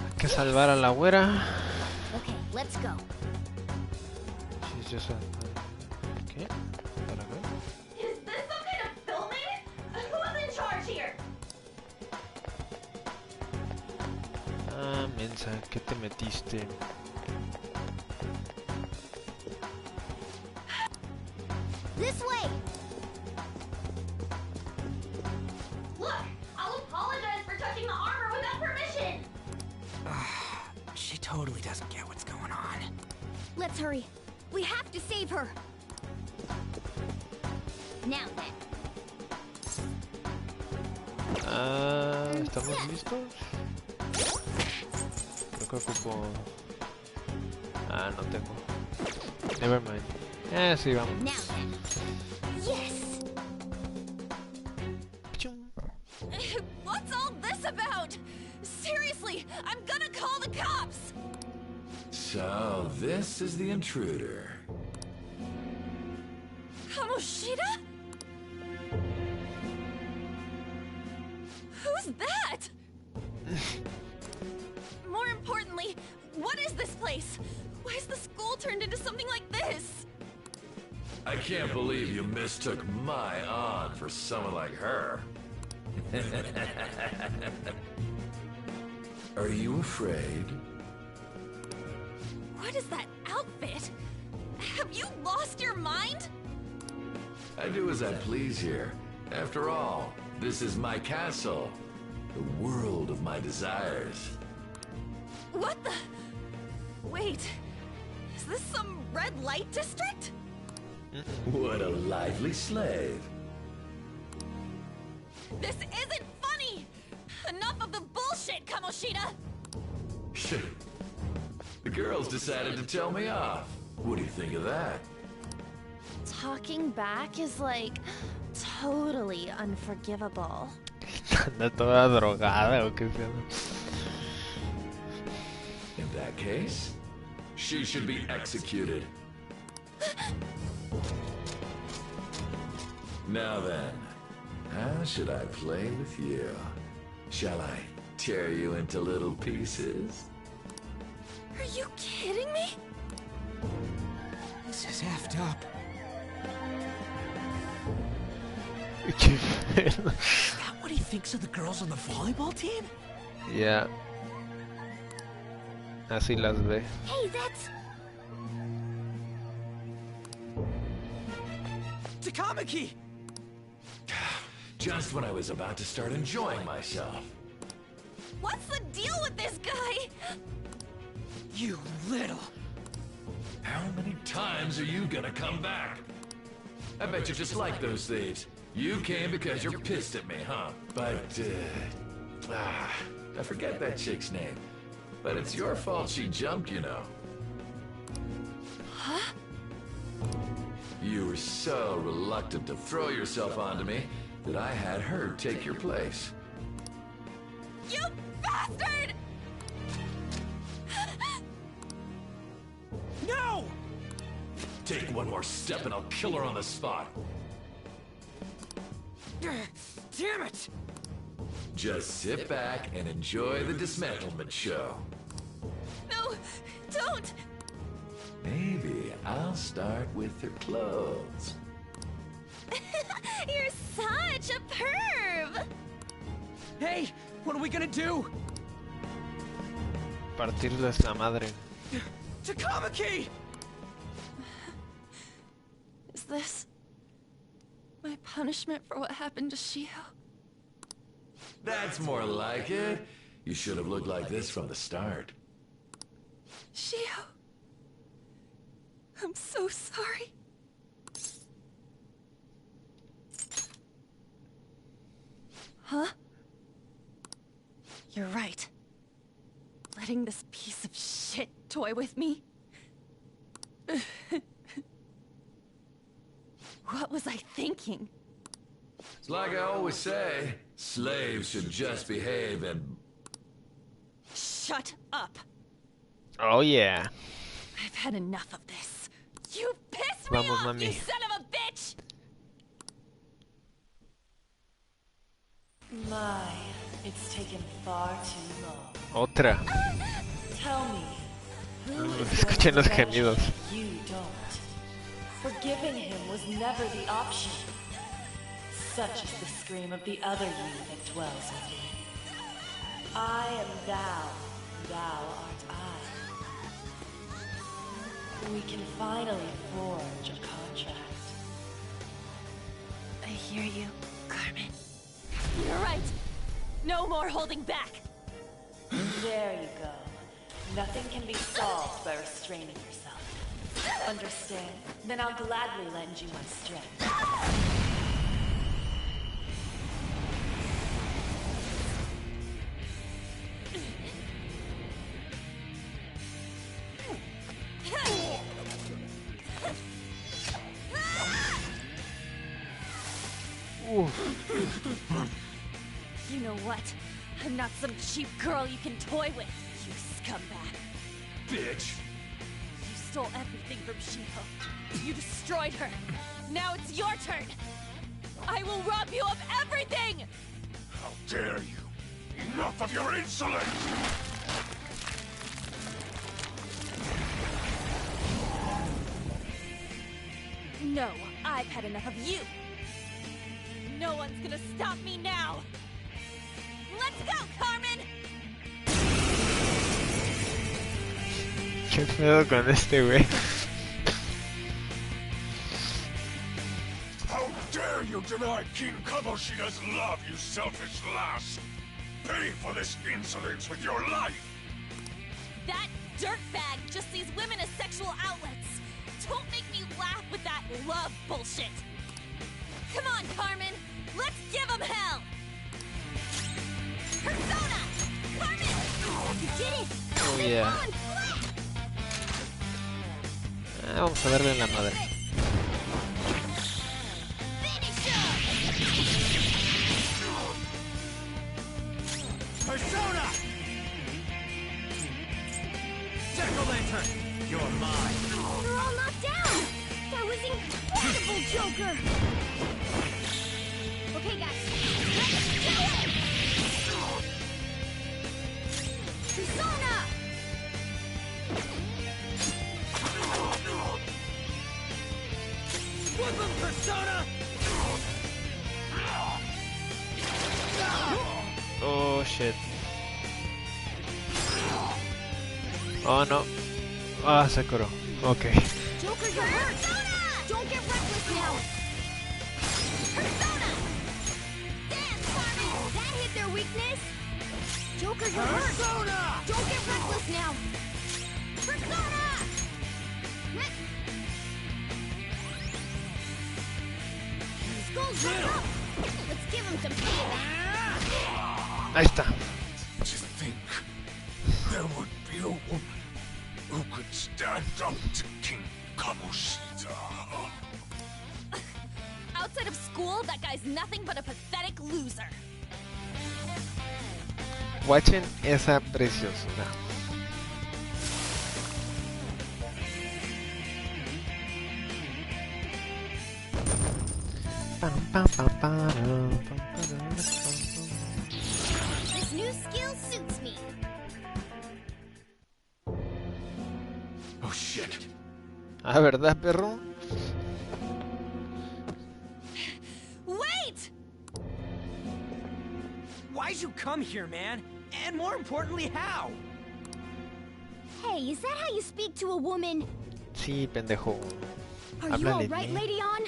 Hay que salvar a la güera. Okay, let's go. She's just ¿qué? ¿Para qué? Is this some kind of filming? Who's in charge here? Ah, mensa, ¿qué te metiste? This way! Look, I'll apologize for touching the armor without permission. She totally doesn't get what's going on. Let's hurry. We have to save her. Now then. ¿Estamos listos? Creo que ocupo... Ah, no tengo. Never mind. Sí, vamos. Now then. Yes! What's all this about? Seriously, I'm gonna call the cops! So, this is the intruder. Kamoshida? Who's that? More importantly, what is this place? Why is the school turned into something like this? I can't believe you mistook my aunt for someone like her. Are you afraid? What is that outfit? Have you lost your mind? I do as I please here. After all, this is my castle. The world of my desires. What the? Wait, is this some red light district? What a lively slave. This isn't funny! Enough of the bullshit, Kamoshida! The girls decided to tell me off. What do you think of that? Talking back is like totally unforgivable. Anda toda drogada o qué sea. In that case, she should be executed. Now then, how should I play with you? Shall I tear you into little pieces? Are you kidding me? This is effed up. Is that what he thinks of the girls on the volleyball team? Yeah. Así las ve. Hey, that's... Takamaki! Just when I was about to start enjoying myself. What's the deal with this guy? You little... How many times are you gonna come back? I bet you just like those thieves. You came because you're pissed at me, huh? But, I forget that chick's name. But it's your fault she jumped, you know. Huh? You were so reluctant to throw yourself onto me that I had her take your place. You bastard! No! Take one more step and I'll kill her on the spot. Damn it! Just sit back and enjoy the dismantlement show. No, don't! Maybe I'll start with her clothes. You're such a perv! Hey, what are we gonna do? Partirles la madre. Takamaki! Is this my punishment for what happened to Shio? That's more like it. You should have looked like this from the start. Shio... so sorry. Huh? You're right. Letting this piece of shit toy with me? What was I thinking? It's like I always say, slaves should just behave and... Shut up! Oh yeah. I've had enough of this. You pissed me off, mami. you son of a bitch! My, it's taken far too long. Otra. Tell me, who is Escuchen los going to gemidos. you don't? Forgiving him was never the option. Such is the scream of the other you that dwells with me. I am thou, thou art I. We can finally forge a contract. I hear you, Carmen. You're right. No more holding back. There you go. Nothing can be solved by restraining yourself. Understand? Then I'll gladly lend you my strength. You know what? I'm not some cheap girl you can toy with, you scumbag. Bitch! You stole everything from Shiho. You destroyed her. Now it's your turn. I will rob you of everything! How dare you! Enough of your insolence! No, I've had enough of you. No one's gonna stop me now. Let's go, Carmen! Qué pedo con este güey. How dare you deny King Kamoshida's love, you selfish lass! Pay for this insolence with your life! That dirtbag just sees women as sexual outlets. Don't make me laugh with that love bullshit. Come on, Carmen! Let's give him hell! Persona! Carmen! You did it! Oh yeah. Vamos a darle en la madre. Persona! Jack-o'-lantern, you're mine. They're all knocked down! That was incredible, Joker! Okay, guys. Let's do it! Persona! Whoop him, Persona! Oh shit. Oh no. Ah, se curó. Okay. Joker, you're hurt! Persona! Don't get reckless now! Persona! Damn, Carmen! That hit their weakness! Joker, you're hurt! Persona! Don't get reckless now! Persona! Skull's back up! Let's give him some payback! Ahí está. To think there would be a woman who could stand up to King Kamoshida. Outside of school, that guy's nothing but a pathetic loser. Watchen esa preciosura. This new skill suits me. Oh shit. Ah, ¿verdad, perro? Wait! Why'd you come here, man? And more importantly, how? Hey, is that how you speak to a woman? Sí, pendejo. Are you all right, Lady On?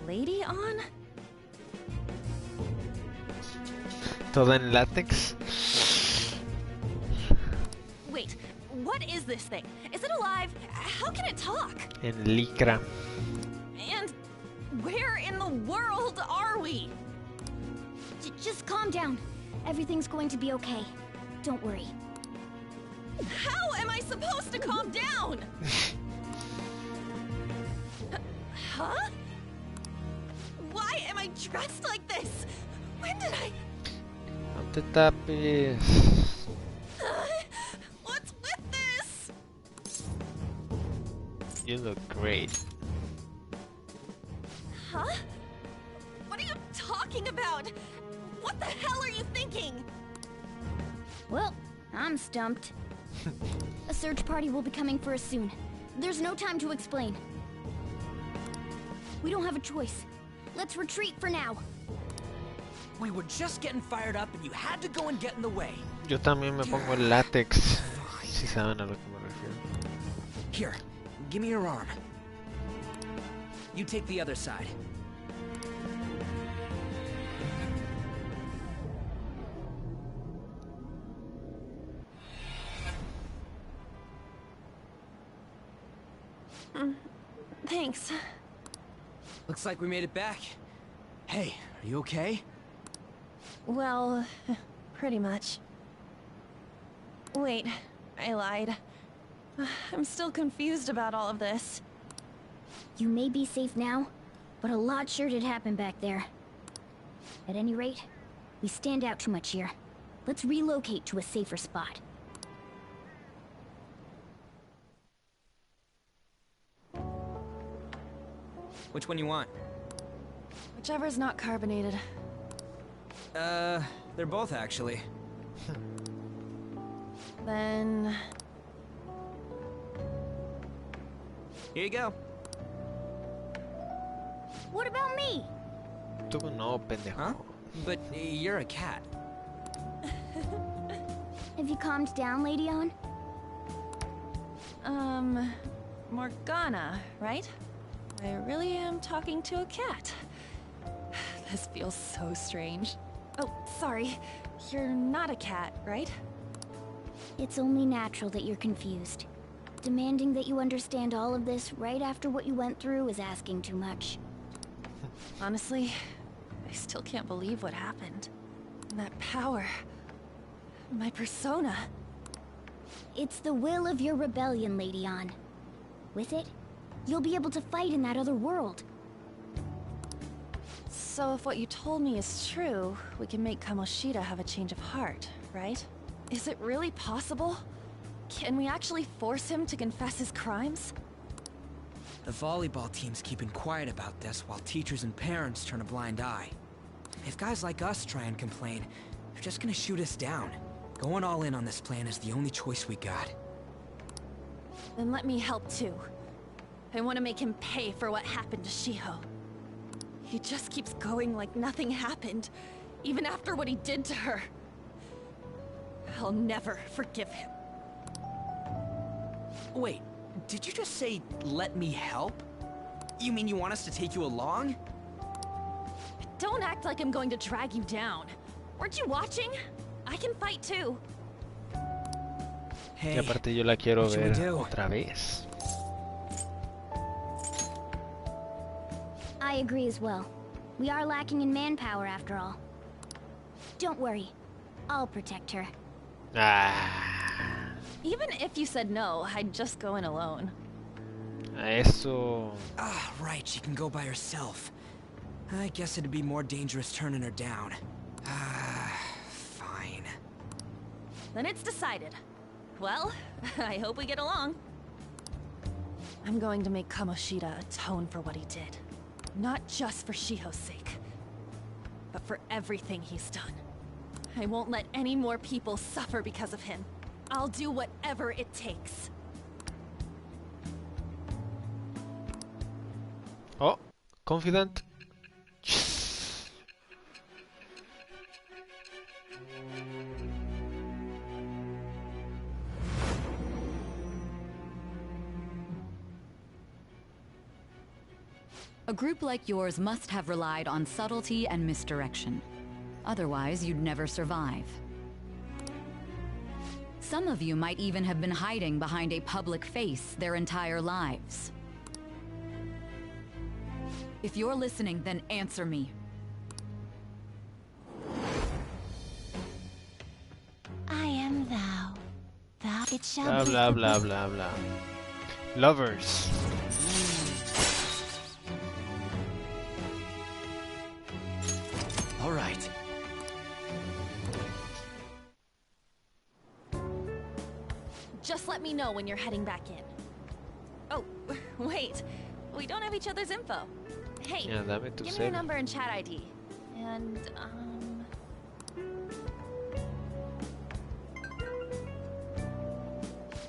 Lady On? Todo en látex. Wait, What is this thing? Is it alive? How can it talk? En licra. And where in the world are we? Just calm down. Everything's going to be okay. Don't worry. How am I supposed to calm down? Huh? Why am I dressed like this? When did I... No te tapes. What's with this? You look great. Huh? What are you talking about? What the hell are you thinking? Well, I'm stumped. A search party will be coming for us soon. There's no time to explain. We don't have a choice. Let's retreat for now. We were just getting fired up and you had to go and get in the way. Yo también me pongo el látex. Si saben a lo que me refiero. Here, give me your arm. You take the other side. Thanks. Looks like we made it back. Hey, are you okay? Well, pretty much. Wait, I lied. I'm still confused about all of this. You may be safe now, but a lot sure did happen back there. At any rate, we stand out too much here. Let's relocate to a safer spot. Which one you want? Whichever's not carbonated. They're both actually. Then... Here you go. What about me? Tú no, pendejo. Huh? But you're a cat. Have you calmed down, Lady On? Morgana, right? I really am talking to a cat. This feels so strange. Oh, sorry. You're not a cat, right? It's only natural that you're confused. Demanding that you understand all of this right after what you went through is asking too much. Honestly, I still can't believe what happened. That power... my persona... It's the will of your rebellion, Lady On. With it, you'll be able to fight in that other world. So if what you told me is true, we can make Kamoshida have a change of heart, right? Is it really possible? Can we actually force him to confess his crimes? The volleyball team's keeping quiet about this while teachers and parents turn a blind eye. If guys like us try and complain, they're just gonna shoot us down. Going all in on this plan is the only choice we got. Then let me help too. I want to make him pay for what happened to Shiho. He just keeps going like nothing happened, even after what he did to her. I'll never forgive him. Wait, did you just say, let me help? You mean you want us to take you along? Don't act like I'm going to drag you down. Weren't you watching? I can fight too. Hey, y aparte yo la quiero ver do? otra vez. I agree as well. We are lacking in manpower after all. Don't worry. I'll protect her. Ah. Even if you said no, I'd just go in alone. Eso. Ah, right, she can go by herself. I guess it'd be more dangerous turning her down. Fine. Then it's decided. Well, I hope we get along. I'm going to make Kamoshida atone for what he did. Not just for Shiho's sake, but for everything he's done. I won't let any more people suffer because of him. I'll do whatever it takes. Oh, confident. A group like yours must have relied on subtlety and misdirection. Otherwise, you'd never survive. Some of you might even have been hiding behind a public face their entire lives. If you're listening, then answer me. I am thou. Thou it shall Blah be. blah blah blah blah. Lovers. All right. Just let me know when you're heading back in. Oh, wait. We don't have each other's info. Hey, Yeah, dame tu give me your cel. number and chat ID. And,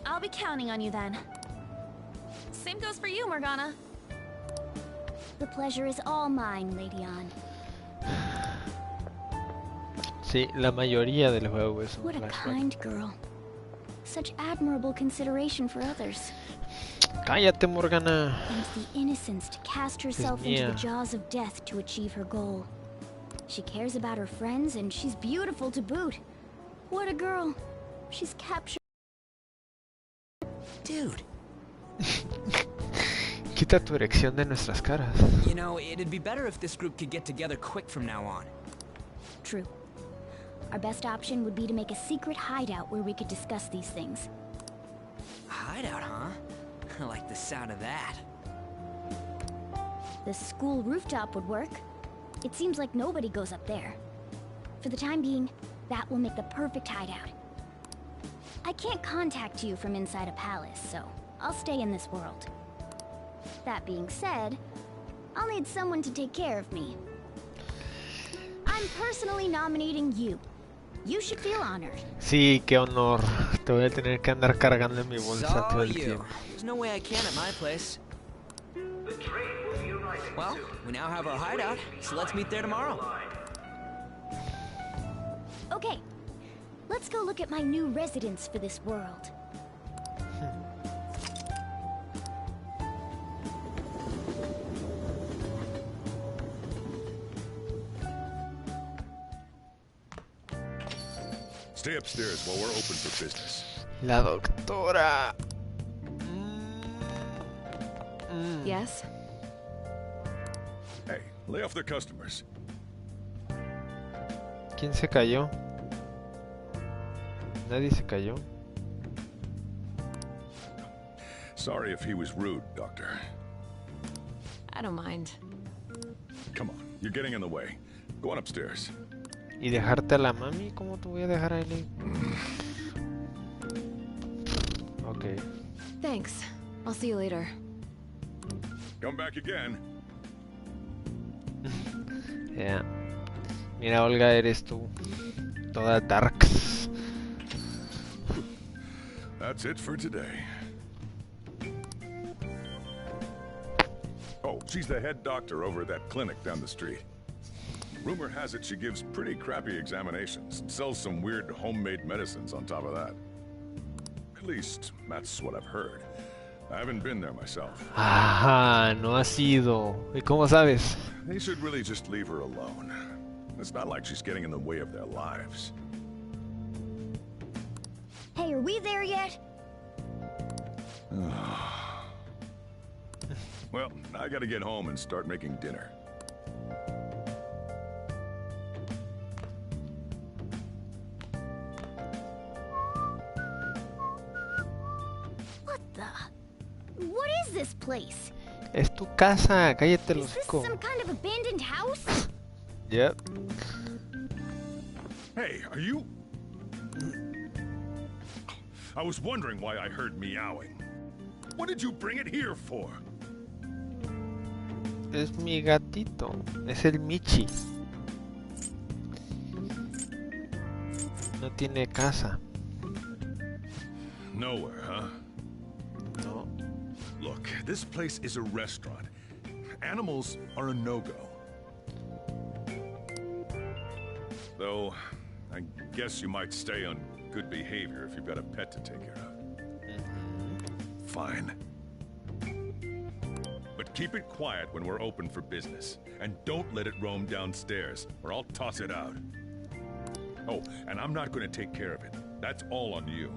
I'll be counting on you then. Same goes for you, Morgana. The pleasure is all mine, Lady Anne. Sí, la mayoría del juego es un What a flashback. kind girl. Such admirable consideration for others. Cállate, Morgana. And the innocence to cast herself into the mía. jaws of death to achieve her goal. She cares about her friends, and she's beautiful to boot. What a girl. She's captured. Dude. Quita tu erección de nuestras caras. You know, it'd be better if this group could get together quick from now on. True. Our best option would be to make a secret hideout where we could discuss these things. A hideout, huh? I like the sound of that. The school rooftop would work. It seems like nobody goes up there. For the time being, that will make the perfect hideout. I can't contact you from inside a palace, so I'll stay in this world. That being said, I'll need someone to take care of me. I'm personally nominating you. You should feel honored. Sí, qué honor. Te voy a tener que andar cargando en mi bolsa So todo el you. tiempo. There's no way I can at my place. Well, we now have our hideout, so let's meet there tomorrow. Okay, let's go look at my new residence for this world. Stay upstairs while we're open for business. La doctora. Yes? Hey, lay off the customers. ¿Quién se cayó? Nadie se cayó. Sorry if he was rude, Doctor. I don't mind. Come on, you're getting in the way. Go on upstairs. ¿Y dejarte a la mami? ¿Cómo te voy a dejar a él? Ok. Thanks. I'll see you later. Come back again. Yeah. Mira, Olga, eres tú. Toda darks. That's it for today. Oh, she's the head doctor over at that clinic down the street. Rumor has it she gives pretty crappy examinations and sells some weird homemade medicines on top of that. At least, that's what I've heard. I haven't been there myself. Ajá, no ha sido. ¿Y cómo sabes? They should really just leave her alone. It's not like she's getting in the way of their lives. Hey, are we there yet? Well, I gotta get home and start making dinner. What the? What is this place? Es tu casa, cállate el Is this hocico. some kind of abandoned house? Yep. Hey, are you... I was wondering why I heard meowing. What did you bring it here for? Es mi gatito. Es el Michi. No tiene casa. Nowhere, huh? No. Look, this place is a restaurant. Animals are a no-go. Though, I guess you might stay on good behavior if you've got a pet to take care of. Fine. But keep it quiet when we're open for business. And don't let it roam downstairs, or I'll toss it out. Oh, and I'm not going to take care of it. That's all on you.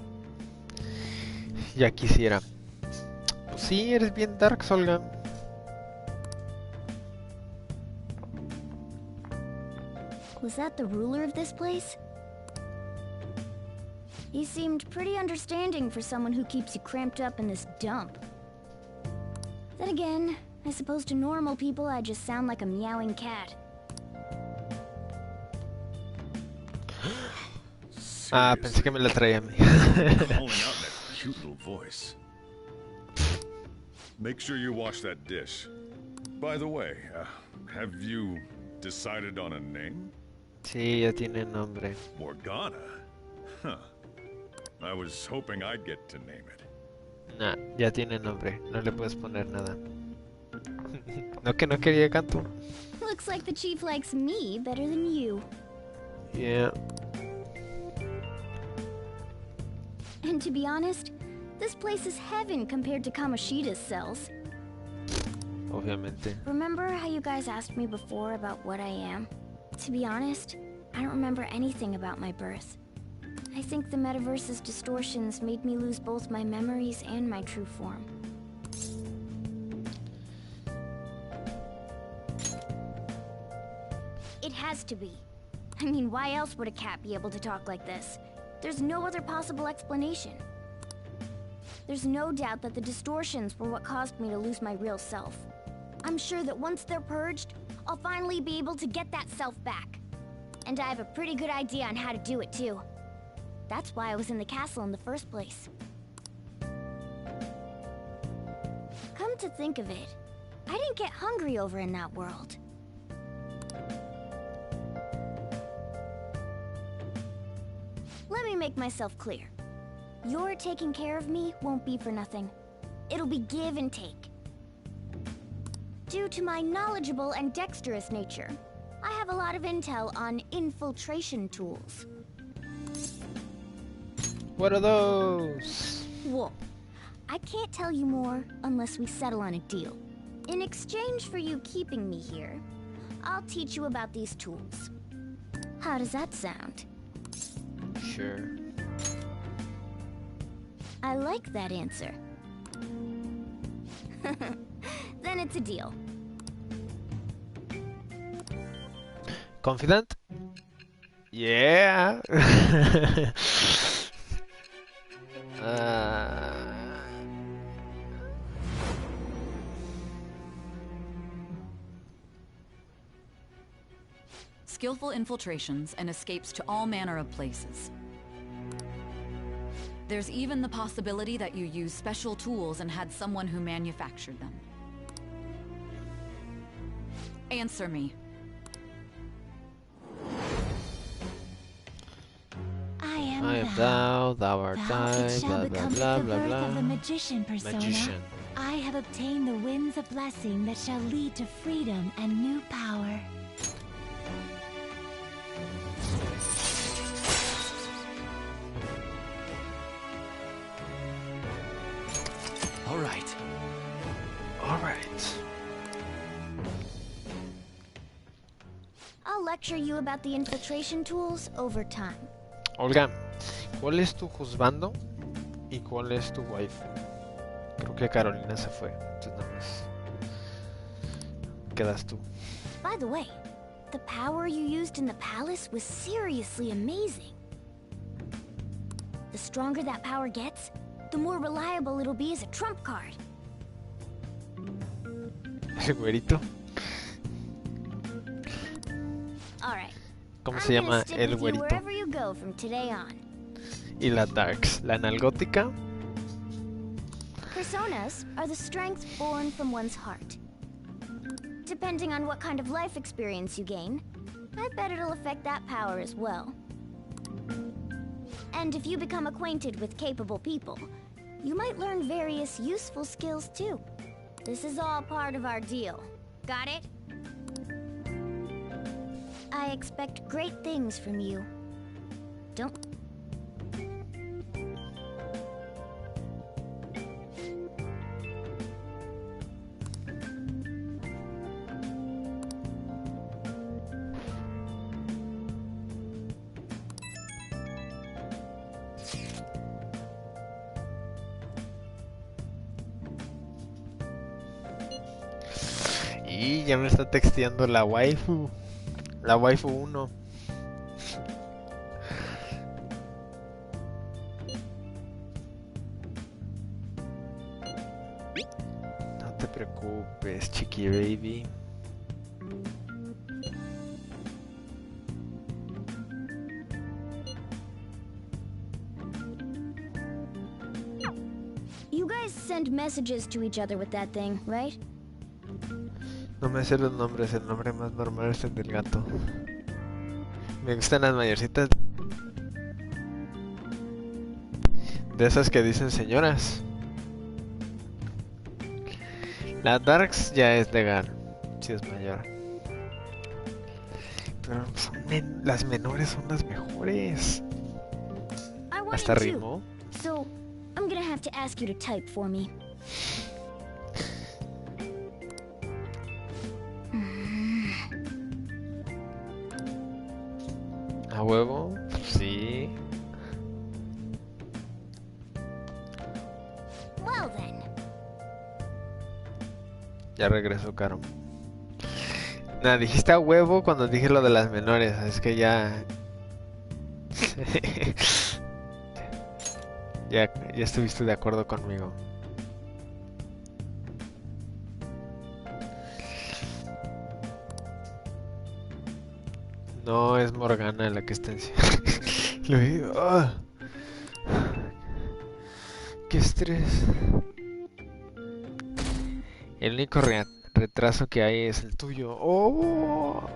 Ya quisiera. Pues sí, eres bien dark, Olga. Was that the ruler of this place? He seemed pretty understanding for someone who keeps you cramped up in this dump. Then again, I suppose to normal people I just sound like a meowing cat. Ah, pensé que me la traía a mí. Calling out that cute little voice. Make sure you wash that dish. By the way, have you decided on a name? Sí, ya tiene nombre. Morgana? Huh. I was hoping I'd get to name it. Nah, ya tiene nombre. No le puedes poner nada. No que no quería canto. Looks like the chief likes me better than you. Yeah. And to be honest, this place is heaven compared to Kamoshida's cells. Obviamente. Remember how you guys asked me before about what I am? To be honest, I don't remember anything about my birth. I think the metaverse's distortions made me lose both my memories and my true form. It has to be. I mean, why else would a cat be able to talk like this? There's no other possible explanation. There's no doubt that the distortions were what caused me to lose my real self. I'm sure that once they're purged, I'll finally be able to get that self back. And I have a pretty good idea on how to do it too. That's why I was in the castle in the first place. Come to think of it, I didn't get hungry over in that world. Let me make myself clear. Your taking care of me won't be for nothing. It'll be give and take. Due to my knowledgeable and dexterous nature, I have a lot of intel on infiltration tools. What are those? Whoa. I can't tell you more unless we settle on a deal. In exchange for you keeping me here, I'll teach you about these tools. How does that sound? Sure. I like that answer. Then it's a deal. Confident? Yeah. Skillful infiltrations and escapes to all manner of places. There's even the possibility that you used special tools and had someone who manufactured them. Answer me. I am thou, thou art Thou, I, it shall blah blah become blah the blah birth blah. of the magician persona. Magician. I have obtained the winds of blessing that shall lead to freedom and new power. All right. All right. I'll lecture you about the infiltration tools over time. Olga, ¿cuál es tu juzgando y cuál es tu waifu? Creo que Carolina se fue, entonces nada más quedas tú. By the way, the power you used in the palace was seriously amazing. The stronger that power gets, the more reliable it'll be as a trump card. El güerito. All right. ¿Cómo se llama el güerito? Wherever you go from today on. Y la Darks, la analgótica. Personas are the strengths born from one's heart. Depending on what kind of life experience you gain, I bet it'll affect that power as well. And if you become acquainted with capable people, you might learn various useful skills too. This is all part of our deal. Got it? I expect great things from you. Don't... Y ya me está texteando la waifu. La waifu 1. No te preocupes, chiqui baby. You guys send messages to each other with that thing, right? No me sé los nombres, el nombre más normal es el del gato. Me gustan las mayorcitas. De esas que dicen señoras. La Darks ya es legal, si es mayor. Pero las menores son las mejores. Hasta rimó. So, I'm gonna have to ask you to type for me. ¿A huevo? Sí. Well then. Ya regresó, Caro. Nada, dijiste a huevo cuando dije lo de las menores. Es que ya... ya estuviste de acuerdo conmigo. No es Morgana la que está encima. Lo digo. ¡Oh! ¡Qué estrés! El único retraso que hay es el tuyo. ¡Oh!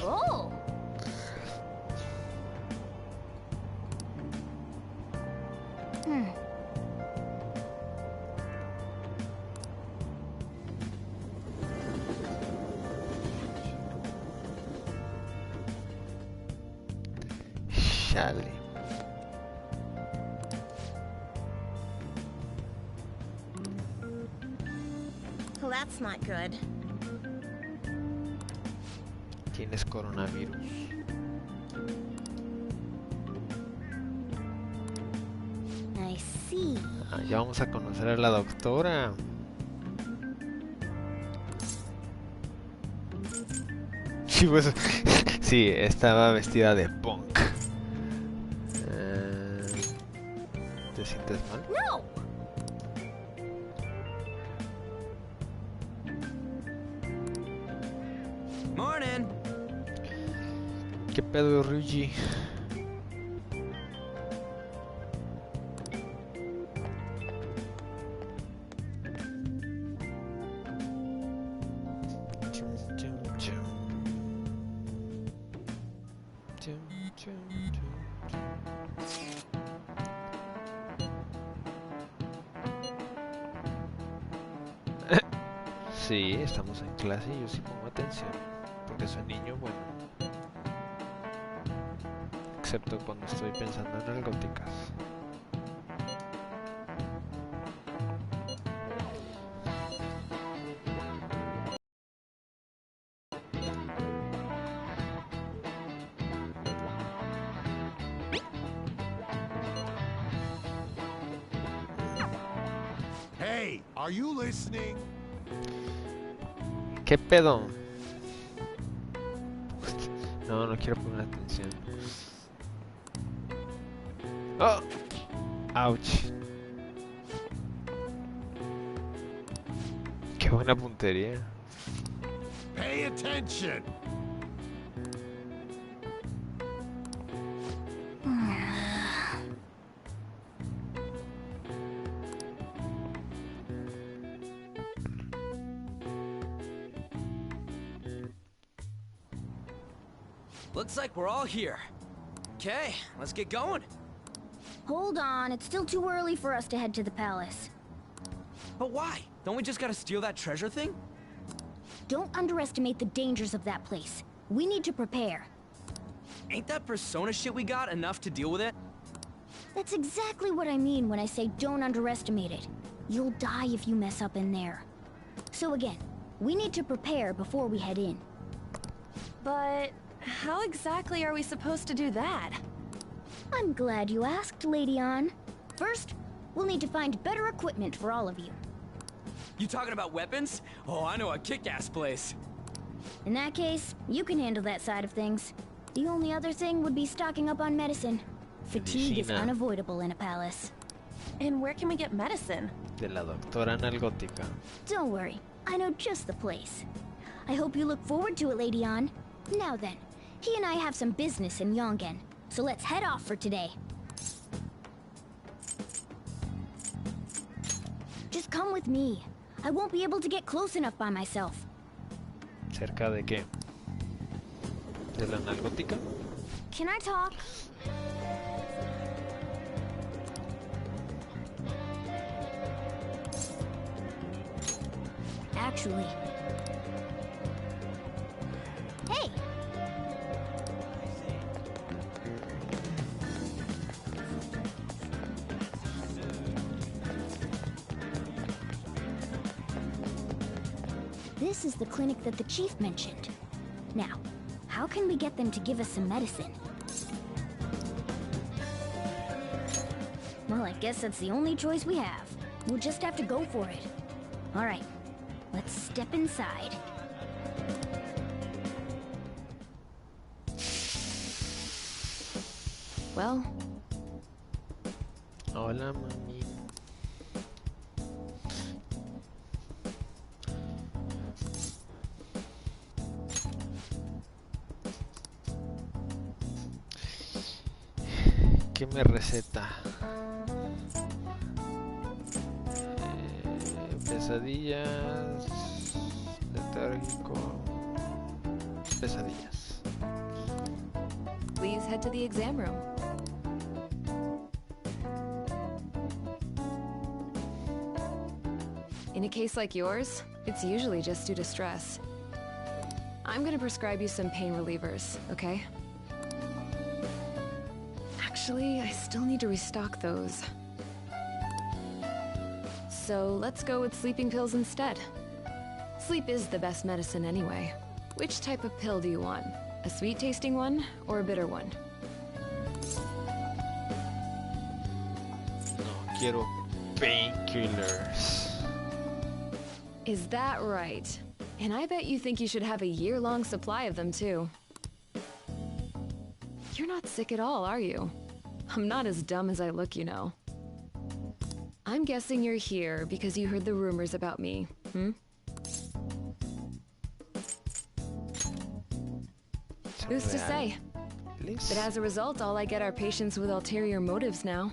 Oh. Chale. Well, that's not good. Tienes coronavirus. I see. Ah, ya vamos a conocer a la doctora. Sí, pues, sí, estaba vestida de punk. ¿Te sientes mal? No. Morning. ¿Qué pedo, Ryuji? Sí, estamos en clase y yo sí pongo atención, porque soy niño bueno. Excepto cuando estoy pensando en narcóticas. Hey, are you listening? ¿Qué pedo? No, no quiero poner atención. ¡Oh! ¡Ouch! ¡Qué buena puntería! Pay attention. Looks like we're all here. Okay, let's get going. Hold on, it's still too early for us to head to the palace. But why? Don't we just gotta steal that treasure thing? Don't underestimate the dangers of that place. We need to prepare. Ain't that persona shit we got enough to deal with it? That's exactly what I mean when I say don't underestimate it. You'll die if you mess up in there. So again, we need to prepare before we head in. But how exactly are we supposed to do that? I'm glad you asked, Lady Ann. First, we'll need to find better equipment for all of you. You talking about weapons? Oh, I know a kick-ass place. In that case, you can handle that side of things. The only other thing would be stocking up on medicine. Fatigue is unavoidable in a palace. And where can we get medicine? De la doctora analgótica. Don't worry, I know just the place. I hope you look forward to it, Lady Ann. Now then, he and I have some business in Yongen, so let's head off for today. Just come with me. I won't be able to get close enough by myself. ¿Cerca de qué? ¿De la analgótica? Can I talk? Actually... Hey! This is the clinic that the chief mentioned. Now, how can we get them to give us some medicine? Well, I guess that's the only choice we have. We'll just have to go for it. All right, let's step inside. Well... Hola, mami. ¿Qué me receta? Pesadillas, letárgico, pesadillas. Please head to the exam room. In a case like yours, it's usually just due to stress. I'm gonna prescribe you some pain relievers, okay? Actually, I still need to restock those. So let's go with sleeping pills instead. Sleep is the best medicine anyway. Which type of pill do you want? A sweet-tasting one or a bitter one? No, quiero painkillers. Is that right? And I bet you think you should have a year-long supply of them too. You're not sick at all, are you? I'm not as dumb as I look, you know. I'm guessing you're here because you heard the rumors about me, hmm? Who's to say? But as a result, all I get are patients with ulterior motives now.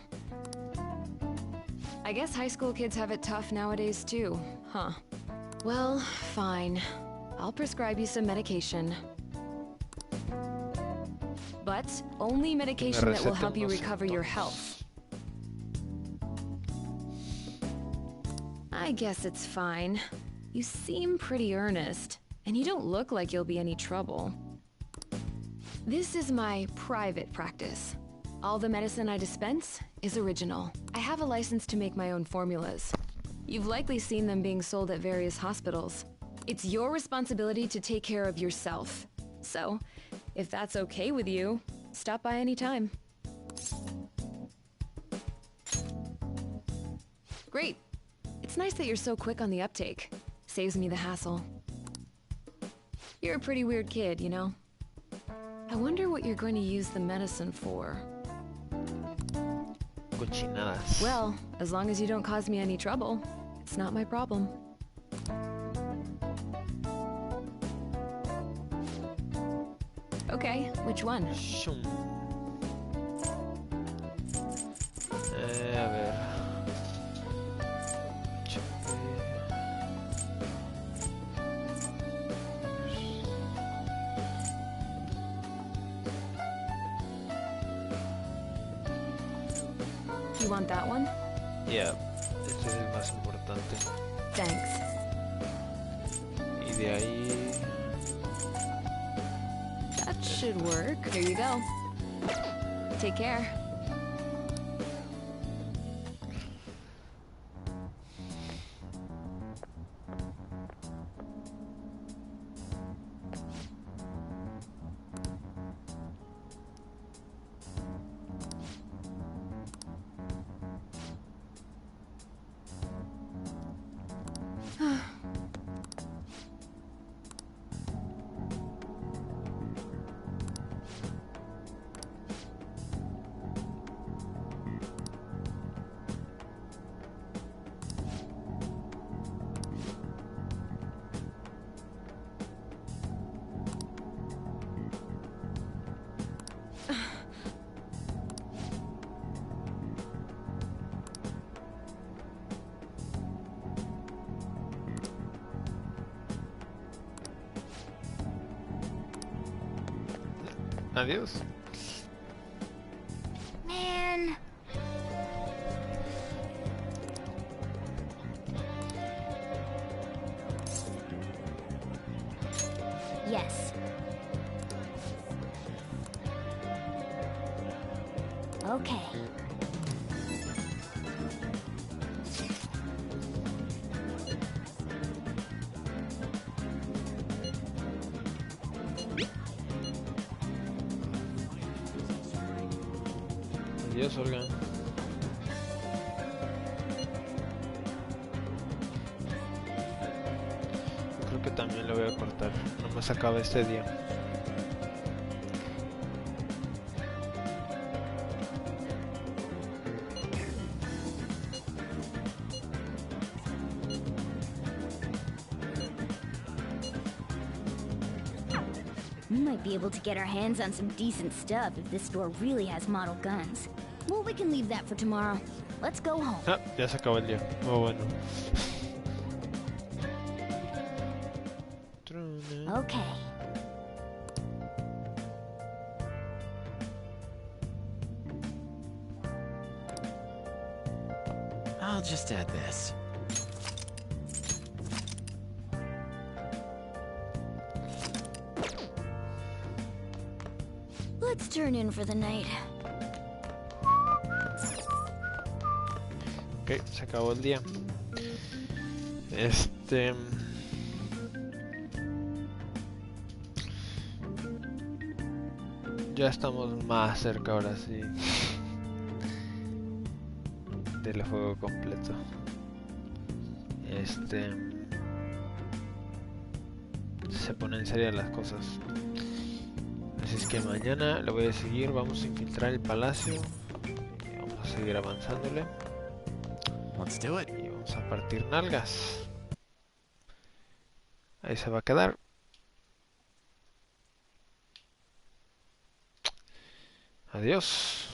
I guess high school kids have it tough nowadays too, huh? Well, fine. I'll prescribe you some medication. But only medication that will help you recover your health. I guess it's fine. You seem pretty earnest, and you don't look like you'll be any trouble. This is my private practice. All the medicine I dispense is original. I have a license to make my own formulas. You've likely seen them being sold at various hospitals. It's your responsibility to take care of yourself. So, if that's okay with you, stop by any time. Great. It's nice that you're so quick on the uptake. Saves me the hassle. You're a pretty weird kid, you know? I wonder what you're going to use the medicine for. Cochinadas. Well, as long as you don't cause me any trouble, it's not my problem. Okay, which one? A ver. You want that one? Yeah, este es el más importante. Thanks. Y de ahí... That should work. Here you go. Take care. Adiós. Man. Yes. Okay. Adiós, Olga. Creo que también lo voy a cortar. No me acaba este día. We might be able to get our hands on some decent stuff if this store really has model guns. Well, we can leave that for tomorrow. Let's go home. Ah, ya se acabó el día. Oh, bueno. Okay. I'll just add this. Let's turn in for the night. Ok, se acabó el día. Ya estamos más cerca ahora sí del juego completo. Se ponen en serio las cosas. Así es que mañana lo voy a seguir. Vamos a infiltrar el palacio. Y vamos a seguir avanzándole. Let's do it. Y vamos a partir nalgas. Ahí se va a quedar. Adiós.